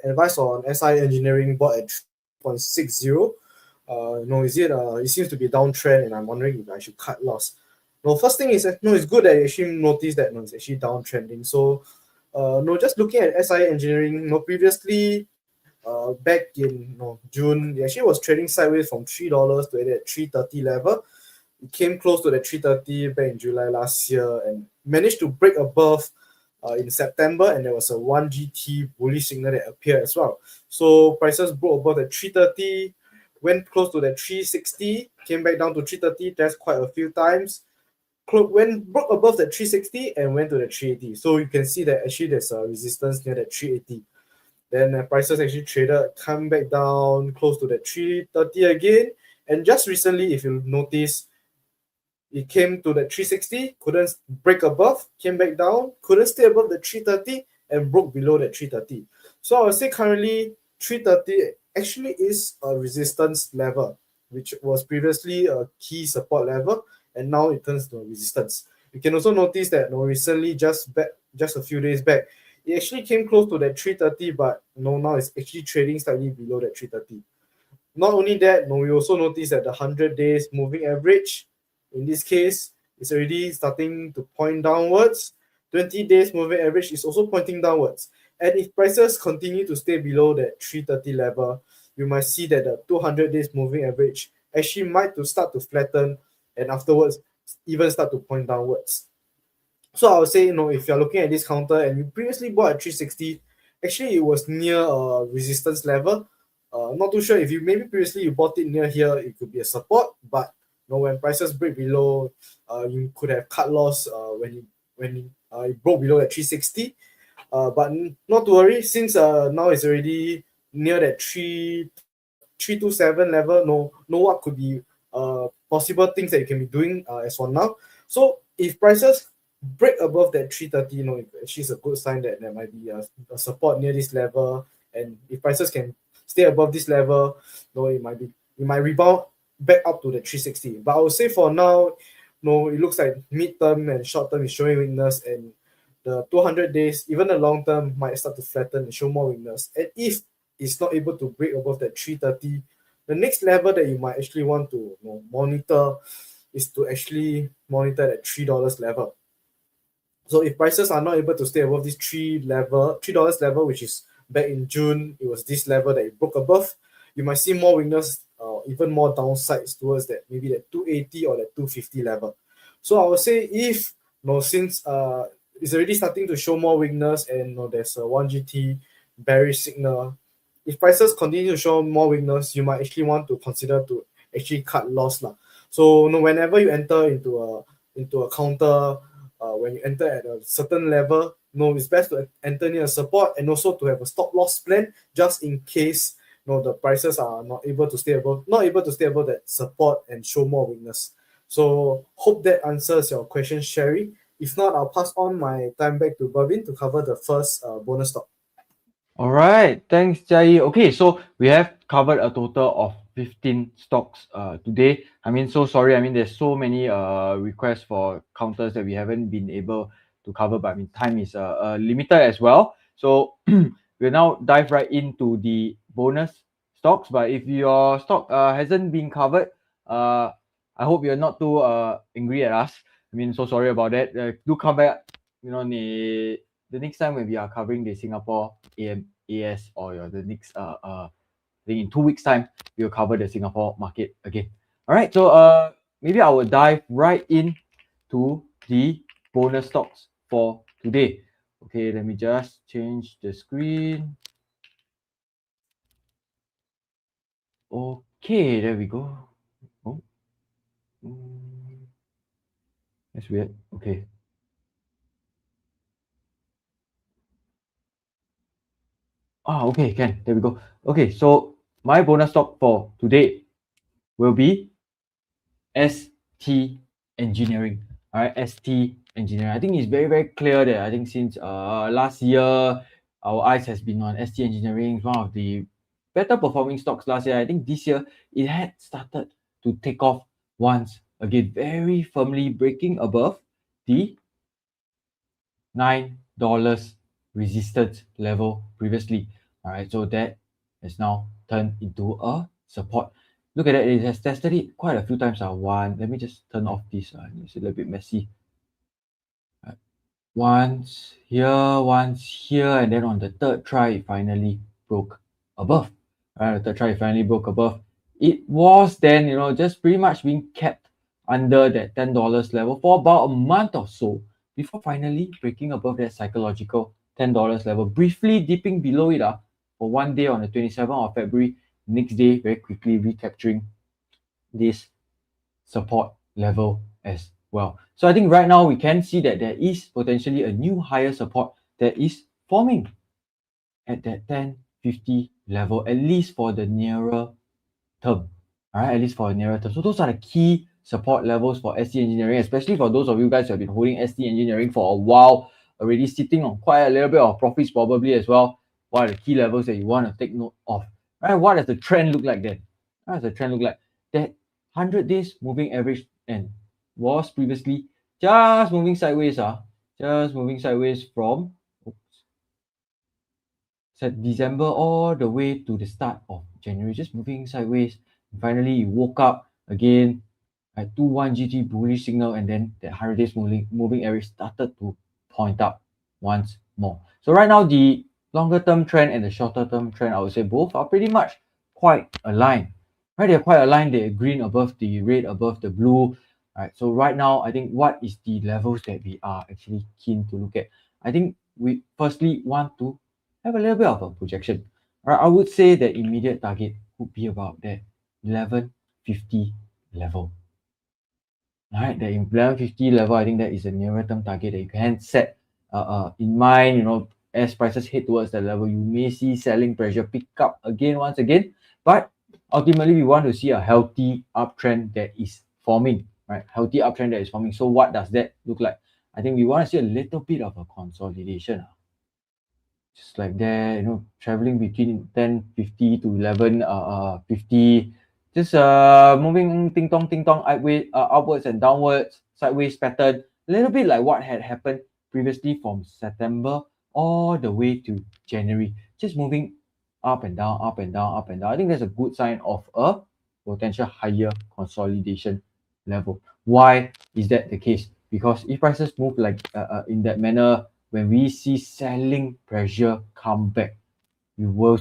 Advice on SI Engineering bought at 3.60. It seems to be a downtrend, and I'm wondering if I should cut loss. First thing is it's good that you actually notice that it's actually downtrending. So just looking at SI Engineering, previously back in June, it actually was trading sideways from $3 to that 330 level. It came close to the 330 back in July last year and managed to break above in September, and there was a 1 GT bullish signal that appeared as well. So prices broke above the 330, went close to the 360, came back down to 330, that's quite a few times. Broke above the 360 and went to the 380. So you can see that actually there's a resistance near the 380. Then prices actually traded, come back down close to the 330 again. And just recently, if you notice, it came to the 360, couldn't break above, came back down, couldn't stay above the 330, and broke below the 330. So I would say currently 330 actually is a resistance level, which was previously a key support level, and now it turns to a resistance. You can also notice that recently, just a few days back, it actually came close to that 330, but now it's actually trading slightly below that 330. Not only that, we also notice that the 100 days moving average, in this case, is already starting to point downwards. 20 days moving average is also pointing downwards. And if prices continue to stay below that 330 level, you might see that the 200 days moving average actually might start to flatten and afterwards even start to point downwards. So I would say, if you're looking at this counter and you previously bought at 360, actually it was near a resistance level. Not too sure if you previously you bought it near here, it could be a support, but when prices break below, you could have cut loss when it broke below at 360. But not to worry, since now it's already near that 327 level. No, what could be possible things that you can be doing as for now. So if prices break above that 330, actually it's a good sign that there might be a support near this level, And if prices can stay above this level, it might rebound back up to the 360. But I would say for now, it looks like mid-term and short-term is showing weakness, and the 200 days, even the long-term, might start to flatten and show more weakness. And if it's not able to break above that 330, the next level that you might actually want to monitor is to actually monitor that $3 level. So if prices are not able to stay above this $3 level, which is back in June, it was this level that it broke above, you might see more weakness, even more downsides towards that, maybe that 280 or that 250 level. So I would say if since it's already starting to show more weakness, and there's a 1GT bearish signal, if prices continue to show more weakness, you might actually want to consider to actually cut loss lah. So whenever you enter into a counter, when you enter at a certain level, it's best to enter near a support, and also to have a stop loss plan just in case the prices are not able to stay above that support and show more weakness. So hope that answers your question, Sherry. If not, I'll pass on my time back to Bhavin to cover the first bonus stock. All right, thanks, Jai. Okay, so we have covered a total of 15 stocks today. I mean, so sorry. I mean, there's so many requests for counters that we haven't been able to cover, but I mean, time is limited as well. So we'll now dive right into the bonus stocks. But if your stock hasn't been covered, I hope you're not too angry at us. I mean, so sorry about that. Do come back, the next time when we are covering the Singapore AS, or the next I think in 2 weeks time we'll cover the Singapore market again. All right, so maybe I will dive right into the bonus stocks for today. Okay, let me just change the screen. Okay, there we go. Oh, that's weird. Okay. Okay, can. There we go. Okay, so my bonus stock for today will be ST Engineering. All right, ST Engineering. I think it's very, very clear that I think since last year, our eyes has been on ST Engineering. It's one of the better performing stocks last year. I think this year it had started to take off once again, very firmly breaking above the $9 resistance level previously. All right, so that has now turned into a support. Look at that, it has tested it quite a few times. Let me just turn off this. It's a little bit messy. Once here, and then on the third try, it finally broke above. The third try, it finally broke above. It was then, just pretty much being kept under that $10 level for about a month or so before finally breaking above that psychological $10 level, briefly dipping below it for one day on the 27th of February. Next day, very quickly recapturing this support level as well. So I think right now we can see that there is potentially a new higher support that is forming at that 1050 level, at least for the nearer term. All right, at least for a nearer term. So those are the key support levels for ST Engineering, especially for those of you guys who have been holding ST Engineering for a while, already sitting on quite a little bit of profits probably as well. What are the key levels that you want to take note of? Right? What does the trend look like then? What does the trend look like? That 100 days moving average and was previously just moving sideways, just moving sideways from December all the way to the start of January, just moving sideways. Finally, it woke up again at 2-1GT bullish signal, and then that 100 days moving average started to point up once more. So right now, the longer term trend and the shorter term trend, I would say both are pretty much quite aligned. Right, they're quite aligned. They're green above the red, above the blue. Right, so right now, I think what is the levels that we are actually keen to look at? I think we firstly want to have a little bit of a projection. Right, I would say the immediate target would be about that 1150 level. Right, the 1150 level, I think that is a nearer term target that you can set in mind. As prices head towards that level, you may see selling pressure pick up once again, but ultimately we want to see a healthy uptrend that is forming, right? Healthy uptrend that is forming. So what does that look like? I think we want to see a little bit of a consolidation. just like that, you know, traveling between 10.50 to 11.50, just moving ting tong upwards and downwards, sideways pattern, a little bit like what had happened previously from September all the way to January, just moving up and down, up and down, up and down. I think that's a good sign of a potential higher consolidation level. Why is that the case? Because if prices move like in that manner, when we see selling pressure come back, you will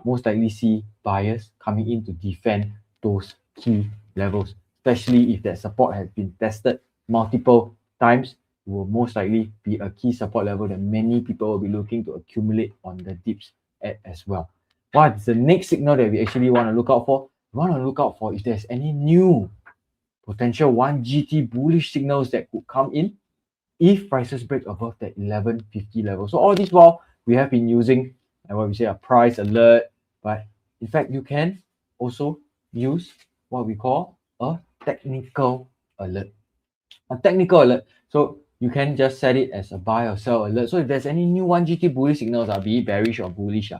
most likely see buyers coming in to defend those key levels, especially if that support has been tested multiple times. It will most likely be a key support level that many people will be looking to accumulate on the dips at as well. What's the next signal that we actually want to look out for? We want to look out for if there's any new potential 1GT bullish signals that could come in if prices break above that 11.50 level. So all this while we have been using what we say a price alert, but in fact you can also use what we call a technical alert. A technical alert. So you can just set it as a buy or sell alert. So if there's any new 1GT bullish signals, be it bearish or bullish,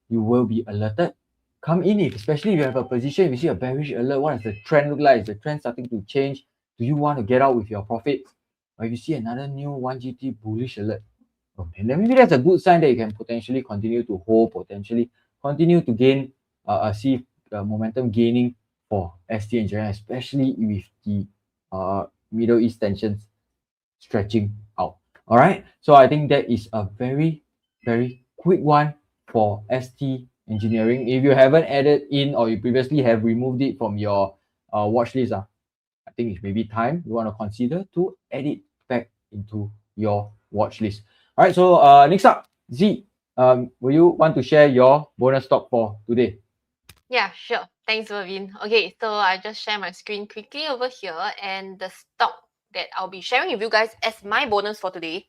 you will be alerted. Come in it, especially if you have a position, if you see a bearish alert, what does the trend look like? Is the trend starting to change? Do you want to get out with your profits? Or if you see another new 1GT bullish alert, okay, then maybe that's a good sign that you can potentially continue to hold, potentially continue to gain, see momentum gaining for ST and J, especially with the Middle East tensions stretching out. All right, so I think that is a very, very quick one for ST Engineering. If you haven't added in or you previously have removed it from your watch list, I think it's maybe time you want to consider to add it back into your watch list. All right, so next up, Z, will you want to share your bonus stock for today? Yeah, sure. Thanks, Mervin. Okay, so I just share my screen quickly over here, and the stock that I'll be sharing with you guys as my bonus for today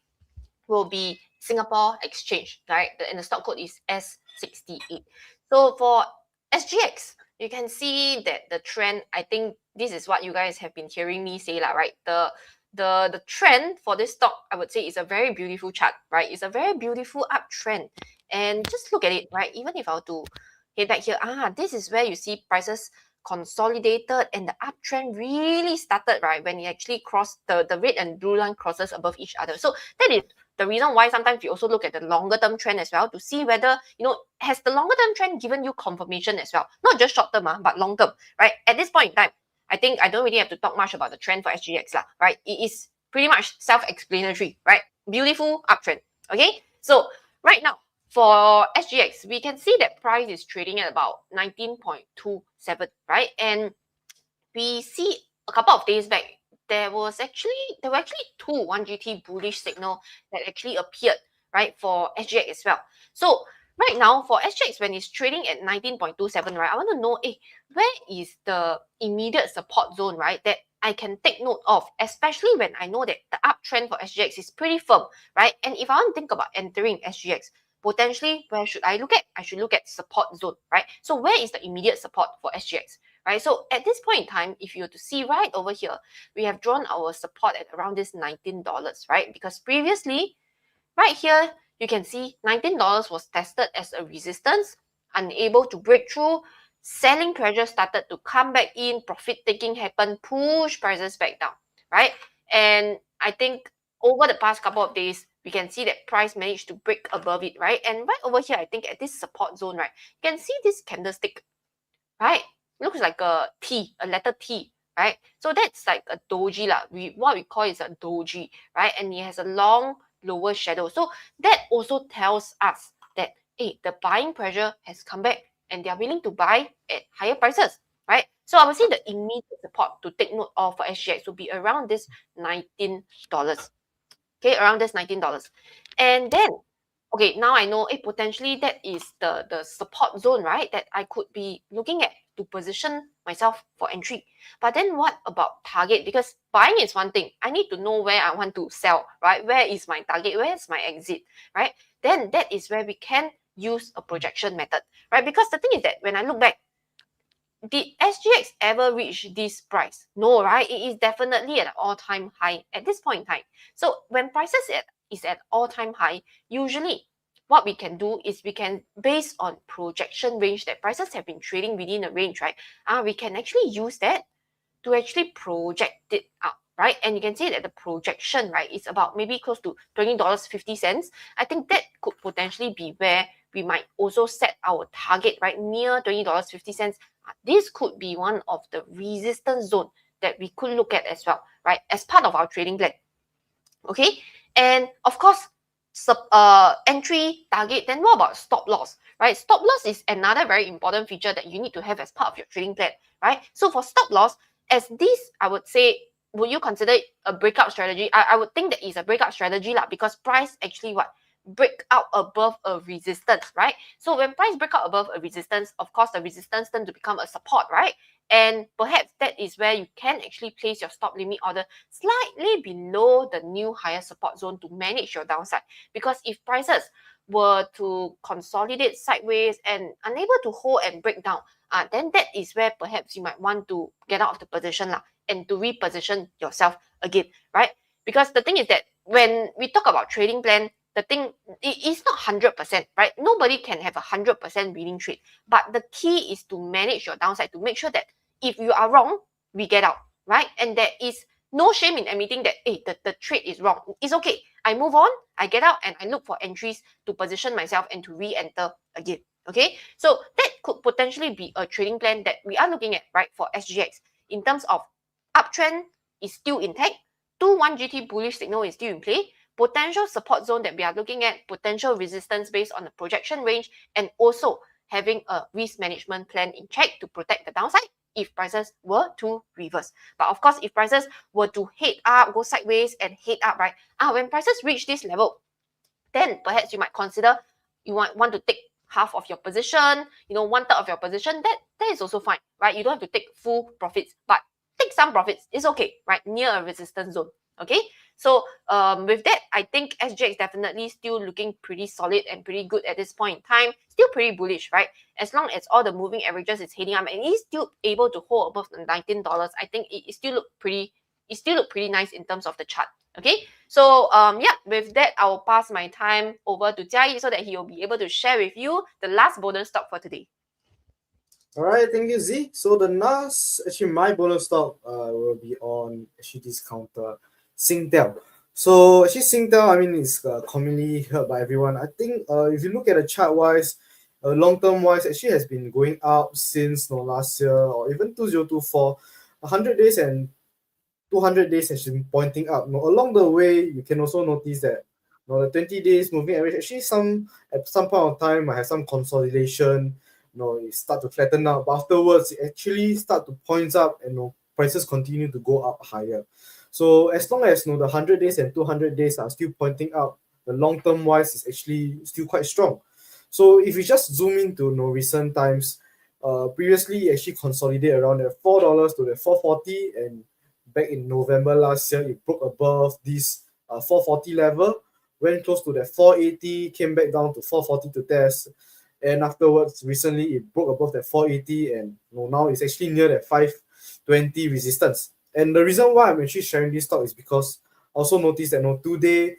will be Singapore Exchange, right? And the stock code is S68. So for SGX, you can see that the trend, I think this is what you guys have been hearing me say, right? The trend for this stock, I would say, is a very beautiful chart, right? It's a very beautiful uptrend. And just look at it, right? Even if I were to head back here, this is where you see prices consolidated and the uptrend really started, right? When it actually crossed the red and blue line crosses above each other. So that is the reason why sometimes we also look at the longer term trend as well to see whether, has the longer term trend given you confirmation as well? Not just short term, but long term, right? At this point in time, I think I don't really have to talk much about the trend for SGX, right? It is pretty much self-explanatory, right? Beautiful uptrend, okay? So right now, for SGX, we can see that price is trading at about 19.27, right? And we see a couple of days back, there were actually two 1GT bullish signal that actually appeared, right, for SGX as well. So right now for SGX, when it's trading at 19.27, right, I want to know, where is the immediate support zone, right, that I can take note of, especially when I know that the uptrend for SGX is pretty firm, right? And if I want to think about entering SGX, potentially, where should I look at? I should look at support zone, right? So where is the immediate support for SGX, right? So at this point in time, if you were to see right over here, we have drawn our support at around this $19, right? Because previously, right here, you can see $19 was tested as a resistance, unable to break through. Selling pressure started to come back in, profit taking happened, push prices back down, right? And I think over the past couple of days, we can see that price managed to break above it, right? And right over here, I think at this support zone, right, you can see this candlestick, right? Looks like a T, a letter T, right? So that's like a doji lah. What we call is a doji, right? And it has a long lower shadow. So that also tells us that the buying pressure has come back and they are willing to buy at higher prices, right? So I would say the immediate support to take note of for SGX will be around this $19. Okay, around this $19. And then, okay, now I know potentially that is the support zone, right? That I could be looking at to position myself for entry. But then what about target? Because buying is one thing. I need to know where I want to sell, right? Where is my target? Where is my exit, right? Then that is where we can use a projection method, right? Because the thing is that when I look back, did SGX ever reach this price? No, right? It is definitely at an all-time high at this point in time. So when prices is at all-time high, usually what we can do is we can, based on projection range that prices have been trading within a range, right? We can actually use that to actually project it out, right? And you can see that the projection, right, is about maybe close to $20.50. I think that could potentially be where we might also set our target, right, near $20.50. This could be one of the resistance zone that we could look at as well, right, as part of our trading plan. Okay, and of course, entry, target. Then what about stop loss, right? Stop loss is another very important feature that you need to have as part of your trading plan, right? So for stop loss, as this, I would say, would you consider it a breakout strategy? I would think that it's a breakout strategy because price actually what? Break out above a resistance, right? So when price break out above a resistance, of course, the resistance tend to become a support, right? And perhaps that is where you can actually place your stop limit order slightly below the new higher support zone to manage your downside. Because if prices were to consolidate sideways and unable to hold and break down, then that is where perhaps you might want to get out of the position and to reposition yourself again, right? Because the thing is that when we talk about trading plan, the thing, it is not 100%, right? Nobody can have a 100% winning trade. But the key is to manage your downside, to make sure that if you are wrong, we get out, right? And there is no shame in admitting that, hey, the trade is wrong. It's okay. I move on, I get out, and I look for entries to position myself and to re-enter again. Okay, so that could potentially be a trading plan that we are looking at, right, for SGX. In terms of uptrend is still intact, 2-1 GT bullish signal is still in play, potential support zone that we are looking at, potential resistance based on the projection range, and also having a risk management plan in check to protect the downside if prices were to reverse. But of course, if prices were to head up, go sideways and head up, right? When prices reach this level, then perhaps you might consider you want to take half of your position, 1/3 of your position. That is also fine, right? You don't have to take full profits, but take some profits. It's okay, right? Near a resistance zone. Okay, so with that, I think SGX definitely still looking pretty solid and pretty good at this point in time. Still pretty bullish, right? As long as all the moving averages is heading up and it's still able to hold above the $19, I think it still look pretty nice in terms of the chart. Okay, so yeah, with that, I will pass my time over to Jia so that he will be able to share with you the last bonus stock for today. All right, thank you, Z. So the last, actually, my bonus stock will be on this counter, Singtel. So actually, Singtel, I mean, it's commonly heard by everyone. I think if you look at the chart wise, long term wise, actually has been going up since last year or even 2024. 100 days and 200 days has been pointing up. Along the way, you can also notice that the 20 days moving average actually at some point of time might have some consolidation. It start to flatten out, but afterwards it actually start to point up and prices continue to go up higher. So as long as the 100 days and 200 days are still pointing up, the long term wise is actually still quite strong. So if you just zoom into recent times, previously it actually consolidated around the $4 to the $4.40, and back in November last year it broke above this $4.40 level, went close to the $4.80, came back down to $4.40 to test. And afterwards, recently it broke above the 480, and now it's actually near the 520 resistance. And the reason why I'm actually sharing this stock is because I also noticed that today,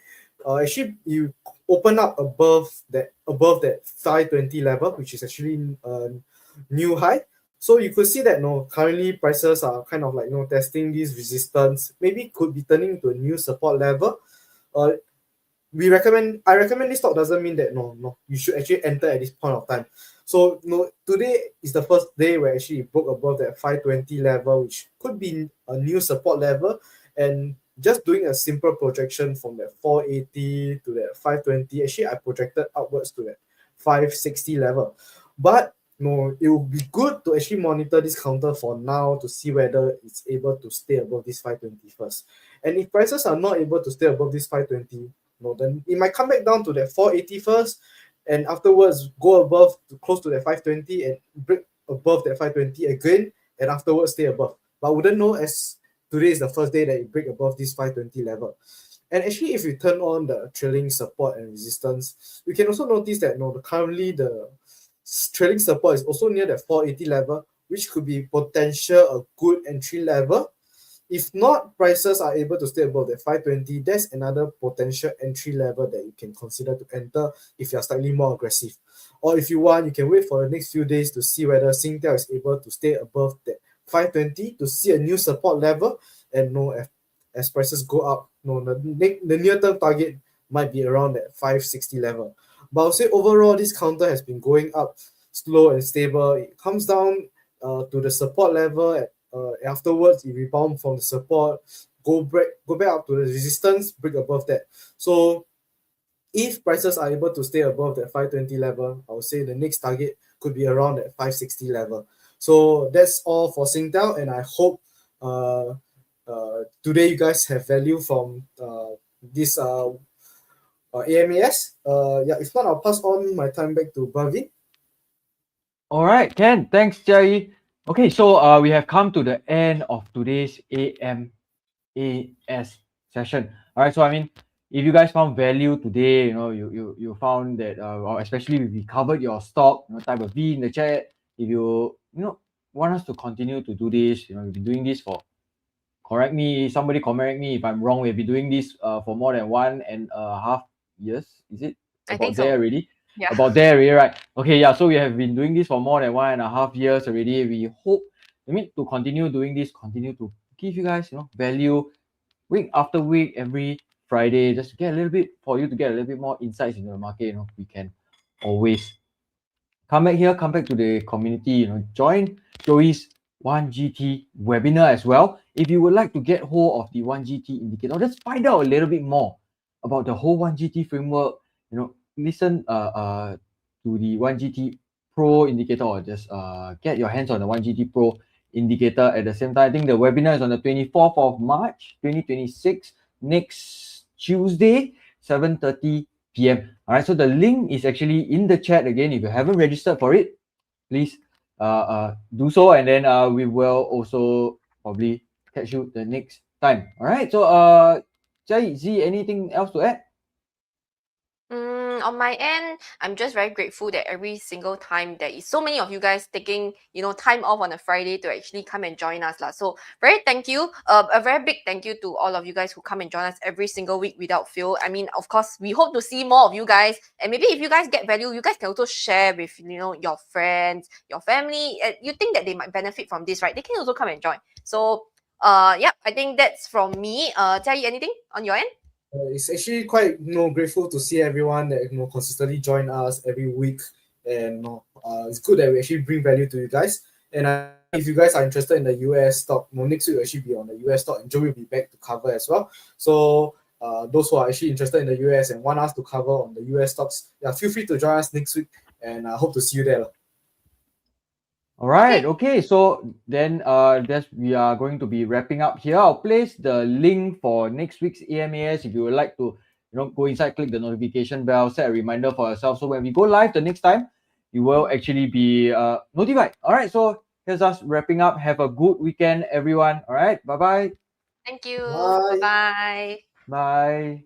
actually you open up above that 520 level, which is actually a new high. So you could see that currently prices are kind of like testing this resistance. Maybe could be turning into a new support level. I recommend this stock doesn't mean that you should actually enter at this point of time. So today is the first day where actually it broke above that 520 level, which could be a new support level. And just doing a simple projection from that 480 to that 520, actually I projected upwards to that 560 level. But it will be good to actually monitor this counter for now to see whether it's able to stay above this 520 first. And if prices are not able to stay above this 520, then it might come back down to that 480 first, and afterwards go above close to that 520 and break above that 520 again, and afterwards stay above. But wouldn't know, as today is the first day that it break above this 520 level. And actually, if you turn on the trailing support and resistance, you can also notice that currently the trailing support is also near the 480 level, which could be potential a good entry level. If not, prices are able to stay above the 520, there's another potential entry level that you can consider to enter if you're slightly more aggressive. Or if you want, you can wait for the next few days to see whether Singtel is able to stay above that 520 to see a new support level, and know as prices go up, the near-term target might be around that 560 level. But I'll say overall, this counter has been going up slow and stable. It comes down to the support level. Afterwards, it rebound from the support, go back up to the resistance, break above that. So if prices are able to stay above that 520 level, I would say the next target could be around that 560 level. So that's all for Singtel, and I hope today you guys have value from this AMAS. Yeah, if not, I'll pass on my time back to Bhavin. All right, Ken. Thanks, Jai. Okay, so we have come to the end of today's AMAS session. All right, so I mean, if you guys found value today, you found that, or especially if we covered your stock, type a V in the chat. If you want us to continue to do this, we've been doing this for. Somebody correct me if I'm wrong. We've been doing this for more than 1.5 years. Is it? I think so. There already? Yeah. About there already, right? Okay, yeah. So we have been doing this for more than 1.5 years already. We hope, to continue doing this, continue to give you guys, value week after week, every Friday, just to get a little bit, for you to get a little bit more insights into the market. We can always come back here, come back to the community, join Joey's 1GT webinar as well. If you would like to get hold of the 1GT indicator, just find out a little bit more about the whole 1GT framework, listen to the 1GT Pro indicator, or just get your hands on the 1GT Pro indicator at the same time. I think the webinar is on the 24th of March, 2026, next Tuesday, 7:30 p.m. All right, so the link is actually in the chat again. If you haven't registered for it, please do so, and then we will also probably catch you the next time. All right, so Jai, Z, anything else to add? On my end, I'm just very grateful that every single time there is so many of you guys taking, time off on a Friday to actually come and join us. So very thank you. A very big thank you to all of you guys who come and join us every single week without fail. I mean, of course, we hope to see more of you guys. And maybe if you guys get value, you guys can also share with, your friends, your family. You think that they might benefit from this, right? They can also come and join. So, yeah, I think that's from me. Jia, anything on your end? It's actually quite grateful to see everyone that consistently join us every week, and it's good that we actually bring value to you guys. And if you guys are interested in the US stock, next week will actually be on the US stock, and Joey will be back to cover as well. So those who are actually interested in the US and want us to cover on the US stocks, yeah, feel free to join us next week, and I hope to see you there. All right, okay, so then we are going to be wrapping up here. I'll place the link for next week's AMAS if you would like to go inside, click the notification bell, set a reminder for yourself, so when we go live the next time, you will actually be notified. All right, so here's us wrapping up. Have a good weekend, everyone. All right, bye-bye. Thank you. Bye. Bye. Bye.